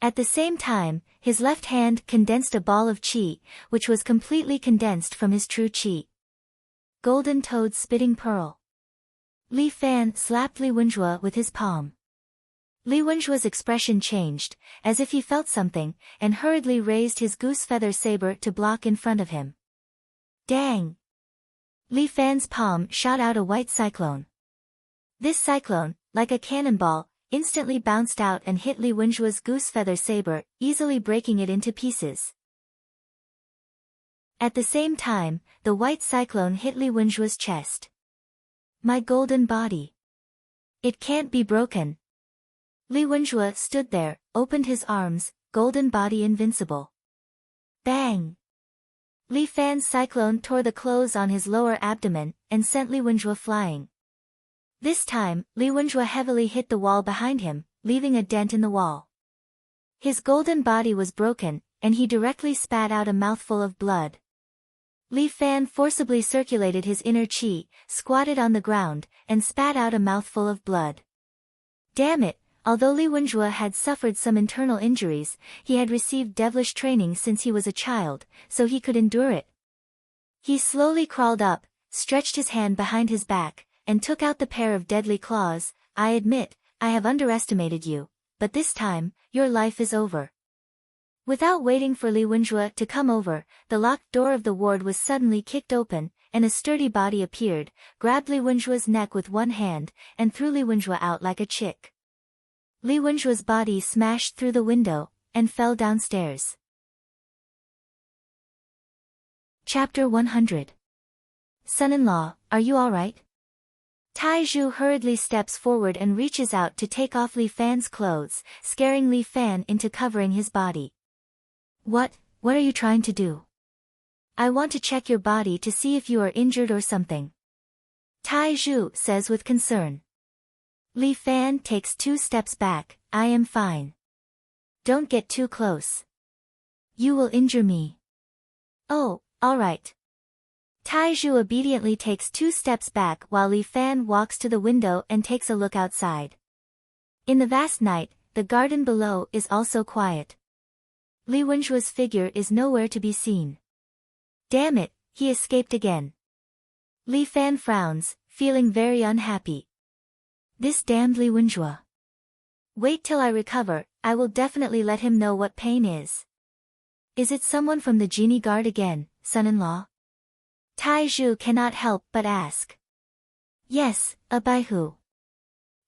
At the same time, his left hand condensed a ball of qi, which was completely condensed from his true qi. Golden Toad's spitting pearl. Li Fan slapped Li Wenjue with his palm. Li Wenjue's expression changed, as if he felt something, and hurriedly raised his goose feather saber to block in front of him. Dang! Li Fan's palm shot out a white cyclone. This cyclone, like a cannonball, instantly bounced out and hit Li Wenjue's goose feather saber, easily breaking it into pieces. At the same time, the white cyclone hit Li Wenjue's chest. "My golden body. It can't be broken." Li Wenjue stood there, opened his arms, golden body invincible. Bang! Li Fan's cyclone tore the clothes on his lower abdomen, and sent Li Wenjue flying. This time, Li Wenjue heavily hit the wall behind him, leaving a dent in the wall. His golden body was broken, and he directly spat out a mouthful of blood. Li Fan forcibly circulated his inner qi, squatted on the ground, and spat out a mouthful of blood. Damn it! Although Li Wenjue had suffered some internal injuries, he had received devilish training since he was a child, so he could endure it. He slowly crawled up, stretched his hand behind his back, and took out the pair of deadly claws. I admit, I have underestimated you, but this time, your life is over. Without waiting for Li Wenjue to come over, the locked door of the ward was suddenly kicked open, and a sturdy body appeared, grabbed Li Wenjue's neck with one hand, and threw Li Wenjue out like a chick. Li Wenjue's body smashed through the window, and fell downstairs. Chapter 100. Son-in-law, are you alright? Tai Zhu hurriedly steps forward and reaches out to take off Li Fan's clothes, scaring Li Fan into covering his body. What are you trying to do? I want to check your body to see if you are injured or something. Tai Zhu says with concern. Li Fan takes 2 steps back. I am fine. Don't get too close. You will injure me. Oh, alright. Tai Zhu obediently takes 2 steps back while Li Fan walks to the window and takes a look outside. In the vast night, the garden below is also quiet. Li Wenjue's figure is nowhere to be seen. Damn it, he escaped again. Li Fan frowns, feeling very unhappy. This damned Li Wenjue. Wait till I recover, I will definitely let him know what pain is. Is it someone from the genie guard again, son-in-law? Tai Zhu cannot help but ask. Yes, a Baihu.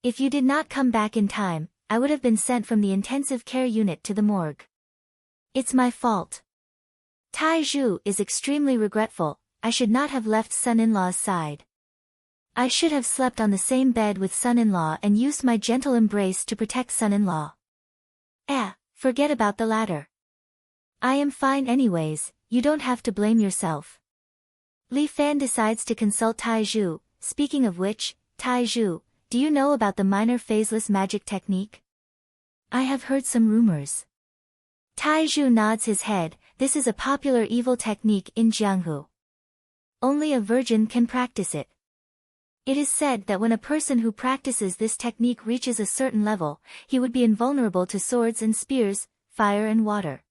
If you did not come back in time, I would have been sent from the intensive care unit to the morgue. It's my fault. Tai Zhu is extremely regretful. I should not have left son-in-law's side. I should have slept on the same bed with son-in-law and used my gentle embrace to protect son-in-law. Forget about the latter. I am fine anyways, you don't have to blame yourself. Li Fan decides to consult Tai Zhu. Speaking of which, Tai Zhu, do you know about the minor phaseless magic technique? I have heard some rumors. Tai Zhu nods his head. This is a popular evil technique in Jianghu. Only a virgin can practice it. It is said that when a person who practices this technique reaches a certain level, he would be invulnerable to swords and spears, fire and water.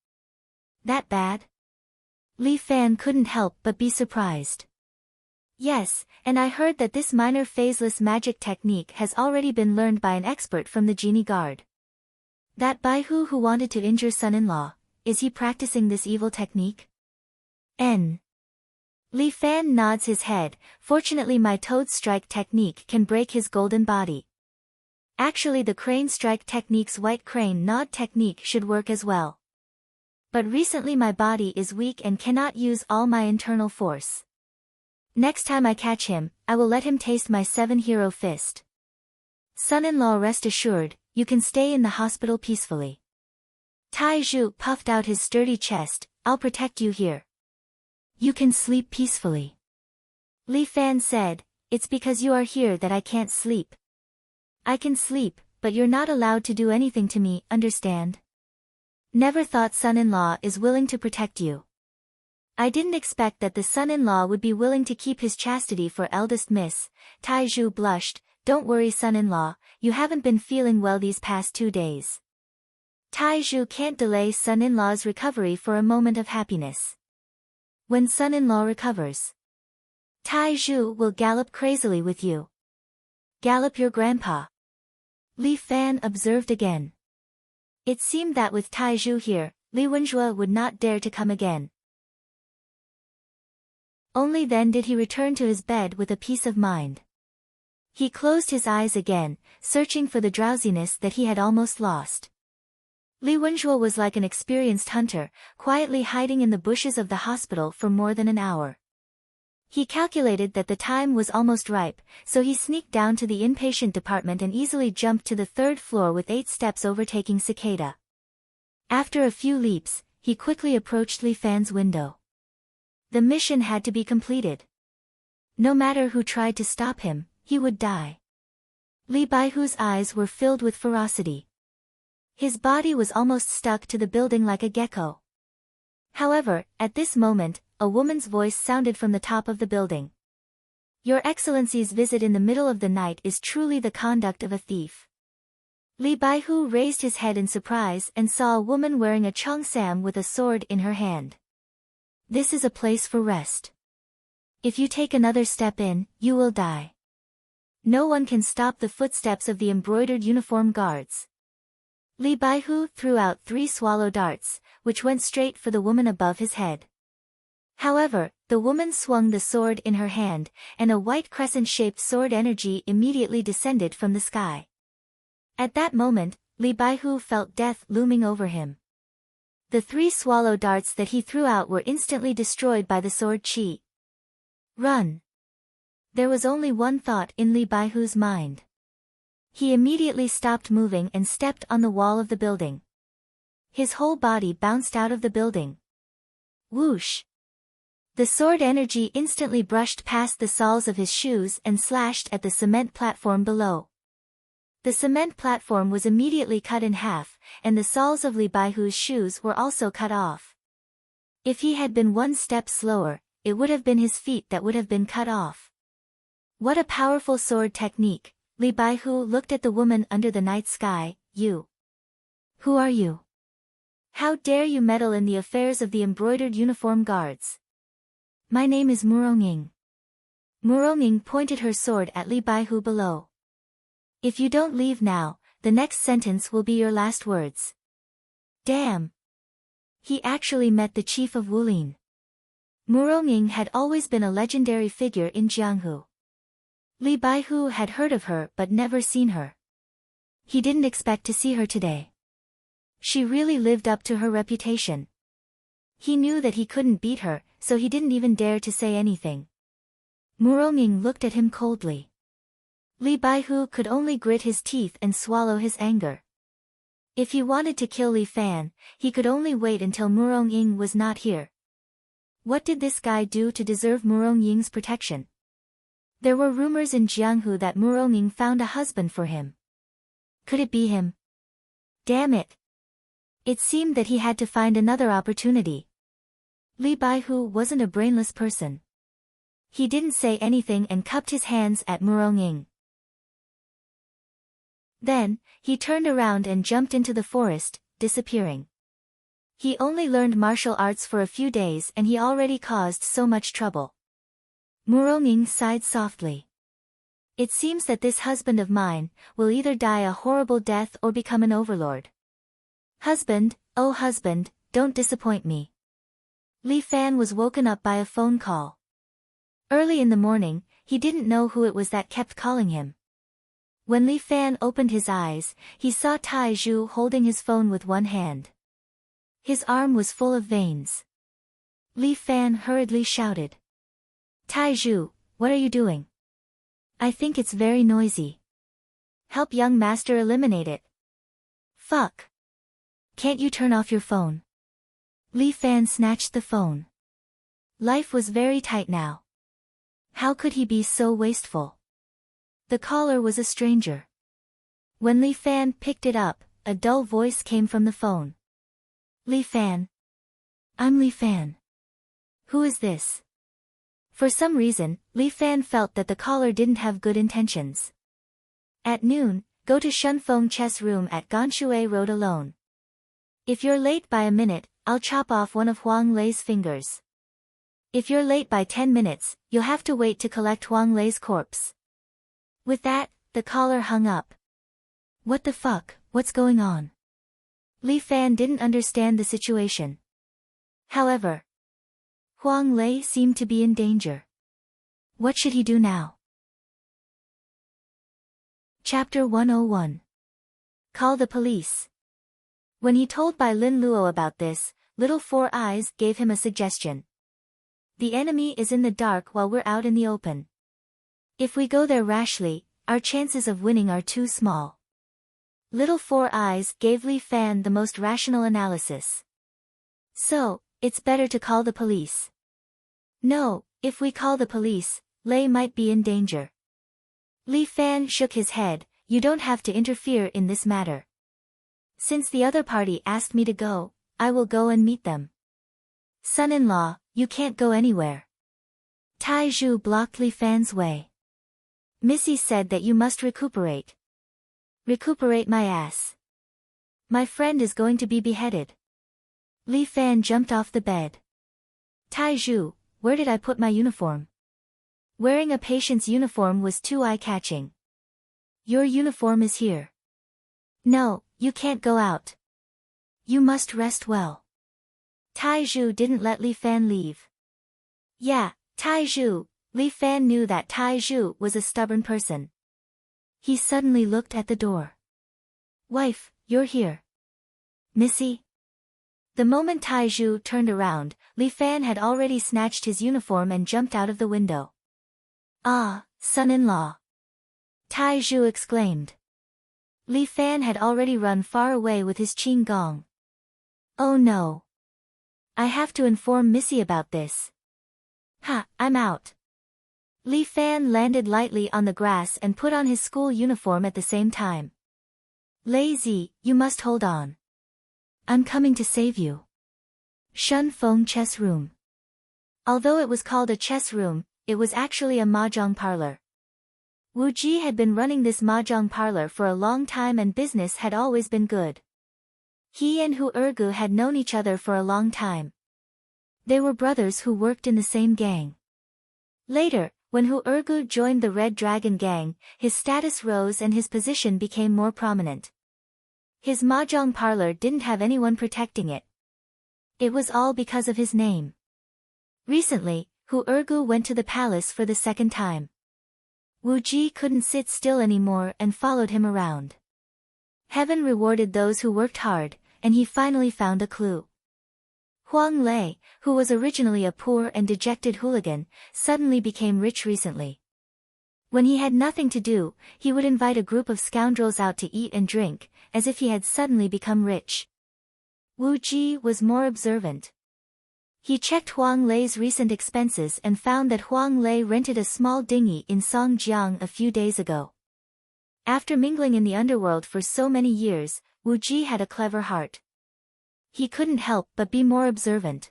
That bad? Li Fan couldn't help but be surprised. Yes, and I heard that this minor phaseless magic technique has already been learned by an expert from the genie guard. That Baihu who wanted to injure son-in-law, is he practicing this evil technique? Li Fan nods his head. Fortunately my toad strike technique can break his golden body. Actually the crane strike technique's white crane nod technique should work as well. But recently my body is weak and cannot use all my internal force. Next time I catch him, I will let him taste my 7-hero fist. Son-in-law, rest assured, you can stay in the hospital peacefully. Tai Zhu puffed out his sturdy chest. I'll protect you here. You can sleep peacefully. Li Fan said, it's because you are here that I can't sleep. I can sleep, but you're not allowed to do anything to me, understand? Never thought son-in-law is willing to protect you. I didn't expect that the son-in-law would be willing to keep his chastity for eldest miss. Tai Zhu blushed. Don't worry son-in-law, you haven't been feeling well these past 2 days. Tai Zhu can't delay son-in-law's recovery for a moment of happiness. When son-in-law recovers, Tai Zhu will gallop crazily with you. Gallop your grandpa. Li Fan observed again. It seemed that with Tai Zhu here, Li Wenjue would not dare to come again. Only then did he return to his bed with a peace of mind. He closed his eyes again, searching for the drowsiness that he had almost lost. Li Wenjue was like an experienced hunter, quietly hiding in the bushes of the hospital for more than an hour. He calculated that the time was almost ripe, so he sneaked down to the inpatient department and easily jumped to the 3rd floor with 8 steps overtaking Cicada. After a few leaps, he quickly approached Li Fan's window. The mission had to be completed. No matter who tried to stop him, he would die. Li Baihu's eyes were filled with ferocity. His body was almost stuck to the building like a gecko. However, at this moment, a woman's voice sounded from the top of the building. Your Excellency's visit in the middle of the night is truly the conduct of a thief. Li Baihu raised his head in surprise and saw a woman wearing a cheongsam with a sword in her hand. This is a place for rest. If you take another step in, you will die. No one can stop the footsteps of the embroidered uniform guards. Li Baihu threw out 3 swallow darts, which went straight for the woman above his head. However, the woman swung the sword in her hand, and a white crescent-shaped sword energy immediately descended from the sky. At that moment, Li Baihu felt death looming over him. The 3 swallow darts that he threw out were instantly destroyed by the sword chi. Run! There was only one thought in Li Baihu's mind. He immediately stopped moving and stepped on the wall of the building. His whole body bounced out of the building. Whoosh! The sword energy instantly brushed past the soles of his shoes and slashed at the cement platform below. The cement platform was immediately cut in half, and the soles of Li Baihu's shoes were also cut off. If he had been 1 step slower, it would have been his feet that would have been cut off. What a powerful sword technique! Li Baihu looked at the woman under the night sky. You. Who are you? How dare you meddle in the affairs of the embroidered uniform guards? My name is Muronging. Muronging pointed her sword at Li Baihu below. If you don't leave now, the next sentence will be your last words. Damn! He actually met the chief of Wulin. Muronging had always been a legendary figure in Jianghu. Li Baihu had heard of her but never seen her. He didn't expect to see her today. She really lived up to her reputation. He knew that he couldn't beat her, so he didn't even dare to say anything. Muronging looked at him coldly. Li Baihu could only grit his teeth and swallow his anger. If he wanted to kill Li Fan, he could only wait until Muronging was not here. What did this guy do to deserve Murongying's protection? There were rumors in Jianghu that Muronging found a husband for him. Could it be him? Damn it! It seemed that he had to find another opportunity. Li Baihu wasn't a brainless person. He didn't say anything and cupped his hands at Muronging. Then, he turned around and jumped into the forest, disappearing. He only learned martial arts for a few days and he already caused so much trouble. Muronging sighed softly. It seems that this husband of mine will either die a horrible death or become an overlord. Husband, oh husband, don't disappoint me. Li Fan was woken up by a phone call. Early in the morning, he didn't know who it was that kept calling him. When Li Fan opened his eyes, he saw Tai Zhu holding his phone with one hand. His arm was full of veins. Li Fan hurriedly shouted. Tai Zhu, what are you doing? I think it's very noisy. Help young master eliminate it. Fuck. Can't you turn off your phone? Li Fan snatched the phone. Life was very tight now. How could he be so wasteful? The caller was a stranger. When Li Fan picked it up, a dull voice came from the phone. Li Fan. I'm Li Fan. Who is this? For some reason, Li Fan felt that the caller didn't have good intentions. At noon, go to Shunfeng Chess Room at Ganshui Road alone. If you're late by a minute, I'll chop off one of Huang Lei's fingers. If you're late by 10 minutes, you'll have to wait to collect Huang Lei's corpse. With that, the caller hung up. What the fuck, what's going on? Li Fan didn't understand the situation. However, Huang Lei seemed to be in danger. What should he do now? Chapter 101. Call the police. When he told Bai Lin Luo about this, Little Four Eyes gave him a suggestion. The enemy is in the dark while we're out in the open. If we go there rashly, our chances of winning are too small. Little Four Eyes gave Li Fan the most rational analysis. So, it's better to call the police. No, if we call the police, Lei might be in danger. Li Fan shook his head. You don't have to interfere in this matter. Since the other party asked me to go, I will go and meet them. Son-in-law, you can't go anywhere. Tai Zhu blocked Li Fan's way. Missy said that you must recuperate. Recuperate my ass. My friend is going to be beheaded. Li Fan jumped off the bed. Tai Zhu, where did I put my uniform? Wearing a patient's uniform was too eye-catching. Your uniform is here. No, you can't go out. You must rest well. Taizhu didn't let Li Fan leave. Yeah, Taizhu. Li Fan knew that Taizhu was a stubborn person. He suddenly looked at the door. Wife, you're here. Missy? The moment Taizhu turned around, Li Fan had already snatched his uniform and jumped out of the window. Ah, son-in-law. Taizhu exclaimed. Li Fan had already run far away with his qing gong. Oh no. I have to inform Missy about this. Ha, I'm out. Li Fan landed lightly on the grass and put on his school uniform at the same time. Lazy, you must hold on. I'm coming to save you. Shun Feng chess room. Although it was called a chess room, it was actually a mahjong parlor. Wu Ji had been running this mahjong parlor for a long time and business had always been good. He and Hu Ergu had known each other for a long time. They were brothers who worked in the same gang. Later, when Hu Ergu joined the Red Dragon gang, his status rose and his position became more prominent. His mahjong parlor didn't have anyone protecting it. It was all because of his name. Recently, Hu Ergu went to the palace for the second time. Wu Ji couldn't sit still anymore and followed him around. Heaven rewarded those who worked hard, and he finally found a clue. Huang Lei, who was originally a poor and dejected hooligan, suddenly became rich recently. When he had nothing to do, he would invite a group of scoundrels out to eat and drink, as if he had suddenly become rich. Wu Ji was more observant. He checked Huang Lei's recent expenses and found that Huang Lei rented a small dinghy in Songjiang a few days ago. After mingling in the underworld for so many years, Wu Ji had a clever heart. He couldn't help but be more observant.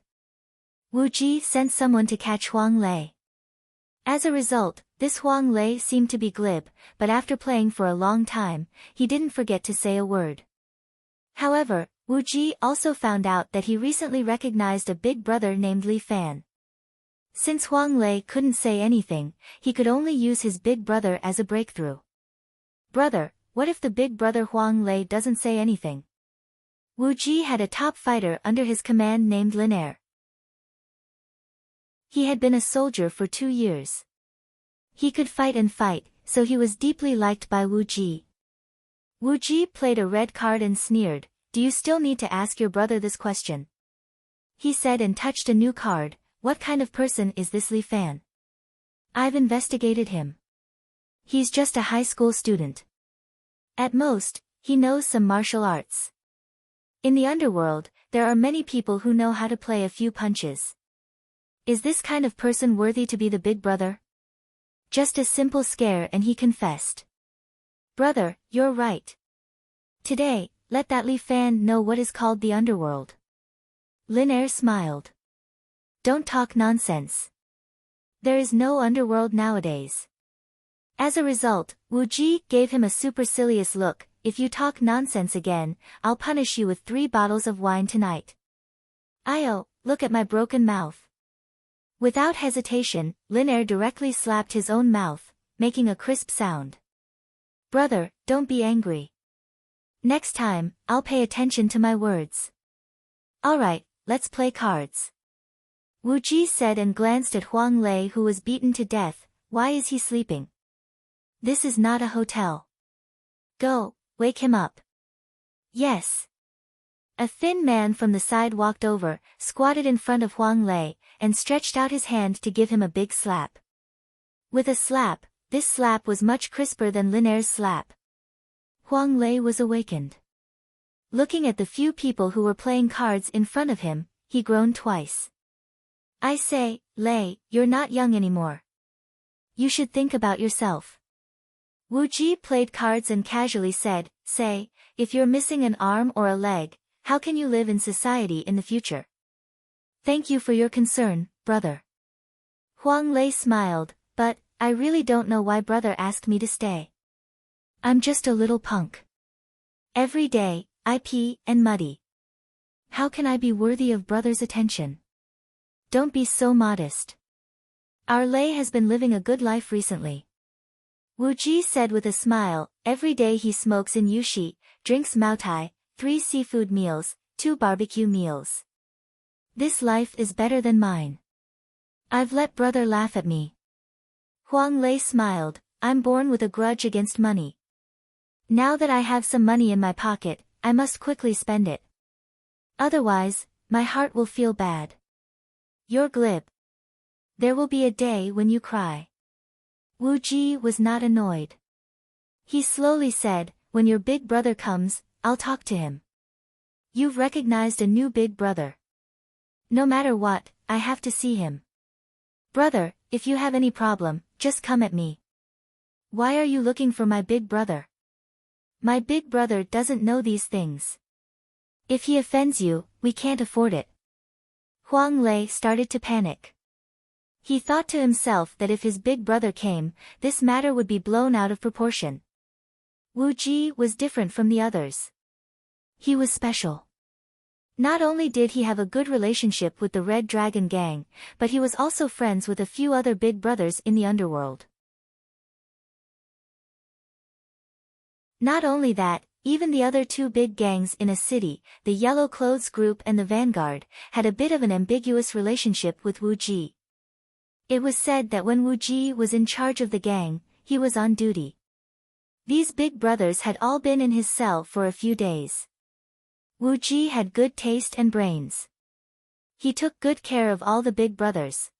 Wu Ji sent someone to catch Huang Lei. As a result, this Huang Lei seemed to be glib, but after playing for a long time, he didn't forget to say a word. However, Wu Ji also found out that he recently recognized a big brother named Li Fan. Since Huang Lei couldn't say anything, he could only use his big brother as a breakthrough. Brother, what if the big brother Huang Lei doesn't say anything? Wu Ji had a top fighter under his command named Linaire. He had been a soldier for 2 years. He could fight and fight, so he was deeply liked by Wu Ji. Wu Ji played a red card and sneered, "Do you still need to ask your brother this question?" He said and touched a new card, "What kind of person is this Li Fan? I've investigated him. He's just a high school student. At most, he knows some martial arts. In the underworld, there are many people who know how to play a few punches. Is this kind of person worthy to be the big brother?" Just a simple scare and he confessed. "Brother, you're right. Today, let that Li Fan know what is called the underworld." Linaire smiled. "Don't talk nonsense. There is no underworld nowadays." As a result, Wu Ji gave him a supercilious look. "If you talk nonsense again, I'll punish you with 3 bottles of wine tonight." "Io, look at my broken mouth." Without hesitation, Linaire directly slapped his own mouth, making a crisp sound. "Brother, don't be angry. Next time, I'll pay attention to my words." "Alright, let's play cards." Wu Ji said and glanced at Huang Lei who was beaten to death. "Why is he sleeping? This is not a hotel. Go, wake him up." "Yes." A thin man from the side walked over, squatted in front of Huang Lei, and stretched out his hand to give him a big slap. With a slap, this slap was much crisper than Linaire's slap. Huang Lei was awakened. Looking at the few people who were playing cards in front of him, he groaned twice. "I say, Lei, you're not young anymore. You should think about yourself." Wu Ji played cards and casually said, "Say, if you're missing an arm or a leg, how can you live in society in the future?" "Thank you for your concern, brother." Huang Lei smiled, "But, I really don't know why brother asked me to stay. I'm just a little punk. Every day, I pee and muddy. How can I be worthy of brother's attention? Don't be so modest." Our Lei has been living a good life recently. Wu Ji said with a smile. Every day he smokes in Yushi, drinks Maotai, 3 seafood meals, 2 barbecue meals. This life is better than mine. I've let brother laugh at me. Huang Lei smiled. I'm born with a grudge against money. Now that I have some money in my pocket, I must quickly spend it. Otherwise, my heart will feel bad. You're glib. There will be a day when you cry. Wu Ji was not annoyed. He slowly said, when your big brother comes, I'll talk to him. You've recognized a new big brother. No matter what, I have to see him. Brother, if you have any problem, just come at me. Why are you looking for my big brother? My big brother doesn't know these things. If he offends you, we can't afford it. Huang Lei started to panic. He thought to himself that if his big brother came, this matter would be blown out of proportion. Wu Ji was different from the others. He was special. Not only did he have a good relationship with the Red Dragon Gang, but he was also friends with a few other big brothers in the underworld. Not only that, even the other 2 big gangs in a city, the Yellow Clothes Group and the Vanguard, had a bit of an ambiguous relationship with Wu Ji. It was said that when Wu Ji was in charge of the gang, he was on duty. These big brothers had all been in his cell for a few days. Wu Ji had good taste and brains. He took good care of all the big brothers.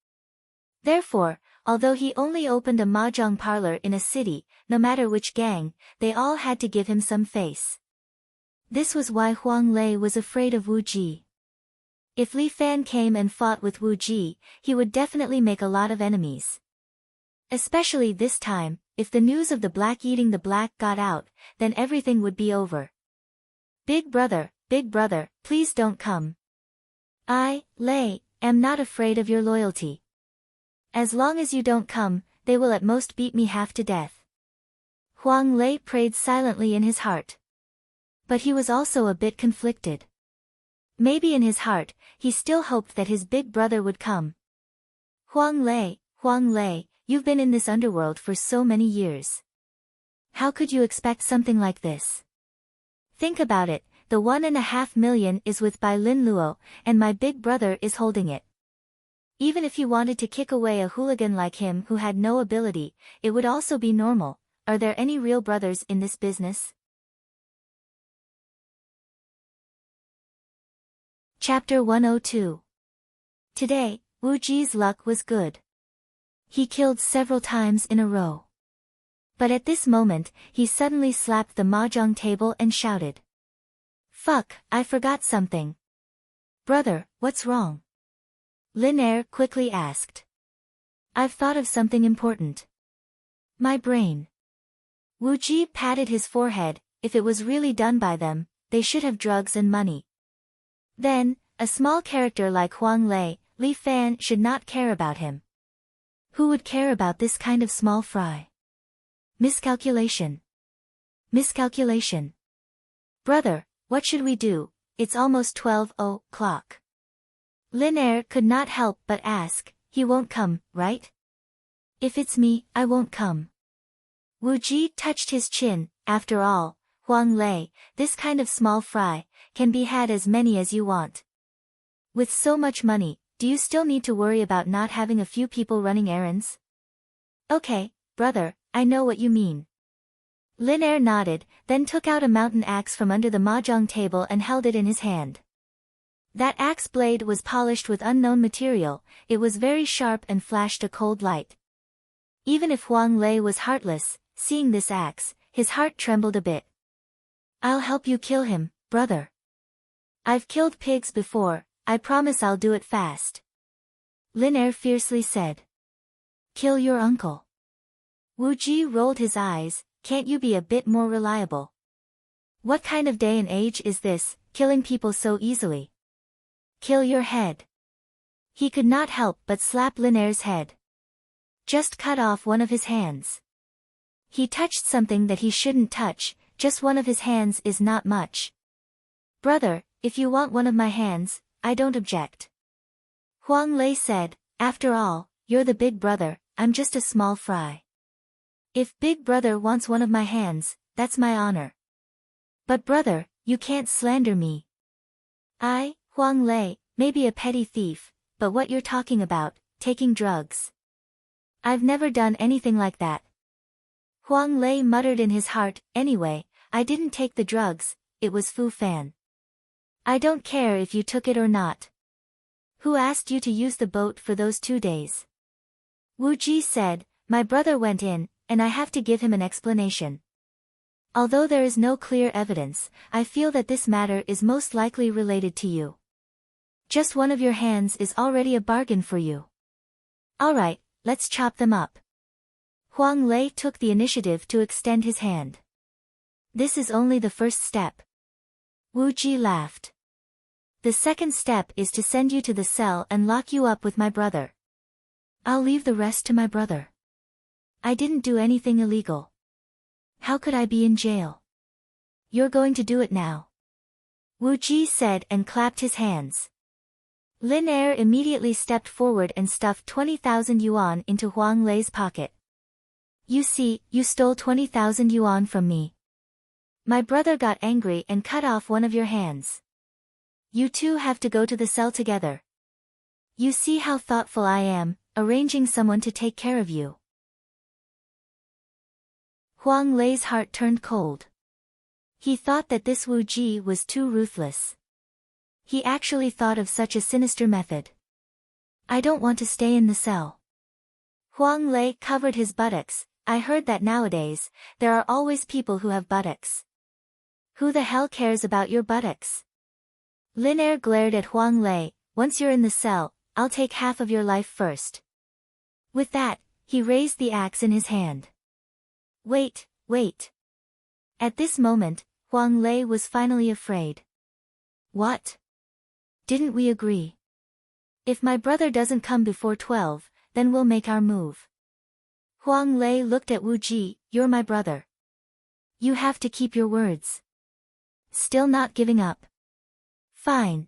Therefore, although he only opened a mahjong parlor in a city, no matter which gang, they all had to give him some face. This was why Huang Lei was afraid of Wu Ji. If Li Fan came and fought with Wu Ji, he would definitely make a lot of enemies. Especially this time, if the news of the black eating the black got out, then everything would be over. Big brother, please don't come. I, Lei, am not afraid of your loyalty. As long as you don't come, they will at most beat me half to death. Huang Lei prayed silently in his heart. But he was also a bit conflicted. Maybe in his heart, he still hoped that his big brother would come. Huang Lei, you've been in this underworld for so many years. How could you expect something like this? Think about it, the 1.5 million is with Bai Lin Luo, and my big brother is holding it. Even if you wanted to kick away a hooligan like him who had no ability, it would also be normal. Are there any real brothers in this business? Chapter 102. Today, Wu Ji's luck was good. He killed several times in a row. But at this moment, he suddenly slapped the mahjong table and shouted. Fuck, I forgot something. Brother, what's wrong? Lin Er quickly asked. I've thought of something important. My brain. Wu Ji patted his forehead. If it was really done by them, they should have drugs and money. Then, a small character like Huang Lei, Li Fan should not care about him. Who would care about this kind of small fry? Miscalculation. Brother, what should we do? It's almost 12 o'clock. Lin Er could not help but ask, he won't come, right? If it's me, I won't come. Wu Ji touched his chin. After all, Huang Lei, this kind of small fry, can be had as many as you want. With so much money, do you still need to worry about not having a few people running errands? Okay, brother, I know what you mean. Lin Er nodded, then took out a mountain axe from under the mahjong table and held it in his hand. That axe blade was polished with unknown material, it was very sharp and flashed a cold light. Even if Huang Lei was heartless, seeing this axe, his heart trembled a bit. I'll help you kill him, brother. I've killed pigs before, I promise I'll do it fast. Lin Er fiercely said. Kill your uncle. Wu Ji rolled his eyes, can't you be a bit more reliable? What kind of day and age is this, killing people so easily? Kill your head. He could not help but slap Lin Er's head. Just cut off one of his hands. He touched something that he shouldn't touch, just one of his hands is not much. Brother, if you want one of my hands, I don't object. Huang Lei said, after all, you're the big brother, I'm just a small fry. If big brother wants one of my hands, that's my honor. But brother, you can't slander me. I, Huang Lei, may be a petty thief, but what you're talking about, taking drugs. I've never done anything like that. Huang Lei muttered in his heart, anyway, I didn't take the drugs, it was Fu Fan. I don't care if you took it or not. Who asked you to use the boat for those 2 days? Wu Ji said, my brother went in, and I have to give him an explanation. Although there is no clear evidence, I feel that this matter is most likely related to you. Just one of your hands is already a bargain for you. Alright, let's chop them up. Huang Lei took the initiative to extend his hand. This is only the first step. Wu Ji laughed. The second step is to send you to the cell and lock you up with my brother. I'll leave the rest to my brother. I didn't do anything illegal. How could I be in jail? You're going to do it now. Wu Ji said and clapped his hands. Lin Er immediately stepped forward and stuffed 20,000 yuan into Huang Lei's pocket. You see, you stole 20,000 yuan from me. My brother got angry and cut off one of your hands. You two have to go to the cell together. You see how thoughtful I am, arranging someone to take care of you. Huang Lei's heart turned cold. He thought that this Wu Ji was too ruthless. He actually thought of such a sinister method. I don't want to stay in the cell. Huang Lei covered his buttocks. I heard that nowadays, there are always people who have buttocks. Who the hell cares about your buttocks? Lin Er glared at Huang Lei, once you're in the cell, I'll take half of your life first. With that, he raised the axe in his hand. Wait, wait. At this moment, Huang Lei was finally afraid. What? Didn't we agree? If my brother doesn't come before 12, then we'll make our move. Huang Lei looked at Wu Ji, you're my brother. You have to keep your words. Still not giving up. Fine.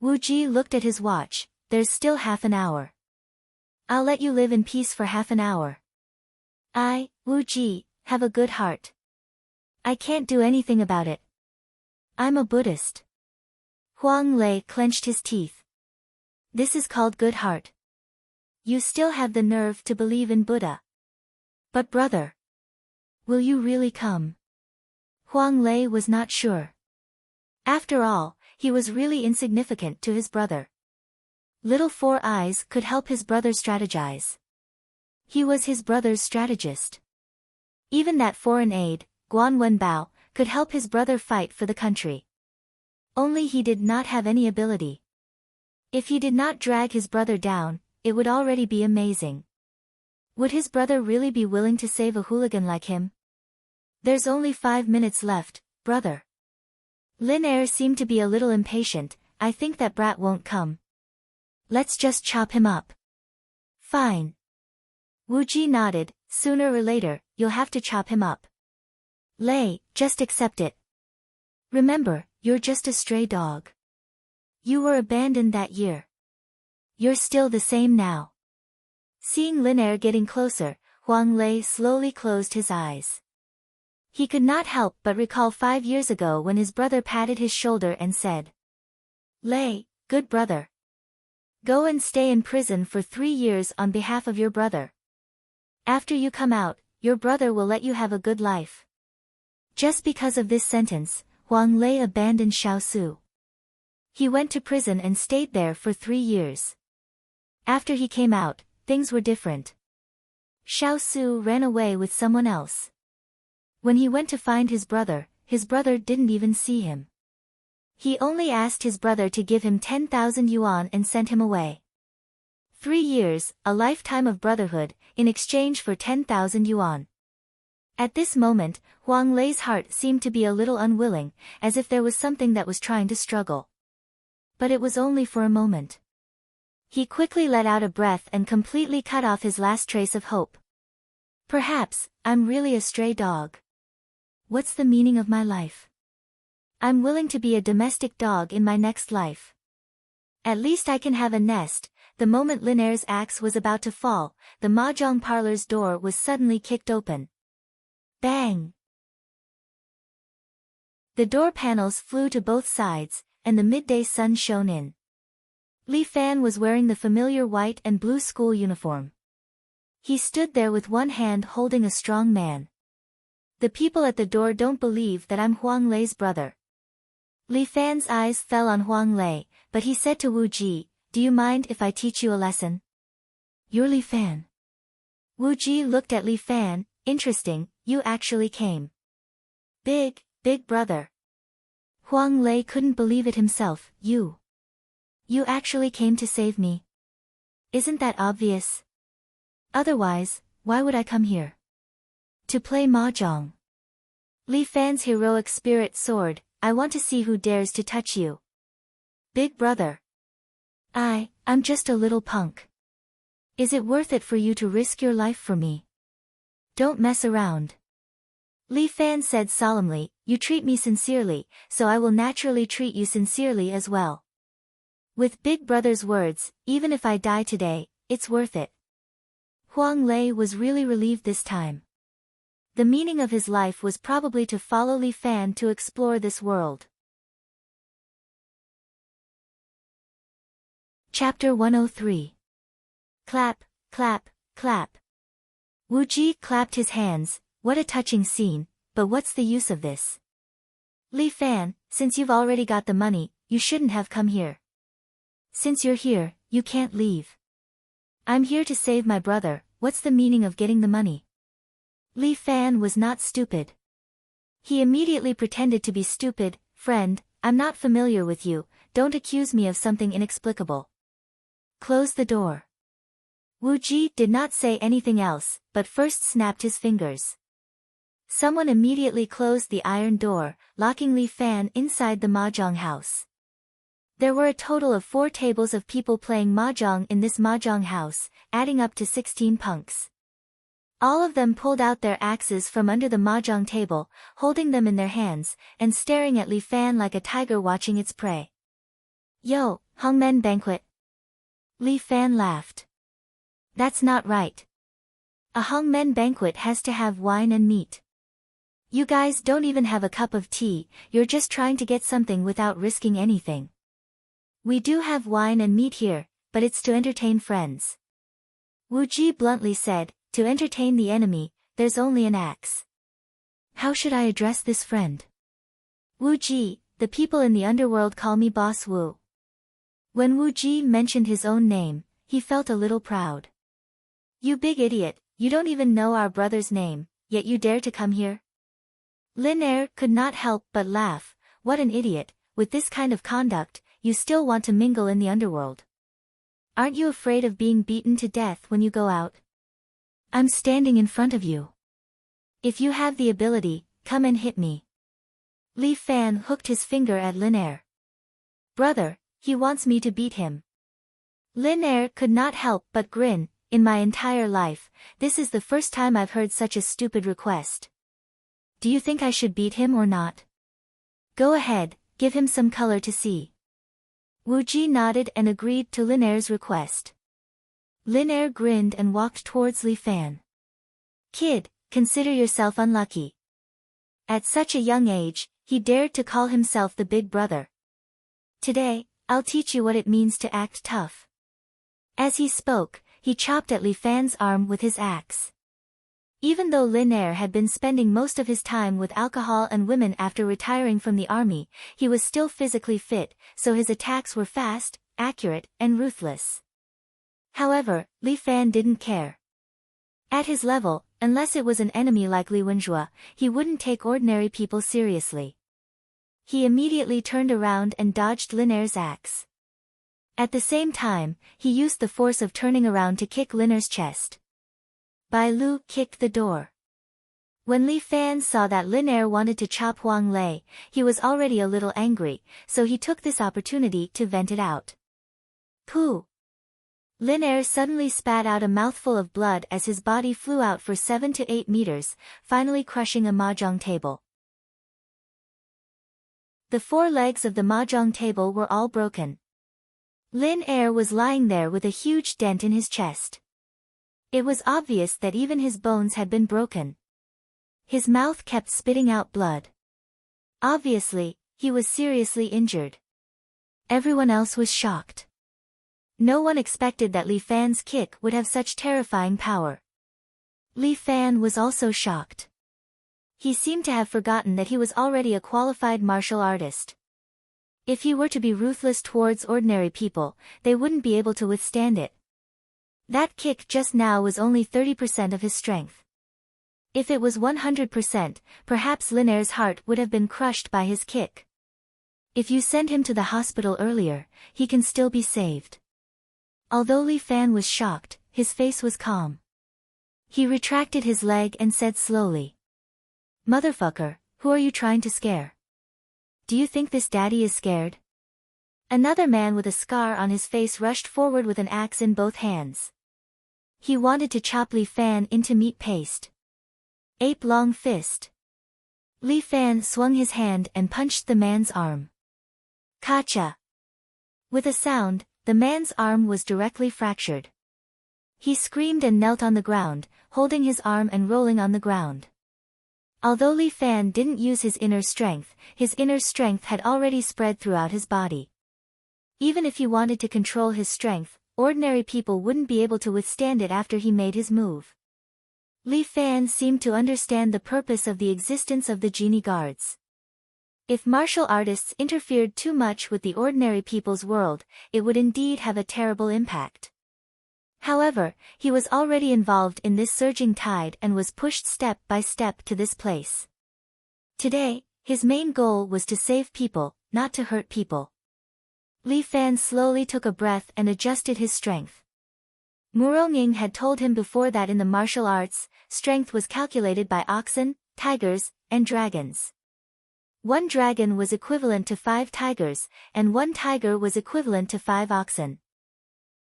Wu Ji looked at his watch, there's still half an hour. I'll let you live in peace for half an hour. I, Wu Ji, have a good heart. I can't do anything about it. I'm a Buddhist. Huang Lei clenched his teeth. This is called good heart. You still have the nerve to believe in Buddha. But brother, will you really come? Huang Lei was not sure. After all, he was really insignificant to his brother. Little Four Eyes could help his brother strategize. He was his brother's strategist. Even that foreign aide, Guan Wenbao, could help his brother fight for the country. Only he did not have any ability. If he did not drag his brother down, it would already be amazing. Would his brother really be willing to save a hooligan like him? There's only 5 minutes left, brother. Lin Er seemed to be a little impatient, I think that brat won't come. Let's just chop him up. Fine. Wu Ji nodded, sooner or later, you'll have to chop him up. Lei, just accept it. Remember, you're just a stray dog. You were abandoned that year. You're still the same now. Seeing Lin Er getting closer, Huang Lei slowly closed his eyes. He could not help but recall 5 years ago when his brother patted his shoulder and said, Lei, good brother. Go and stay in prison for 3 years on behalf of your brother. After you come out, your brother will let you have a good life. Just because of this sentence, Huang Lei abandoned Xiaosu. He went to prison and stayed there for 3 years. After he came out, things were different. Xiaosu ran away with someone else. When he went to find his brother didn't even see him. He only asked his brother to give him 10,000 yuan and sent him away. 3 years, a lifetime of brotherhood, in exchange for 10,000 yuan. At this moment, Huang Lei's heart seemed to be a little unwilling, as if there was something that was trying to struggle. But it was only for a moment. He quickly let out a breath and completely cut off his last trace of hope. Perhaps, I'm really a stray dog. What's the meaning of my life? I'm willing to be a domestic dog in my next life. At least I can have a nest, the moment Lin Er's axe was about to fall, the mahjong parlor's door was suddenly kicked open. Bang! The door panels flew to both sides, and the midday sun shone in. Li Fan was wearing the familiar white and blue school uniform. He stood there with one hand holding a strong man. The people at the door don't believe that I'm Huang Lei's brother. Li Fan's eyes fell on Huang Lei, but he said to Wu Ji, do you mind if I teach you a lesson? You're Li Fan. Wu Ji looked at Li Fan, interesting, you actually came. Big brother. Huang Lei couldn't believe it himself, you actually came to save me. Isn't that obvious? Otherwise, why would I come here? To play mahjong. Li Fan's heroic spirit soared, I want to see who dares to touch you. Big brother. I'm just a little punk. Is it worth it for you to risk your life for me? Don't mess around. Li Fan said solemnly, you treat me sincerely, so I will naturally treat you sincerely as well. With Big Brother's words, even if I die today, it's worth it. Huang Lei was really relieved this time. The meaning of his life was probably to follow Li Fan to explore this world. Chapter 103. Clap, clap, clap. Wu Ji clapped his hands, what a touching scene, but what's the use of this? Li Fan, since you've already got the money, you shouldn't have come here. Since you're here, you can't leave. I'm here to save my brother, what's the meaning of getting the money? Li Fan was not stupid. He immediately pretended to be stupid, friend, I'm not familiar with you, don't accuse me of something inexplicable. Close the door. Wu Ji did not say anything else, but first snapped his fingers. Someone immediately closed the iron door, locking Li Fan inside the mahjong house. There were a total of 4 tables of people playing mahjong in this mahjong house, adding up to 16 punks. All of them pulled out their axes from under the mahjong table, holding them in their hands, and staring at Li Fan like a tiger watching its prey. Yo, Hongmen banquet. Li Fan laughed. That's not right. A Hongmen banquet has to have wine and meat. You guys don't even have a cup of tea, you're just trying to get something without risking anything. We do have wine and meat here, but it's to entertain friends. Wu Ji bluntly said, to entertain the enemy, there's only an axe. How should I address this friend? Wu Ji, the people in the underworld call me Boss Wu. When Wu Ji mentioned his own name, he felt a little proud. You big idiot, you don't even know our brother's name, yet you dare to come here? Lin Er could not help but laugh, what an idiot, with this kind of conduct, you still want to mingle in the underworld. Aren't you afraid of being beaten to death when you go out? I'm standing in front of you. If you have the ability, come and hit me. Li Fan hooked his finger at Lin Er. Brother, he wants me to beat him. Lin Er could not help but grin, in my entire life, this is the first time I've heard such a stupid request. Do you think I should beat him or not? Go ahead, give him some color to see. Wu Ji nodded and agreed to Lin Er's request. Lin Er grinned and walked towards Li Fan. Kid, consider yourself unlucky. At such a young age, he dared to call himself the big brother. Today, I'll teach you what it means to act tough. As he spoke, he chopped at Li Fan's arm with his axe. Even though Lin Er had been spending most of his time with alcohol and women after retiring from the army, he was still physically fit, so his attacks were fast, accurate, and ruthless. However, Li Fan didn't care. At his level, unless it was an enemy like Li Wenjue, he wouldn't take ordinary people seriously. He immediately turned around and dodged Lin Er's axe. At the same time, he used the force of turning around to kick Lin Er's chest. Bai Lu kicked the door. When Li Fan saw that Lin Er wanted to chop Huang Lei, he was already a little angry, so he took this opportunity to vent it out. Pooh! Lin Er suddenly spat out a mouthful of blood as his body flew out for 7 to 8 meters, finally crushing a mahjong table. The 4 legs of the mahjong table were all broken. Lin Er was lying there with a huge dent in his chest. It was obvious that even his bones had been broken. His mouth kept spitting out blood. Obviously, he was seriously injured. Everyone else was shocked. No one expected that Li Fan's kick would have such terrifying power. Li Fan was also shocked. He seemed to have forgotten that he was already a qualified martial artist. If he were to be ruthless towards ordinary people, they wouldn't be able to withstand it. That kick just now was only 30% of his strength. If it was 100%, perhaps Lin Er's heart would have been crushed by his kick. If you send him to the hospital earlier, he can still be saved. Although Li Fan was shocked, his face was calm. He retracted his leg and said slowly, "Motherfucker, who are you trying to scare? Do you think this daddy is scared?" Another man with a scar on his face rushed forward with an axe in both hands. He wanted to chop Li Fan into meat paste. Ape-long fist. Li Fan swung his hand and punched the man's arm. Kacha! With a sound, the man's arm was directly fractured. He screamed and knelt on the ground, holding his arm and rolling on the ground. Although Li Fan didn't use his inner strength had already spread throughout his body. Even if he wanted to control his strength, ordinary people wouldn't be able to withstand it after he made his move. Li Fan seemed to understand the purpose of the existence of the genie guards. If martial artists interfered too much with the ordinary people's world, it would indeed have a terrible impact. However, he was already involved in this surging tide and was pushed step by step to this place. Today, his main goal was to save people, not to hurt people. Li Fan slowly took a breath and adjusted his strength. Muronging had told him before that in the martial arts, strength was calculated by oxen, tigers, and dragons. 1 dragon was equivalent to 5 tigers, and 1 tiger was equivalent to 5 oxen.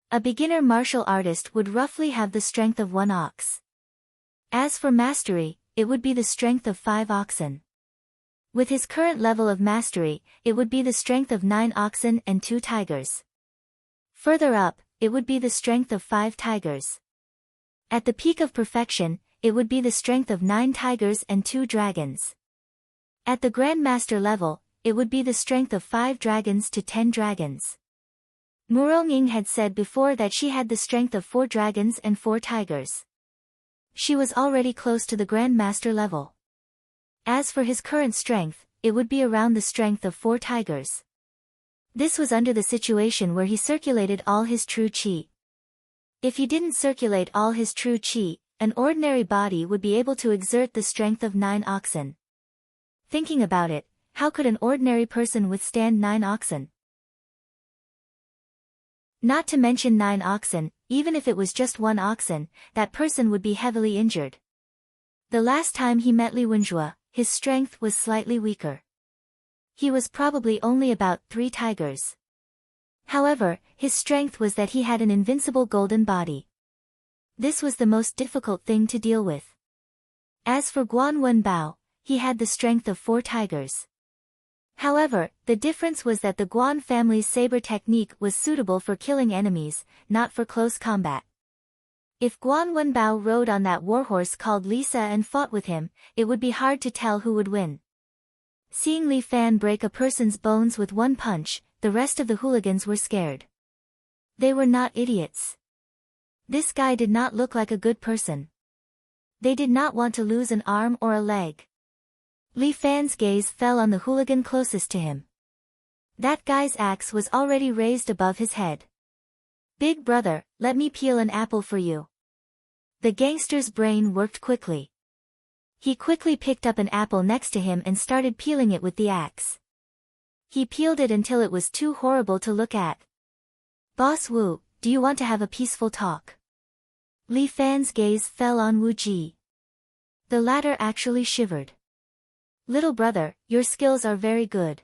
A beginner martial artist would roughly have the strength of 1 ox. As for mastery, it would be the strength of 5 oxen. With his current level of mastery, it would be the strength of 9 oxen and 2 tigers. Further up, it would be the strength of 5 tigers. At the peak of perfection, it would be the strength of 9 tigers and 2 dragons. At the Grandmaster level, it would be the strength of 5 dragons to 10 dragons. Muronging had said before that she had the strength of 4 dragons and 4 tigers. She was already close to the Grandmaster level. As for his current strength, it would be around the strength of 4 tigers. This was under the situation where he circulated all his true qi. If he didn't circulate all his true qi, an ordinary body would be able to exert the strength of 9 oxen. Thinking about it, how could an ordinary person withstand 9 oxen? Not to mention 9 oxen, even if it was just 1 oxen, that person would be heavily injured. The last time he met Li Wenjue, his strength was slightly weaker. He was probably only about 3 tigers. However, his strength was that he had an invincible golden body. This was the most difficult thing to deal with. As for Guan Wenbao, he had the strength of 4 tigers. However, the difference was that the Guan family's saber technique was suitable for killing enemies, not for close combat. If Guan Wenbao rode on that warhorse called Lisa and fought with him, it would be hard to tell who would win. Seeing Li Fan break a person's bones with 1 punch, the rest of the hooligans were scared. They were not idiots. This guy did not look like a good person. They did not want to lose an arm or a leg. Li Fan's gaze fell on the hooligan closest to him. That guy's axe was already raised above his head. "Big brother, let me peel an apple for you." The gangster's brain worked quickly. He quickly picked up an apple next to him and started peeling it with the axe. He peeled it until it was too horrible to look at. "Boss Wu, do you want to have a peaceful talk?" Li Fan's gaze fell on Wu Ji. The latter actually shivered. "Little brother, your skills are very good."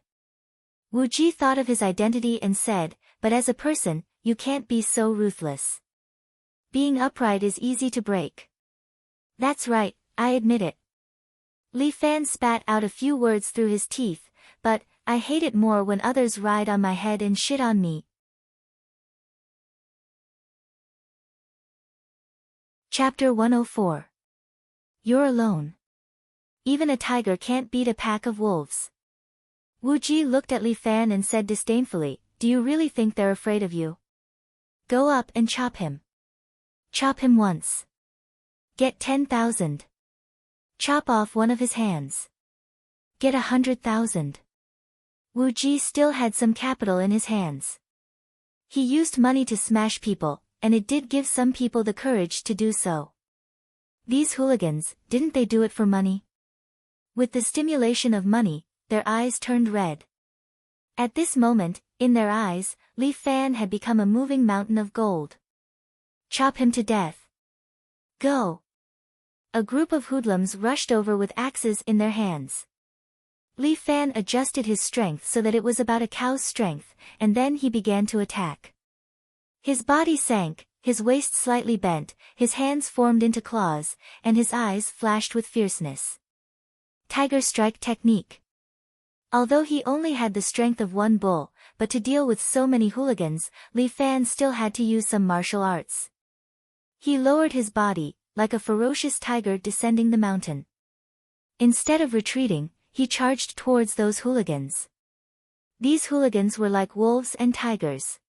Wu Ji thought of his identity and said, "But as a person, you can't be so ruthless. Being upright is easy to break." "That's right, I admit it." Li Fan spat out a few words through his teeth, "But, I hate it more when others ride on my head and shit on me." Chapter 104. You're alone. Even a tiger can't beat a pack of wolves. Wu Ji looked at Li Fan and said disdainfully, do you really think they're afraid of you? Go up and chop him. Chop him once. Get 10,000. Chop off one of his hands. Get 100,000. Wu Ji still had some capital in his hands. He used money to smash people, and it did give some people the courage to do so. These hooligans, didn't they do it for money? With the stimulation of money, their eyes turned red. At this moment, in their eyes, Li Fan had become a moving mountain of gold. Chop him to death. Go. A group of hoodlums rushed over with axes in their hands. Li Fan adjusted his strength so that it was about a cow's strength, and then he began to attack. His body sank, his waist slightly bent, his hands formed into claws, and his eyes flashed with fierceness. Tiger strike technique. Although he only had the strength of one bull, but to deal with so many hooligans, Li Fan still had to use some martial arts. He lowered his body, like a ferocious tiger descending the mountain. Instead of retreating, he charged towards those hooligans. These hooligans were like wolves and tigers.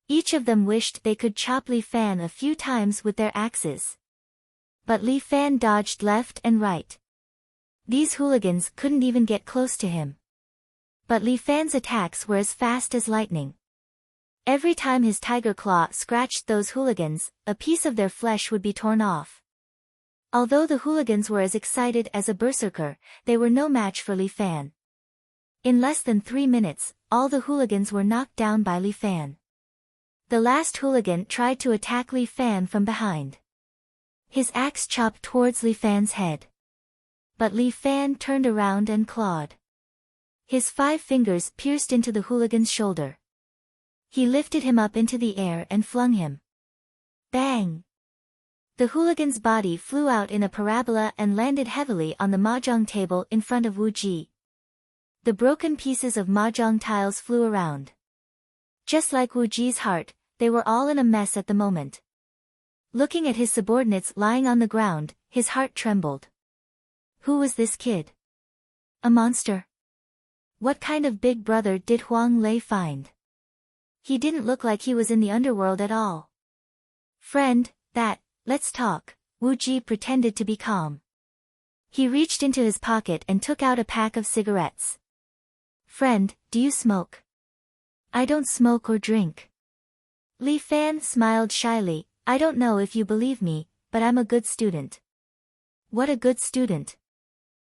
Each of them wished they could chop Li Fan a few times with their axes. But Li Fan dodged left and right. These hooligans couldn't even get close to him. But Li Fan's attacks were as fast as lightning. Every time his tiger claw scratched those hooligans, a piece of their flesh would be torn off. Although the hooligans were as excited as a berserker, they were no match for Li Fan. In less than 3 minutes, all the hooligans were knocked down by Li Fan. The last hooligan tried to attack Li Fan from behind. His axe chopped towards Li Fan's head. But Li Fan turned around and clawed. His 5 fingers pierced into the hooligan's shoulder. He lifted him up into the air and flung him. Bang! The hooligan's body flew out in a parabola and landed heavily on the mahjong table in front of Wu Ji. The broken pieces of mahjong tiles flew around. Just like Wu Ji's heart, they were all in a mess at the moment. Looking at his subordinates lying on the ground, his heart trembled. Who was this kid? A monster? What kind of big brother did Huang Lei find? He didn't look like he was in the underworld at all. Friend, let's talk, Wu Ji pretended to be calm. He reached into his pocket and took out a pack of cigarettes. Friend, do you smoke? I don't smoke or drink. Li Fan smiled shyly, I don't know if you believe me, but I'm a good student. What a good student.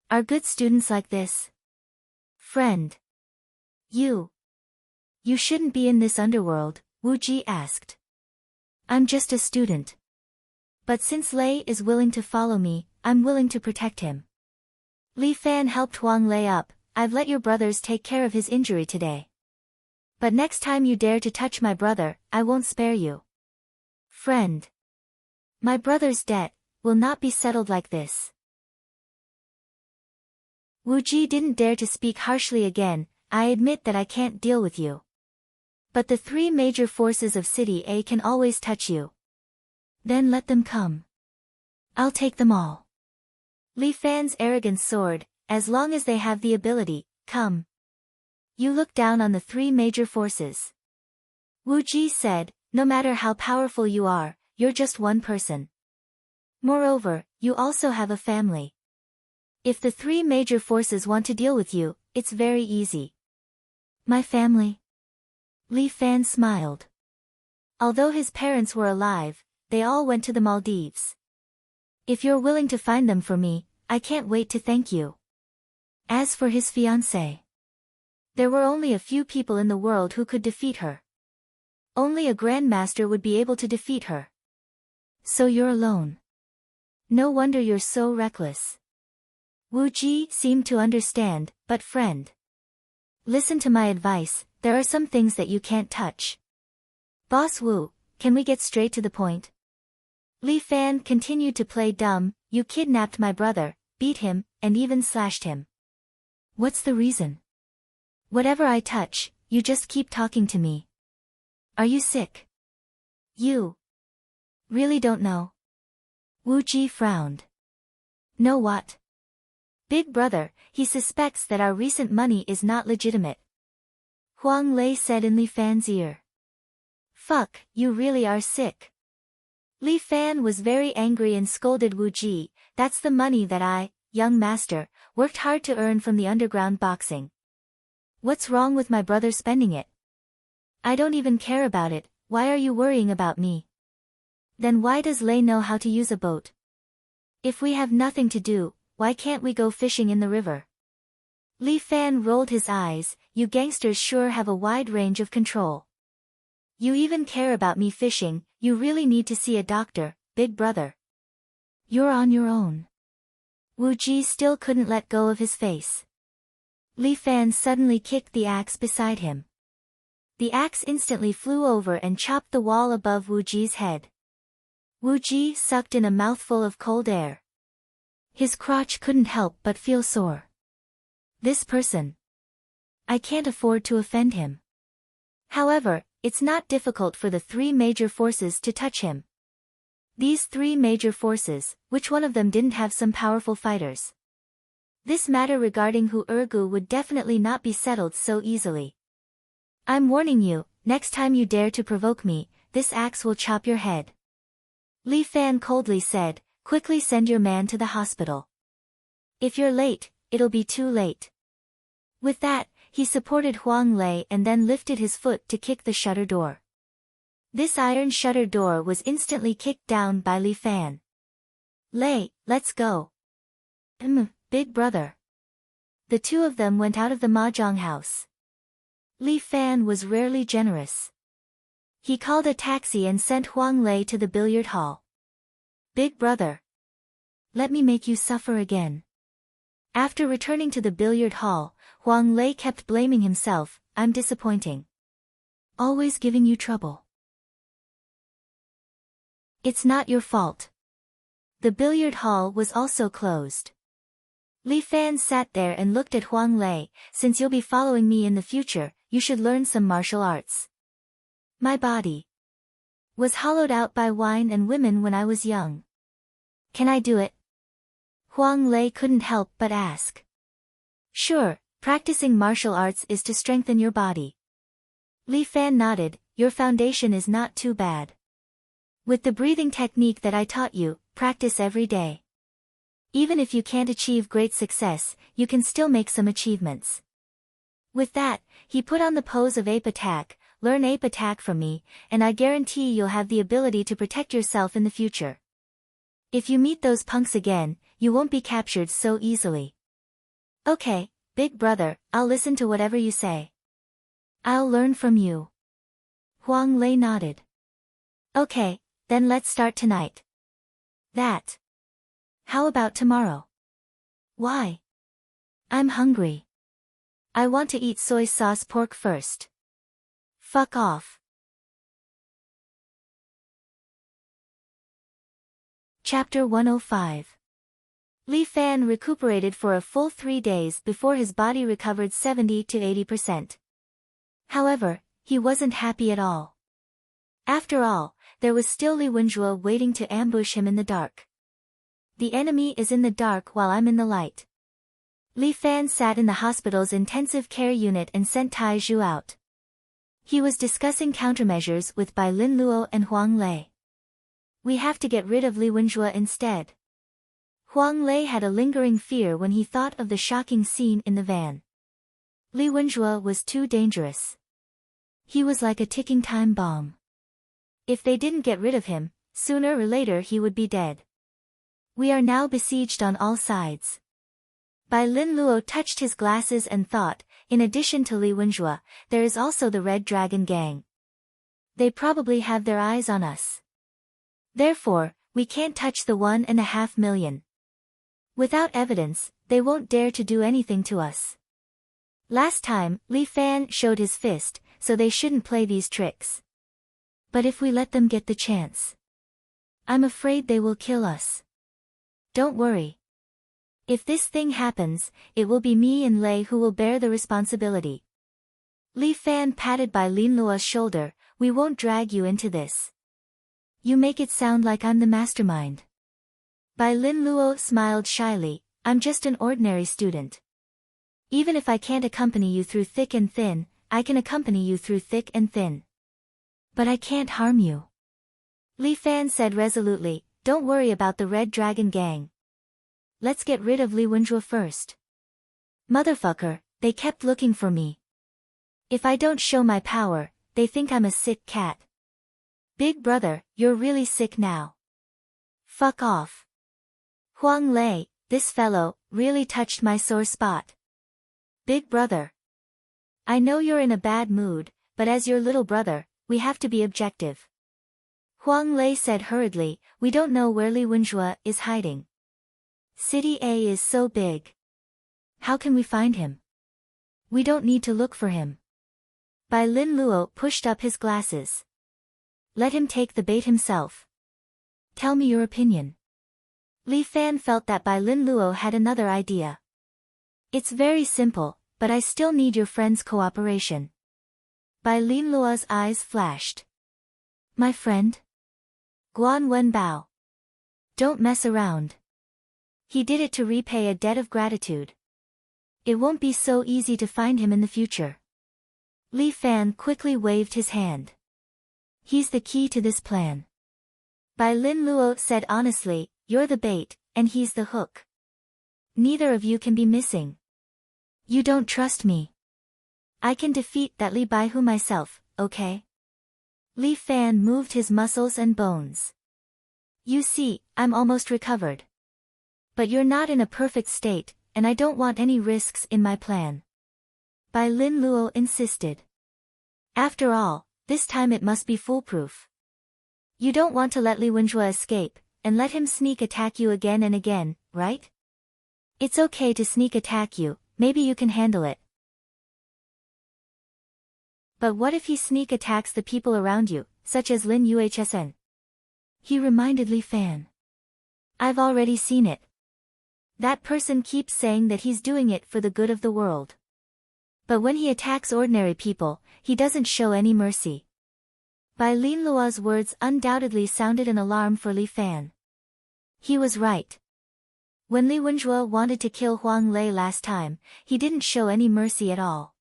Are good students like this? Friend. You shouldn't be in this underworld, Wu Ji asked. I'm just a student. But since Lei is willing to follow me, I'm willing to protect him. Li Fan helped Huang Lei up, I've let your brothers take care of his injury today. But next time you dare to touch my brother, I won't spare you. Friend. My brother's debt will not be settled like this. Wu Ji didn't dare to speak harshly again, I admit that I can't deal with you. But the 3 major forces of City A can always touch you. Then let them come. I'll take them all. Li Fan's arrogance soared, as long as they have the ability, come. You look down on the 3 major forces. Wu Ji said, no matter how powerful you are, you're just one person. Moreover, you also have a family. If the 3 major forces want to deal with you, it's very easy. My family? Li Fan smiled. Although his parents were alive, they all went to the Maldives. If you're willing to find them for me, I can't wait to thank you. As for his fiancée, there were only a few people in the world who could defeat her. Only a grandmaster would be able to defeat her. So you're alone. No wonder you're so reckless. Wu Ji seemed to understand, but friend. Listen to my advice, there are some things that you can't touch. Boss Wu, can we get straight to the point? Li Fan continued to play dumb, you kidnapped my brother, beat him, and even slashed him. What's the reason? Whatever I touch, you just keep talking to me. Are you sick? You really don't know? Wu Ji frowned. Know what? Big brother, he suspects that our recent money is not legitimate. Huang Lei said in Li Fan's ear. Fuck, you really are sick. Li Fan was very angry and scolded Wu Ji, that's the money that I, young master, worked hard to earn from the underground boxing. What's wrong with my brother spending it? I don't even care about it, why are you worrying about me? Then why does Lei know how to use a boat? If we have nothing to do, why can't we go fishing in the river? Li Fan rolled his eyes, you gangsters sure have a wide range of control. You even care about me fishing, you really need to see a doctor, big brother. You're on your own. Wu Ji still couldn't let go of his face. Li Fan suddenly kicked the axe beside him. The axe instantly flew over and chopped the wall above Wu Ji's head. Wu Ji sucked in a mouthful of cold air. His crotch couldn't help but feel sore. This person. I can't afford to offend him. However, it's not difficult for the three major forces to touch him. These three major forces, which one of them didn't have some powerful fighters? This matter regarding Hu Ergu would definitely not be settled so easily. I'm warning you, next time you dare to provoke me, this axe will chop your head. Li Fan coldly said, quickly send your man to the hospital. If you're late, it'll be too late. With that, he supported Huang Lei and then lifted his foot to kick the shutter door. This iron shutter door was instantly kicked down by Li Fan. Lei, let's go. Big brother. The two of them went out of the mahjong house. Li Fan was rarely generous. He called a taxi and sent Huang Lei to the billiard hall. Big brother. Let me make you suffer again. After returning to the billiard hall, Huang Lei kept blaming himself, I'm disappointing. Always giving you trouble. It's not your fault. The billiard hall was also closed. Li Fan sat there and looked at Huang Lei, since you'll be following me in the future, you should learn some martial arts. My body was hollowed out by wine and women when I was young. Can I do it? Huang Lei couldn't help but ask. Sure, practicing martial arts is to strengthen your body. Li Fan nodded, your foundation is not too bad. With the breathing technique that I taught you, practice every day. Even if you can't achieve great success, you can still make some achievements. With that, he put on the pose of ape attack, learn ape attack from me, and I guarantee you'll have the ability to protect yourself in the future. If you meet those punks again, you won't be captured so easily. Okay, big brother, I'll listen to whatever you say. I'll learn from you. Huang Lei nodded. Okay, then let's start tonight. That. How about tomorrow? Why? I'm hungry. I want to eat soy sauce pork first. Fuck off. Chapter 105. Li Fan recuperated for a full 3 days before his body recovered 70 to 80%. However, he wasn't happy at all. After all, there was still Li Wenjue waiting to ambush him in the dark. The enemy is in the dark while I'm in the light. Li Fan sat in the hospital's intensive care unit and sent Tai Zhu out. He was discussing countermeasures with Bai Lin Luo and Huang Lei. We have to get rid of Li Wenjue instead. Huang Lei had a lingering fear when he thought of the shocking scene in the van. Li Wenjue was too dangerous. He was like a ticking time bomb. If they didn't get rid of him, sooner or later he would be dead. We are now besieged on all sides. Bai Lin Luo touched his glasses and thought, in addition to Li Wenjue, there is also the Red Dragon Gang. They probably have their eyes on us. Therefore, we can't touch the 1.5 million. Without evidence, they won't dare to do anything to us. Last time, Li Fan showed his fist, so they shouldn't play these tricks. But if we let them get the chance, I'm afraid they will kill us. Don't worry. If this thing happens, it will be me and Lei who will bear the responsibility. Li Fan patted Bai Lin Luo's shoulder, we won't drag you into this. You make it sound like I'm the mastermind. Bai Lin Luo smiled shyly, I'm just an ordinary student. Even if I can't accompany you through thick and thin, I can accompany you through thick and thin. But I can't harm you. Li Fan said resolutely, don't worry about the Red Dragon Gang. Let's get rid of Li Wenjue first. Motherfucker, they kept looking for me. If I don't show my power, they think I'm a sick cat. Big brother, you're really sick now. Fuck off. Huang Lei, this fellow, really touched my sore spot. Big brother. I know you're in a bad mood, but as your little brother, we have to be objective. Huang Lei said hurriedly, we don't know where Li Wenjue is hiding. City A is so big. How can we find him? We don't need to look for him. Bai Lin Luo pushed up his glasses. Let him take the bait himself. Tell me your opinion. Li Fan felt that Bai Lin Luo had another idea. It's very simple, but I still need your friend's cooperation. Bai Lin Luo's eyes flashed. My friend? Guan Wenbao. Don't mess around. He did it to repay a debt of gratitude. It won't be so easy to find him in the future. Li Fan quickly waved his hand. He's the key to this plan. Bai Lin Luo said honestly, you're the bait, and he's the hook. Neither of you can be missing. You don't trust me. I can defeat that Li Baihu myself, okay? Li Fan moved his muscles and bones. You see, I'm almost recovered. But you're not in a perfect state, and I don't want any risks in my plan. Bai Lin Luo insisted. After all, this time it must be foolproof. You don't want to let Li Wenjue escape, and let him sneak attack you again and again, right? It's okay to sneak attack you, maybe you can handle it. But what if he sneak attacks the people around you, such as Lin Yuhsn? He reminded Li Fan. I've already seen it. That person keeps saying that he's doing it for the good of the world. But when he attacks ordinary people, he doesn't show any mercy. Bai Lin Luo's words undoubtedly sounded an alarm for Li Fan. He was right. When Li Wenjue wanted to kill Huang Lei last time, he didn't show any mercy at all.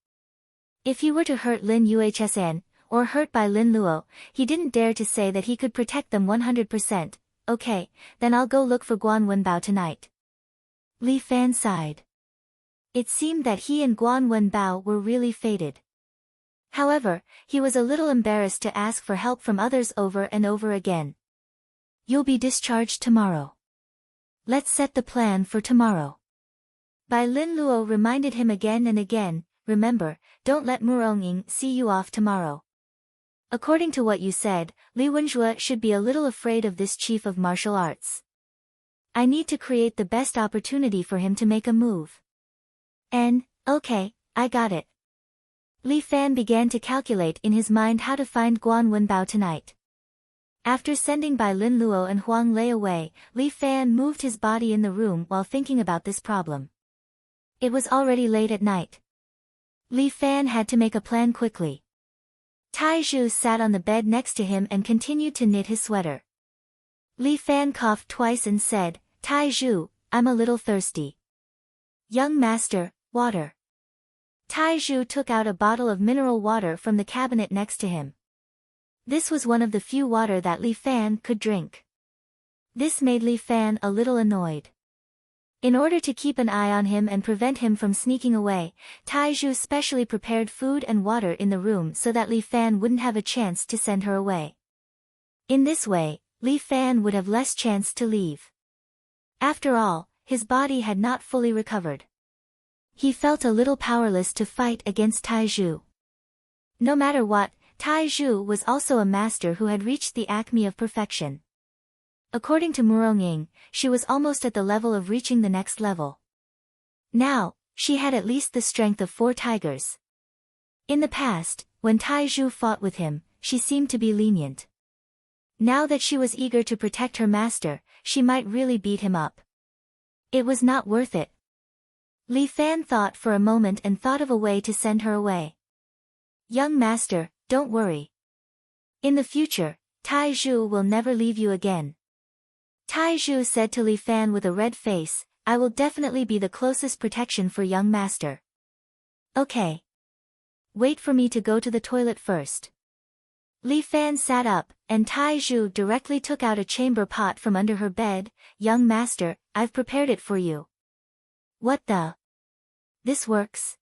If he were to hurt Lin Yuhsn, or hurt Bai Lin Luo, he didn't dare to say that he could protect them 100%. Okay, then I'll go look for Guan Wenbao tonight. Li Fan sighed. It seemed that he and Guan Wenbao were really fated. However, he was a little embarrassed to ask for help from others over and over again. You'll be discharged tomorrow. Let's set the plan for tomorrow. Bai Lin Luo reminded him again and again, remember, don't let Murong-ing see you off tomorrow. According to what you said, Li Wenjue should be a little afraid of this chief of martial arts. I need to create the best opportunity for him to make a move. Okay, I got it. Li Fan began to calculate in his mind how to find Guan Wenbao tonight. After sending Bai Lin Luo and Huang Lei away, Li Fan moved his body in the room while thinking about this problem. It was already late at night. Li Fan had to make a plan quickly. Tai Zhu sat on the bed next to him and continued to knit his sweater. Li Fan coughed twice and said, Tai Zhu, I'm a little thirsty. Young master, water. Tai Zhu took out a bottle of mineral water from the cabinet next to him. This was one of the few water that Li Fan could drink. This made Li Fan a little annoyed. In order to keep an eye on him and prevent him from sneaking away, Tai Zhu specially prepared food and water in the room so that Li Fan wouldn't have a chance to send her away. In this way, Li Fan would have less chance to leave. After all, his body had not fully recovered. He felt a little powerless to fight against Tai Zhu. No matter what, Tai Zhu was also a master who had reached the acme of perfection. According to Murong-ing, she was almost at the level of reaching the next level. Now, she had at least the strength of 4 tigers. In the past, when Tai Zhu fought with him, she seemed to be lenient. Now that she was eager to protect her master, she might really beat him up. It was not worth it. Li Fan thought for a moment and thought of a way to send her away. Young master, don't worry. In the future, Tai Zhu will never leave you again. Tai Zhu said to Li Fan with a red face, I will definitely be the closest protection for young master. Okay. Wait for me to go to the toilet first. Li Fan sat up, and Tai Zhu directly took out a chamber pot from under her bed. Young master, I've prepared it for you. What the? This works.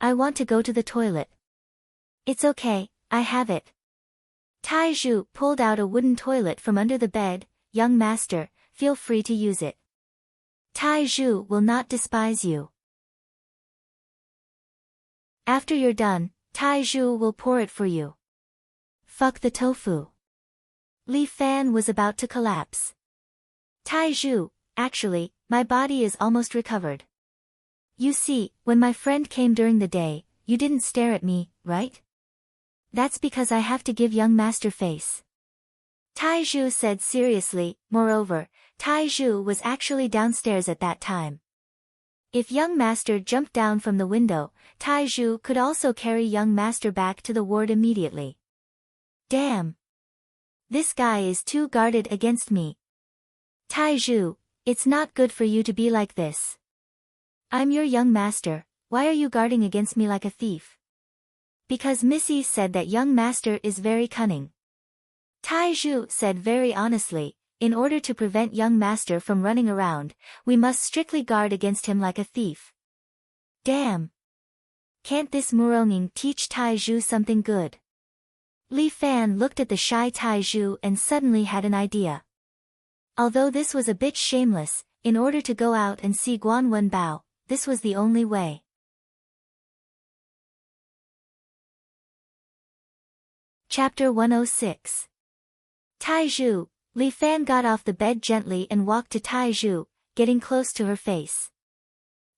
I want to go to the toilet. It's okay, I have it. Tai Zhu pulled out a wooden toilet from under the bed. Young master, feel free to use it. Tai Zhu will not despise you. After you're done, Tai Zhu will pour it for you. Fuck the tofu. Li Fan was about to collapse. Tai Zhu, actually, my body is almost recovered. You see, when my friend came during the day, you didn't stare at me, right? That's because I have to give young master face. Tai Zhu said seriously. Moreover, Tai Zhu was actually downstairs at that time. If young master jumped down from the window, Tai Zhu could also carry young master back to the ward immediately. Damn. This guy is too guarded against me. Tai Zhu, it's not good for you to be like this. I'm your young master, why are you guarding against me like a thief? Because Missy said that young master is very cunning. Tai Zhu said very honestly, in order to prevent young master from running around, we must strictly guard against him like a thief. Damn. Can't this Muronging teach Tai Zhu something good? Li Fan looked at the shy Tai Zhu and suddenly had an idea. Although this was a bit shameless, in order to go out and see Guan Wenbao, this was the only way. Chapter 106. Tai Zhu. Li Fan got off the bed gently and walked to Tai Zhu, getting close to her face.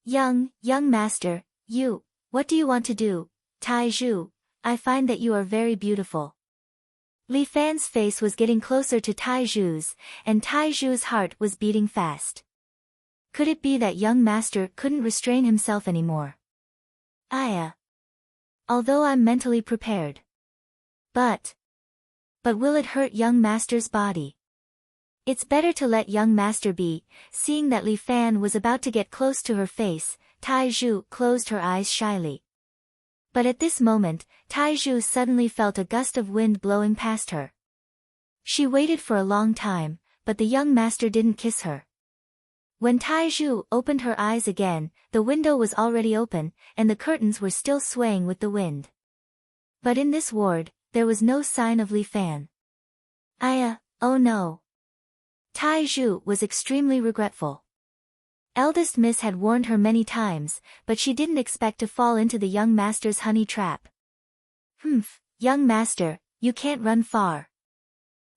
Young master, what do you want to do? Tai Zhu, I find that you are very beautiful. Li Fan's face was getting closer to Tai Zhu's, and Tai Zhu's heart was beating fast. Could it be that young master couldn't restrain himself anymore? Although I'm mentally prepared. But will it hurt young master's body? It's better to let young master be. Seeing that Li Fan was about to get close to her face, Tai Zhu closed her eyes shyly. But at this moment, Tai Zhu suddenly felt a gust of wind blowing past her. She waited for a long time, but the young master didn't kiss her. When Tai Zhu opened her eyes again, the window was already open, and the curtains were still swaying with the wind. But in this ward, there was no sign of Li Fan. Oh no. Tai Zhu was extremely regretful. Eldest Miss had warned her many times, but she didn't expect to fall into the young master's honey trap. Young master, you can't run far.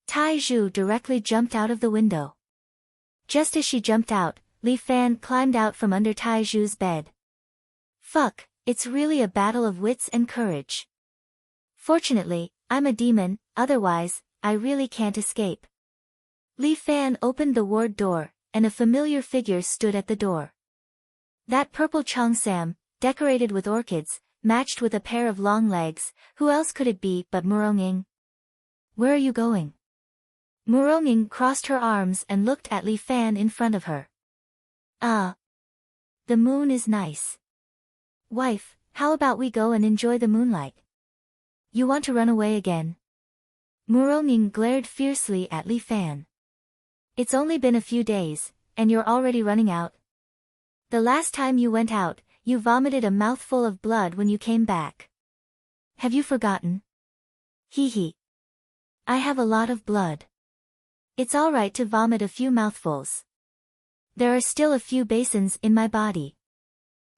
Tai Zhu directly jumped out of the window. Just as she jumped out, Li Fan climbed out from under Tai Zhu's bed. Fuck, it's really a battle of wits and courage. Fortunately, I'm a demon, otherwise, I really can't escape. Li Fan opened the ward door, and a familiar figure stood at the door. That purple cheongsam, decorated with orchids, matched with a pair of long legs. Who else could it be but Muronging? Where are you going? Muronging crossed her arms and looked at Li Fan in front of her. The moon is nice. Wife, how about we go and enjoy the moonlight? You want to run away again? Muronging glared fiercely at Li Fan. It's only been a few days, and you're already running out. The last time you went out, you vomited a mouthful of blood when you came back. Have you forgotten? Hee. I have a lot of blood. It's alright to vomit a few mouthfuls. There are still a few basins in my body.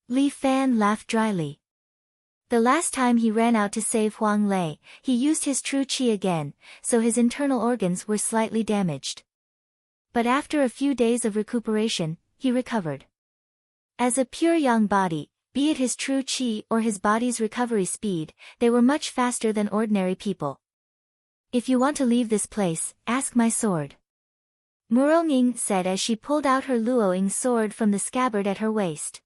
Li Fan laughed dryly. The last time he ran out to save Huang Lei, he used his true qi again, so his internal organs were slightly damaged. But after a few days of recuperation, he recovered. As a pure yang body, be it his true qi or his body's recovery speed, they were much faster than ordinary people. If you want to leave this place, ask my sword. Muronging said as she pulled out her Luoying sword from the scabbard at her waist.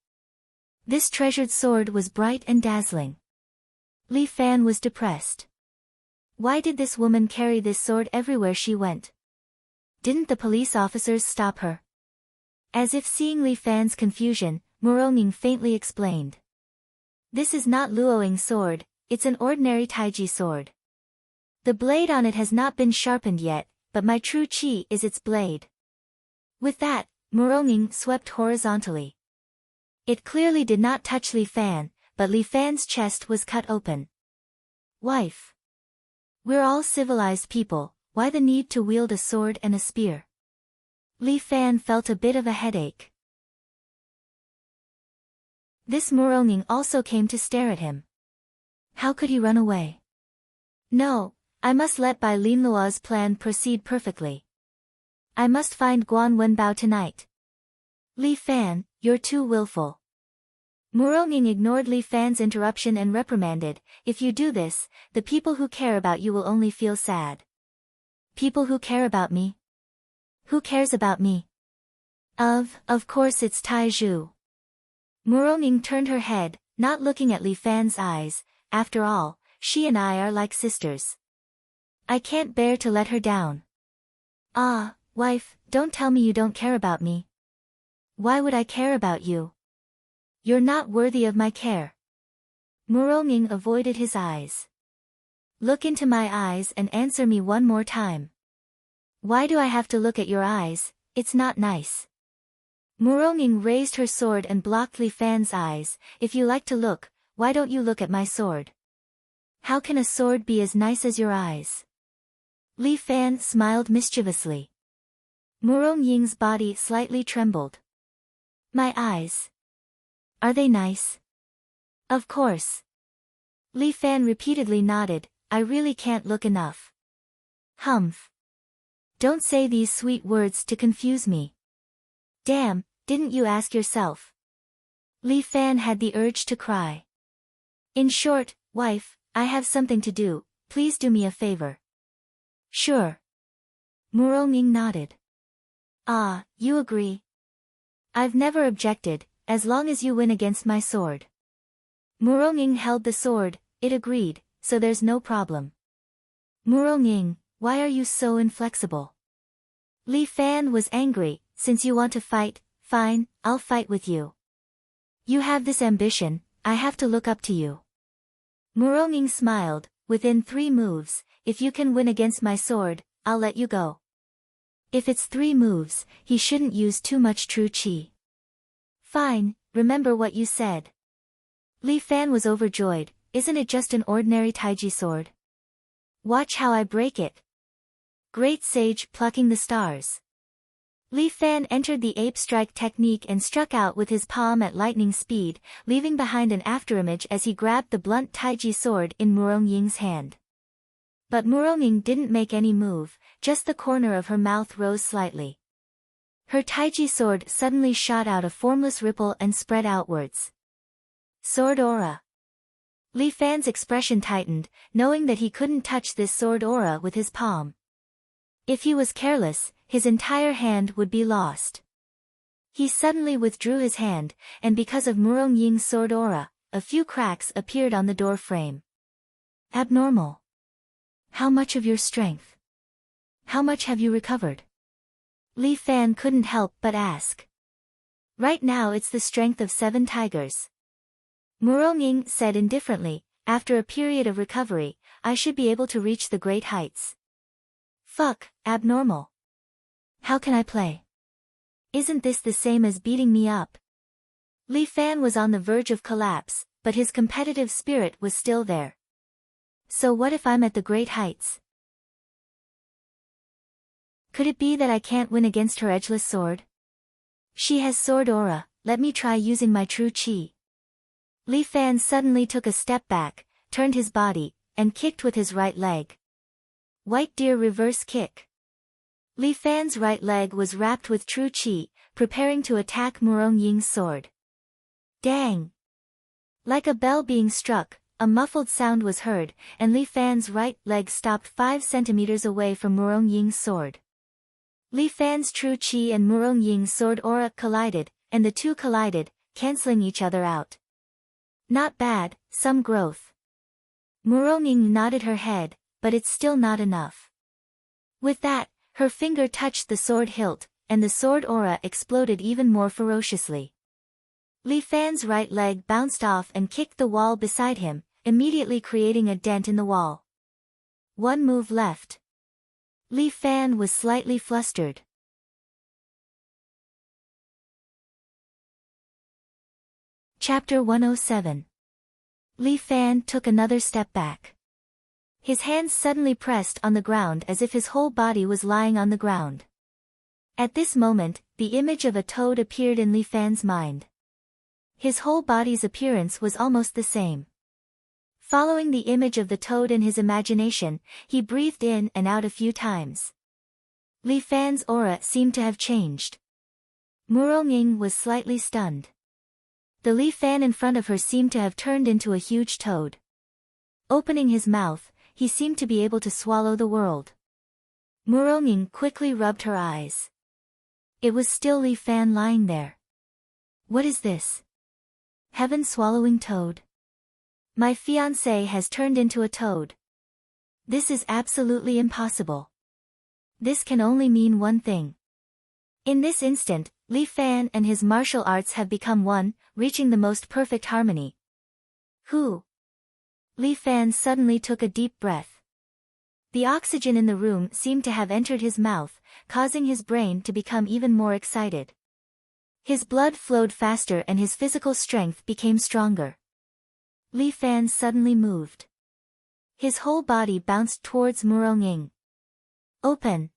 This treasured sword was bright and dazzling. Li Fan was depressed. Why did this woman carry this sword everywhere she went? Didn't the police officers stop her? As if seeing Li Fan's confusion, Muronging faintly explained. This is not Luoying's sword, it's an ordinary Taiji sword. The blade on it has not been sharpened yet, but my true qi is its blade. With that, Muronging swept horizontally. It clearly did not touch Li Fan, but Li Fan's chest was cut open. Wife. We're all civilized people, why the need to wield a sword and a spear? Li Fan felt a bit of a headache. This Muronging also came to stare at him. How could he run away? No, I must let Bai Linlua's plan proceed perfectly. I must find Guan Wenbao tonight. Li Fan, you're too willful. Muronging ignored Li Fan's interruption and reprimanded, if you do this, the people who care about you will only feel sad. People who care about me? Who cares about me? Of course it's Tai Zhu. Muronging turned her head, not looking at Li Fan's eyes. After all, she and I are like sisters. I can't bear to let her down. Ah, wife, don't tell me you don't care about me. Why would I care about you? You're not worthy of my care. Muronging avoided his eyes. Look into my eyes and answer me one more time. Why do I have to look at your eyes? It's not nice. Muronging raised her sword and blocked Li Fan's eyes. If you like to look, why don't you look at my sword? How can a sword be as nice as your eyes? Li Fan smiled mischievously. Muronging's body slightly trembled. My eyes. Are they nice? Of course. Li Fan repeatedly nodded, I really can't look enough. Humph. Don't say these sweet words to confuse me. Damn, didn't you ask yourself? Li Fan had the urge to cry. In short, wife, I have something to do, please do me a favor. Sure. Muronging nodded. Ah, you agree? I've never objected, as long as you win against my sword. Muronging held the sword, it agreed, so there's no problem. Muronging, why are you so inflexible? Li Fan was angry, since you want to fight, fine, I'll fight with you. You have this ambition, I have to look up to you. Muronging smiled, within 3 moves, if you can win against my sword, I'll let you go. If it's 3 moves, he shouldn't use too much true qi. Fine, remember what you said. Li Fan was overjoyed, isn't it just an ordinary Taiji sword? Watch how I break it. Great sage plucking the stars. Li Fan entered the ape strike technique and struck out with his palm at lightning speed, leaving behind an afterimage as he grabbed the blunt Taiji sword in Muronging's hand. But Muronging didn't make any move, just the corner of her mouth rose slightly. Her Taiji sword suddenly shot out a formless ripple and spread outwards. Sword aura. Li Fan's expression tightened, knowing that he couldn't touch this sword aura with his palm. If he was careless, his entire hand would be lost. He suddenly withdrew his hand, and because of Muronging's sword aura, a few cracks appeared on the door frame. Abnormal. How much of your strength? How much have you recovered? Li Fan couldn't help but ask. Right now it's the strength of 7 tigers. Muronging said indifferently, after a period of recovery, I should be able to reach the great heights. Fuck, abnormal. How can I play? Isn't this the same as beating me up? Li Fan was on the verge of collapse, but his competitive spirit was still there. So what if I'm at the great heights? Could it be that I can't win against her edgeless sword? She has sword aura, let me try using my true qi. Li Fan suddenly took a step back, turned his body, and kicked with his right leg. White deer reverse kick. Li Fan's right leg was wrapped with true qi, preparing to attack Muronging's sword. Dang! Like a bell being struck, a muffled sound was heard, and Li Fan's right leg stopped 5 centimeters away from Muronging's sword. Li Fan's true qi and Muronging's sword aura collided, and the two collided, canceling each other out. Not bad, some growth. Muronging nodded her head, but it's still not enough. With that, Her finger touched the sword hilt, and the sword aura exploded even more ferociously. Li Fan's right leg bounced off and kicked the wall beside him, immediately creating a dent in the wall. One move left. Li Fan was slightly flustered. Chapter 107. Li Fan took another step back. His hands suddenly pressed on the ground as if his whole body was lying on the ground. At this moment, the image of a toad appeared in Li Fan's mind. His whole body's appearance was almost the same. Following the image of the toad in his imagination, he breathed in and out a few times. Li Fan's aura seemed to have changed. Murong was slightly stunned. The Li Fan in front of her seemed to have turned into a huge toad. Opening his mouth, he seemed to be able to swallow the world. Murong quickly rubbed her eyes. It was still Li Fan lying there. What is this? Heaven-swallowing toad? My fiancé has turned into a toad. This is absolutely impossible. This can only mean one thing. In this instant, Li Fan and his martial arts have become one, reaching the most perfect harmony. Who? Li Fan suddenly took a deep breath. The oxygen in the room seemed to have entered his mouth, causing his brain to become even more excited. His blood flowed faster and his physical strength became stronger. Li Fan suddenly moved. His whole body bounced towards Murong. Open.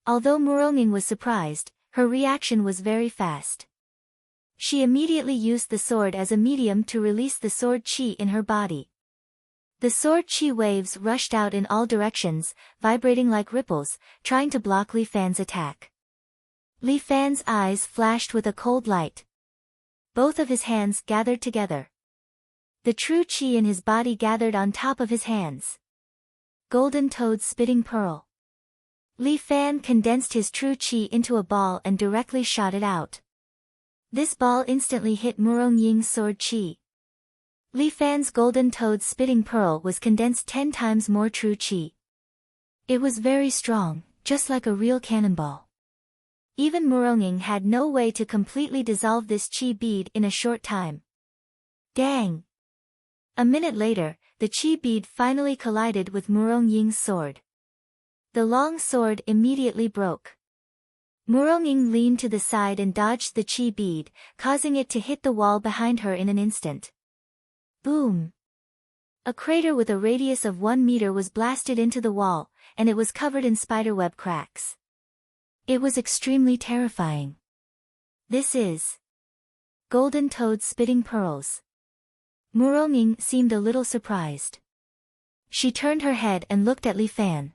Although Murong was surprised, her reaction was very fast. She immediately used the sword as a medium to release the sword chi in her body. The sword chi waves rushed out in all directions, vibrating like ripples, trying to block Li Fan's attack. Li Fan's eyes flashed with a cold light. Both of his hands gathered together. The true chi in his body gathered on top of his hands. Golden Toad's spitting pearl. Li Fan condensed his true chi into a ball and directly shot it out. This ball instantly hit Murong sword chi. Li Fan's Golden Toad's spitting pearl was condensed 10 times more true chi. It was very strong, just like a real cannonball. Even Murong had no way to completely dissolve this chi bead in a short time. Dang! A minute later, the chi bead finally collided with Murong sword. The long sword immediately broke. Murong leaned to the side and dodged the chi bead, causing it to hit the wall behind her in an instant. Boom! A crater with a radius of 1 meter was blasted into the wall, and it was covered in spiderweb cracks. It was extremely terrifying. This is Golden Toad's spitting pearls. Murong seemed a little surprised. She turned her head and looked at Li Fan.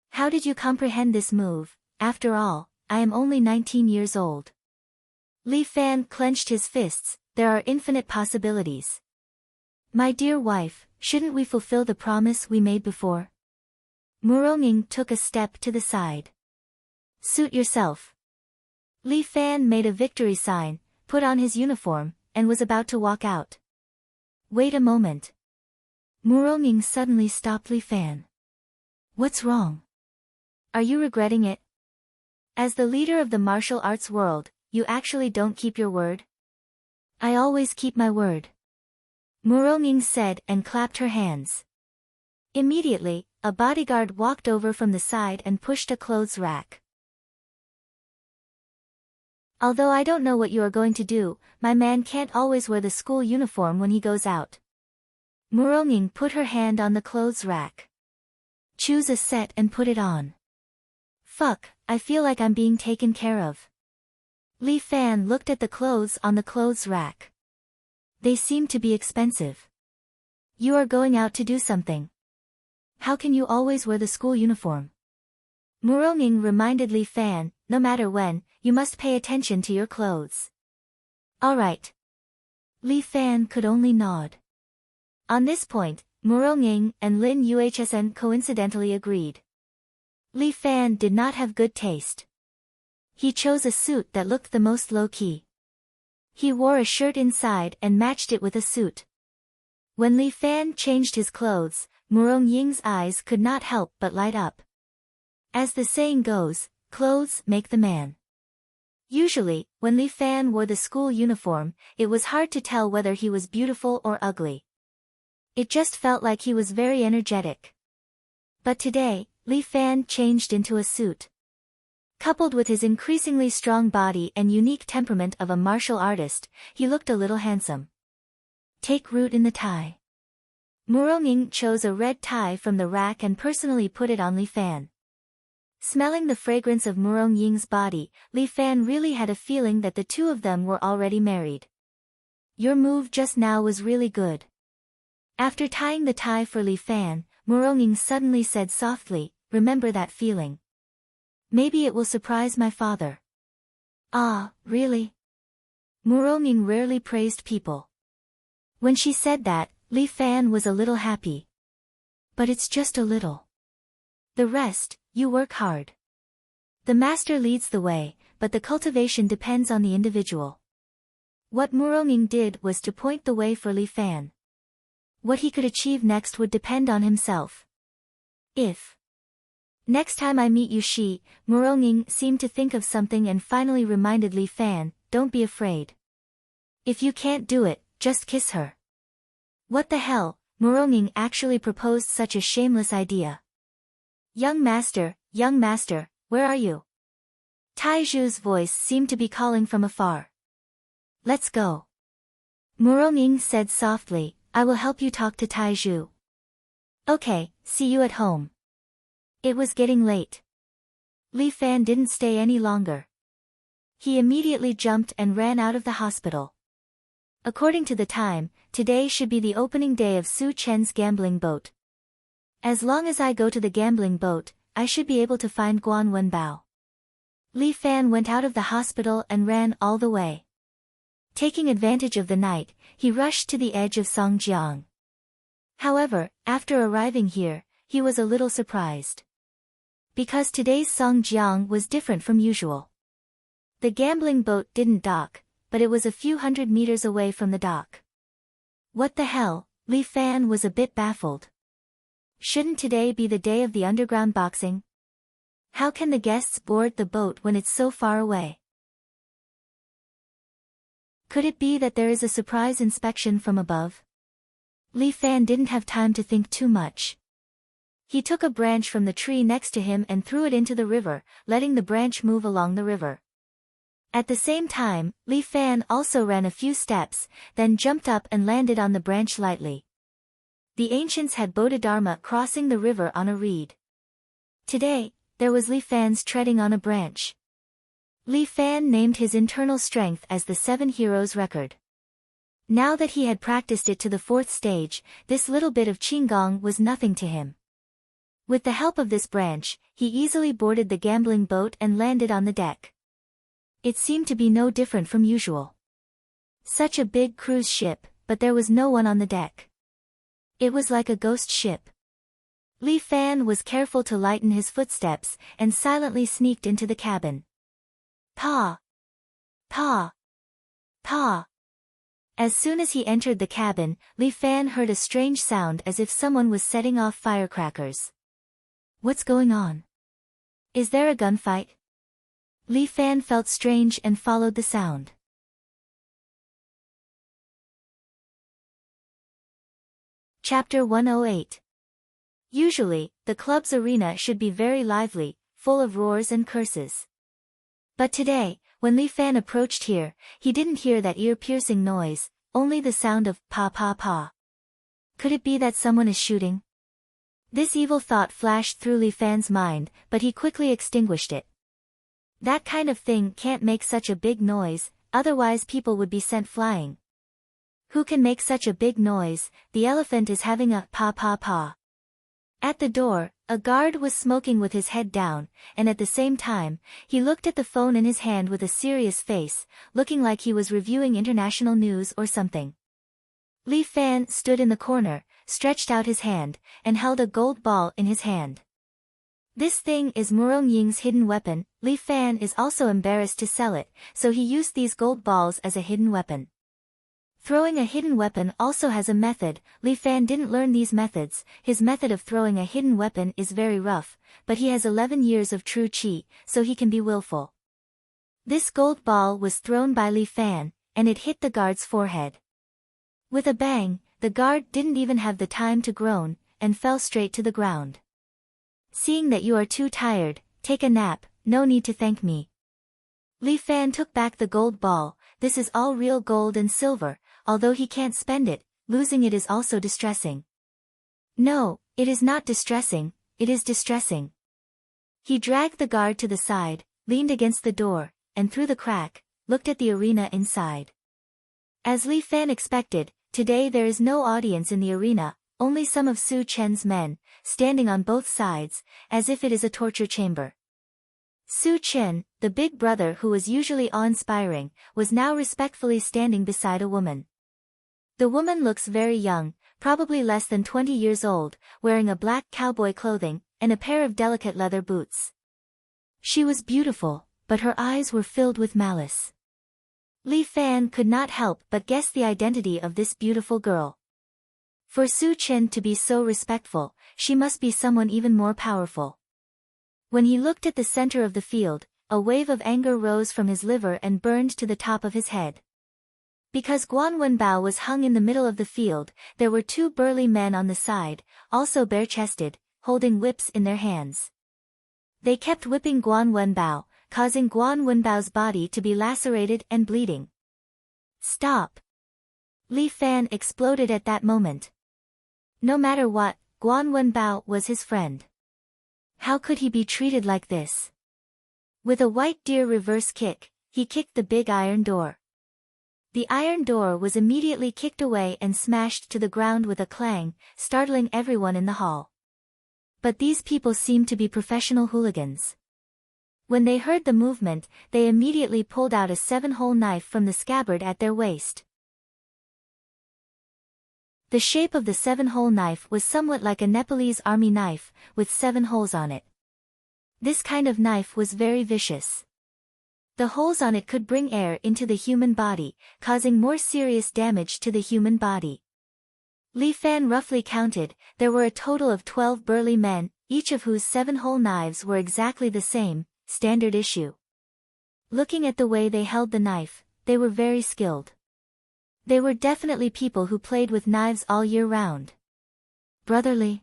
How did you comprehend this move? After all, I am only 19 years old. Li Fan clenched his fists. There are infinite possibilities. My dear wife, shouldn't we fulfill the promise we made before? Murong took a step to the side. Suit yourself. Li Fan made a victory sign, put on his uniform, and was about to walk out. Wait a moment. Murong suddenly stopped Li Fan. What's wrong? Are you regretting it? As the leader of the martial arts world, you actually don't keep your word? I always keep my word. Murong said and clapped her hands. Immediately, a bodyguard walked over from the side and pushed a clothes rack. Although I don't know what you are going to do, my man can't always wear the school uniform when he goes out. Murong put her hand on the clothes rack. Choose a set and put it on. Fuck, I feel like I'm being taken care of. Li Fan looked at the clothes on the clothes rack. They seem to be expensive. You are going out to do something. How can you always wear the school uniform? Murong reminded Li Fan, no matter when, you must pay attention to your clothes. Alright. Li Fan could only nod. On this point, Murong and Lin Yuhsn coincidentally agreed. Li Fan did not have good taste. He chose a suit that looked the most low-key. He wore a shirt inside and matched it with a suit. When Li Fan changed his clothes, Murong Ying's eyes could not help but light up. As the saying goes, clothes make the man. Usually, when Li Fan wore the school uniform, it was hard to tell whether he was beautiful or ugly. It just felt like he was very energetic. But today, Li Fan changed into a suit. Coupled with his increasingly strong body and unique temperament of a martial artist, he looked a little handsome. Take root in the tie. Muronging chose a red tie from the rack and personally put it on Li Fan. Smelling the fragrance of Murong Ying's body, Li Fan really had a feeling that the two of them were already married. Your move just now was really good. After tying the tie for Li Fan, Murong Ying suddenly said softly, remember that feeling. Maybe it will surprise my father. Ah, really? Murong Ying rarely praised people. When she said that, Li Fan was a little happy. But it's just a little. The rest, you work hard. The master leads the way, but the cultivation depends on the individual. What Murong Ying did was to point the way for Li Fan. What he could achieve next would depend on himself. If next time I meet you, Murong Ying seemed to think of something and finally reminded Li Fan, don't be afraid. If you can't do it, just kiss her. What the hell, Murong Ying actually proposed such a shameless idea. Young master, where are you? Tai Zhu's voice seemed to be calling from afar. Let's go. Murong Ying said softly, I will help you talk to Tai Zhu. Okay, see you at home. It was getting late. Li Fan didn't stay any longer. He immediately jumped and ran out of the hospital. According to the time, today should be the opening day of Su Chen's gambling boat. As long as I go to the gambling boat, I should be able to find Guan Wenbao. Li Fan went out of the hospital and ran all the way. Taking advantage of the night, he rushed to the edge of Songjiang. However, after arriving here, he was a little surprised. Because today's Songjiang was different from usual. The gambling boat didn't dock, but it was a few hundred meters away from the dock. What the hell, Li Fan was a bit baffled. Shouldn't today be the day of the underground boxing? How can the guests board the boat when it's so far away? Could it be that there is a surprise inspection from above? Li Fan didn't have time to think too much. He took a branch from the tree next to him and threw it into the river, letting the branch move along the river. At the same time, Li Fan also ran a few steps, then jumped up and landed on the branch lightly. The ancients had Bodhidharma crossing the river on a reed. Today, there was Li Fan's treading on a branch. Li Fan named his internal strength as the 7 heroes record. Now that he had practiced it to the 4th stage, this little bit of Qinggong was nothing to him. With the help of this branch, he easily boarded the gambling boat and landed on the deck. It seemed to be no different from usual. Such a big cruise ship, but there was no one on the deck. It was like a ghost ship. Li Fan was careful to lighten his footsteps, and silently sneaked into the cabin. Pa! Pa! Pa! As soon as he entered the cabin, Li Fan heard a strange sound as if someone was setting off firecrackers. What's going on? Is there a gunfight? Li Fan felt strange and followed the sound. Chapter 108. Usually, the club's arena should be very lively, full of roars and curses. But today, when Li Fan approached here, he didn't hear that ear-piercing noise, only the sound of pa pa pa. Could it be that someone is shooting? This evil thought flashed through Li Fan's mind, but he quickly extinguished it. That kind of thing can't make such a big noise, otherwise people would be sent flying. Who can make such a big noise? The elephant is having a pa pa pa. At the door, a guard was smoking with his head down, and at the same time, he looked at the phone in his hand with a serious face, looking like he was reviewing international news or something. Li Fan stood in the corner, stretched out his hand, and held a gold ball in his hand. This thing is Murong Ying's hidden weapon. Li Fan is also embarrassed to sell it, so he used these gold balls as a hidden weapon. Throwing a hidden weapon also has a method. Li Fan didn't learn these methods. His method of throwing a hidden weapon is very rough, but he has 11 years of true qi, so he can be willful. This gold ball was thrown by Li Fan, and it hit the guard's forehead. With a bang, the guard didn't even have the time to groan, and fell straight to the ground. Seeing that you are too tired, take a nap, no need to thank me. Li Fan took back the gold ball. This is all real gold and silver, although he can't spend it, losing it is also distressing. No, it is not distressing, it is distressing. He dragged the guard to the side, leaned against the door, and through the crack, looked at the arena inside. As Li Fan expected, today there is no audience in the arena, only some of Su Chen's men, standing on both sides, as if it is a torture chamber. Su Chen, the big brother who was usually awe-inspiring, was now respectfully standing beside a woman. The woman looks very young, probably less than 20 years old, wearing a black cowboy clothing, and a pair of delicate leather boots. She was beautiful, but her eyes were filled with malice. Li Fan could not help but guess the identity of this beautiful girl. For Su Chen to be so respectful, she must be someone even more powerful. When he looked at the center of the field, a wave of anger rose from his liver and burned to the top of his head. Because Guan Wenbao was hung in the middle of the field, there were two burly men on the side, also bare-chested, holding whips in their hands. They kept whipping Guan Wenbao, causing Guan Wenbao's body to be lacerated and bleeding. Stop! Li Fan exploded at that moment. No matter what, Guan Wenbao was his friend. How could he be treated like this? With a white deer reverse kick, he kicked the big iron door. The iron door was immediately kicked away and smashed to the ground with a clang, startling everyone in the hall. But these people seemed to be professional hooligans. When they heard the movement, they immediately pulled out a 7-hole knife from the scabbard at their waist. The shape of the 7-hole knife was somewhat like a Nepalese army knife, with 7 holes on it. This kind of knife was very vicious. The holes on it could bring air into the human body, causing more serious damage to the human body. Li Fan roughly counted, there were a total of 12 burly men, each of whose 7-hole knives were exactly the same, standard issue. Looking at the way they held the knife, they were very skilled. They were definitely people who played with knives all year round. Brotherly.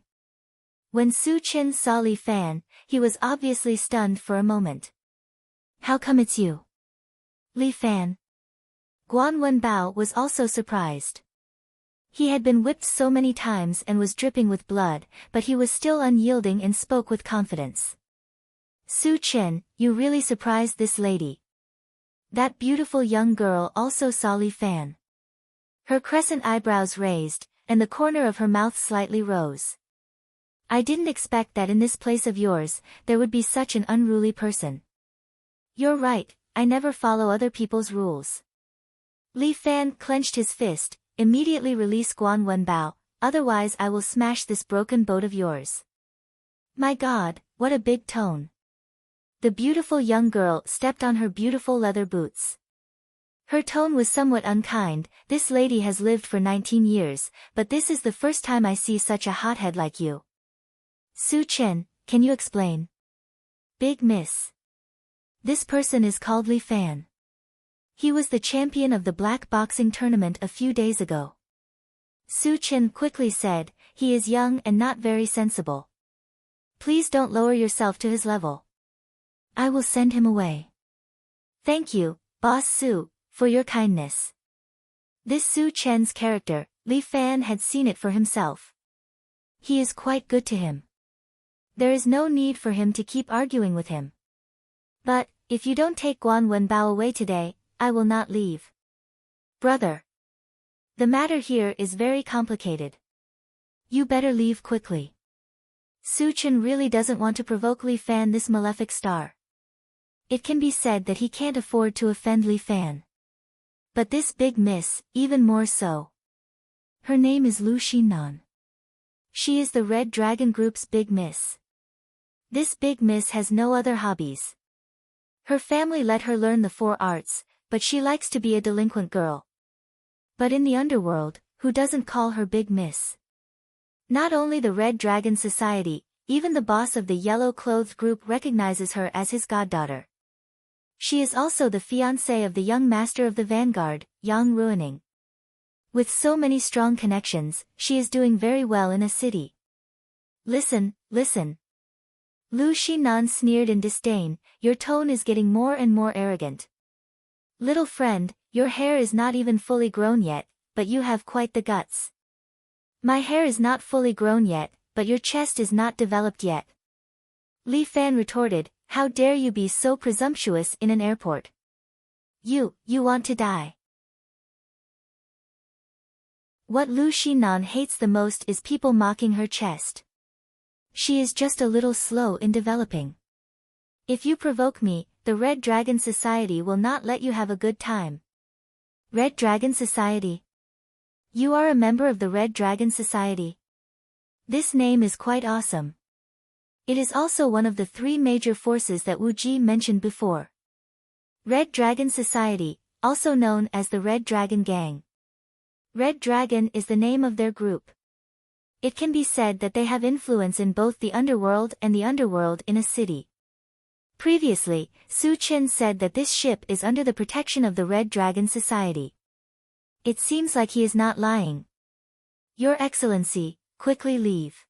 When Su Chen saw Li Fan, he was obviously stunned for a moment. How come it's you? Li Fan. Guan Wenbao was also surprised. He had been whipped so many times and was dripping with blood, but he was still unyielding and spoke with confidence. Su Chen, you really surprised this lady. That beautiful young girl also saw Li Fan. Her crescent eyebrows raised, and the corner of her mouth slightly rose. I didn't expect that in this place of yours, there would be such an unruly person. You're right, I never follow other people's rules. Li Fan clenched his fist, immediately release Guan Wenbao, otherwise I will smash this broken boat of yours. My God, what a big tone. The beautiful young girl stepped on her beautiful leather boots. Her tone was somewhat unkind, this lady has lived for 19 years, but this is the first time I see such a hothead like you. Su Chen, can you explain? Big miss. This person is called Li Fan. He was the champion of the black boxing tournament a few days ago. Su Chen quickly said, he is young and not very sensible. Please don't lower yourself to his level. I will send him away. Thank you, Boss Su, for your kindness. This Su Chen's character, Li Fan had seen it for himself. He is quite good to him. There is no need for him to keep arguing with him. But, if you don't take Guan Wenbao away today, I will not leave. Brother. The matter here is very complicated. You better leave quickly. Su Chen really doesn't want to provoke Li Fan, this malefic star. It can be said that he can't afford to offend Li Fan. But this big miss, even more so. Her name is Lu Xinnan. She is the Red Dragon Group's big miss. This big miss has no other hobbies. Her family let her learn the 4 arts, but she likes to be a delinquent girl. But in the underworld, who doesn't call her Big Miss? Not only the Red Dragon Society, even the boss of the yellow-clothed group recognizes her as his goddaughter. She is also the fiancée of the young master of the Vanguard, Yang Ruining. With so many strong connections, she is doing very well in a city. Listen, listen. Lu Xinan sneered in disdain, your tone is getting more and more arrogant. Little friend, your hair is not even fully grown yet, but you have quite the guts. My hair is not fully grown yet, but your chest is not developed yet. Li Fan retorted, how dare you be so presumptuous in an airport? You want to die. What Lu Xinan hates the most is people mocking her chest. She is just a little slow in developing. If you provoke me, the Red Dragon Society will not let you have a good time. Red Dragon Society? You are a member of the Red Dragon Society. This name is quite awesome. It is also one of the three major forces that Wu Ji mentioned before. Red Dragon Society, also known as the Red Dragon Gang. Red Dragon is the name of their group. It can be said that they have influence in both the underworld and the underworld in a city. Previously, Su Qin said that this ship is under the protection of the Red Dragon Society. It seems like he is not lying. Your Excellency, quickly leave.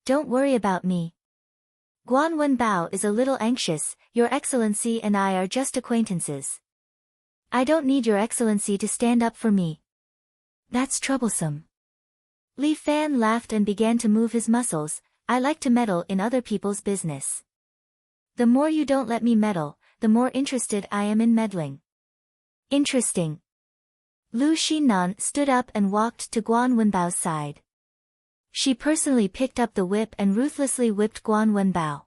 Don't worry about me. Guan Wenbao is a little anxious, Your Excellency and I are just acquaintances. I don't need Your Excellency to stand up for me. That's troublesome. Li Fan laughed and began to move his muscles, I like to meddle in other people's business. The more you don't let me meddle, the more interested I am in meddling. Interesting. Lu Xinan stood up and walked to Guan Wenbao's side. She personally picked up the whip and ruthlessly whipped Guan Wenbao.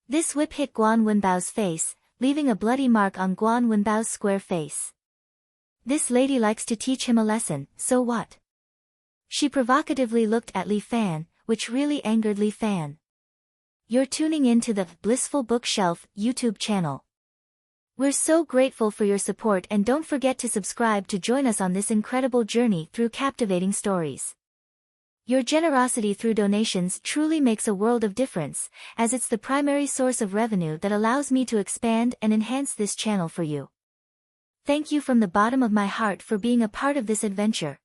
This whip hit Guan Wenbao's face, leaving a bloody mark on Guan Wenbao's square face. This lady likes to teach him a lesson, so what? She provocatively looked at Li Fan, which really angered Li Fan. You're tuning in to the Blissful Bookshelf YouTube channel. We're so grateful for your support and don't forget to subscribe to join us on this incredible journey through captivating stories. Your generosity through donations truly makes a world of difference, as it's the primary source of revenue that allows me to expand and enhance this channel for you. Thank you from the bottom of my heart for being a part of this adventure.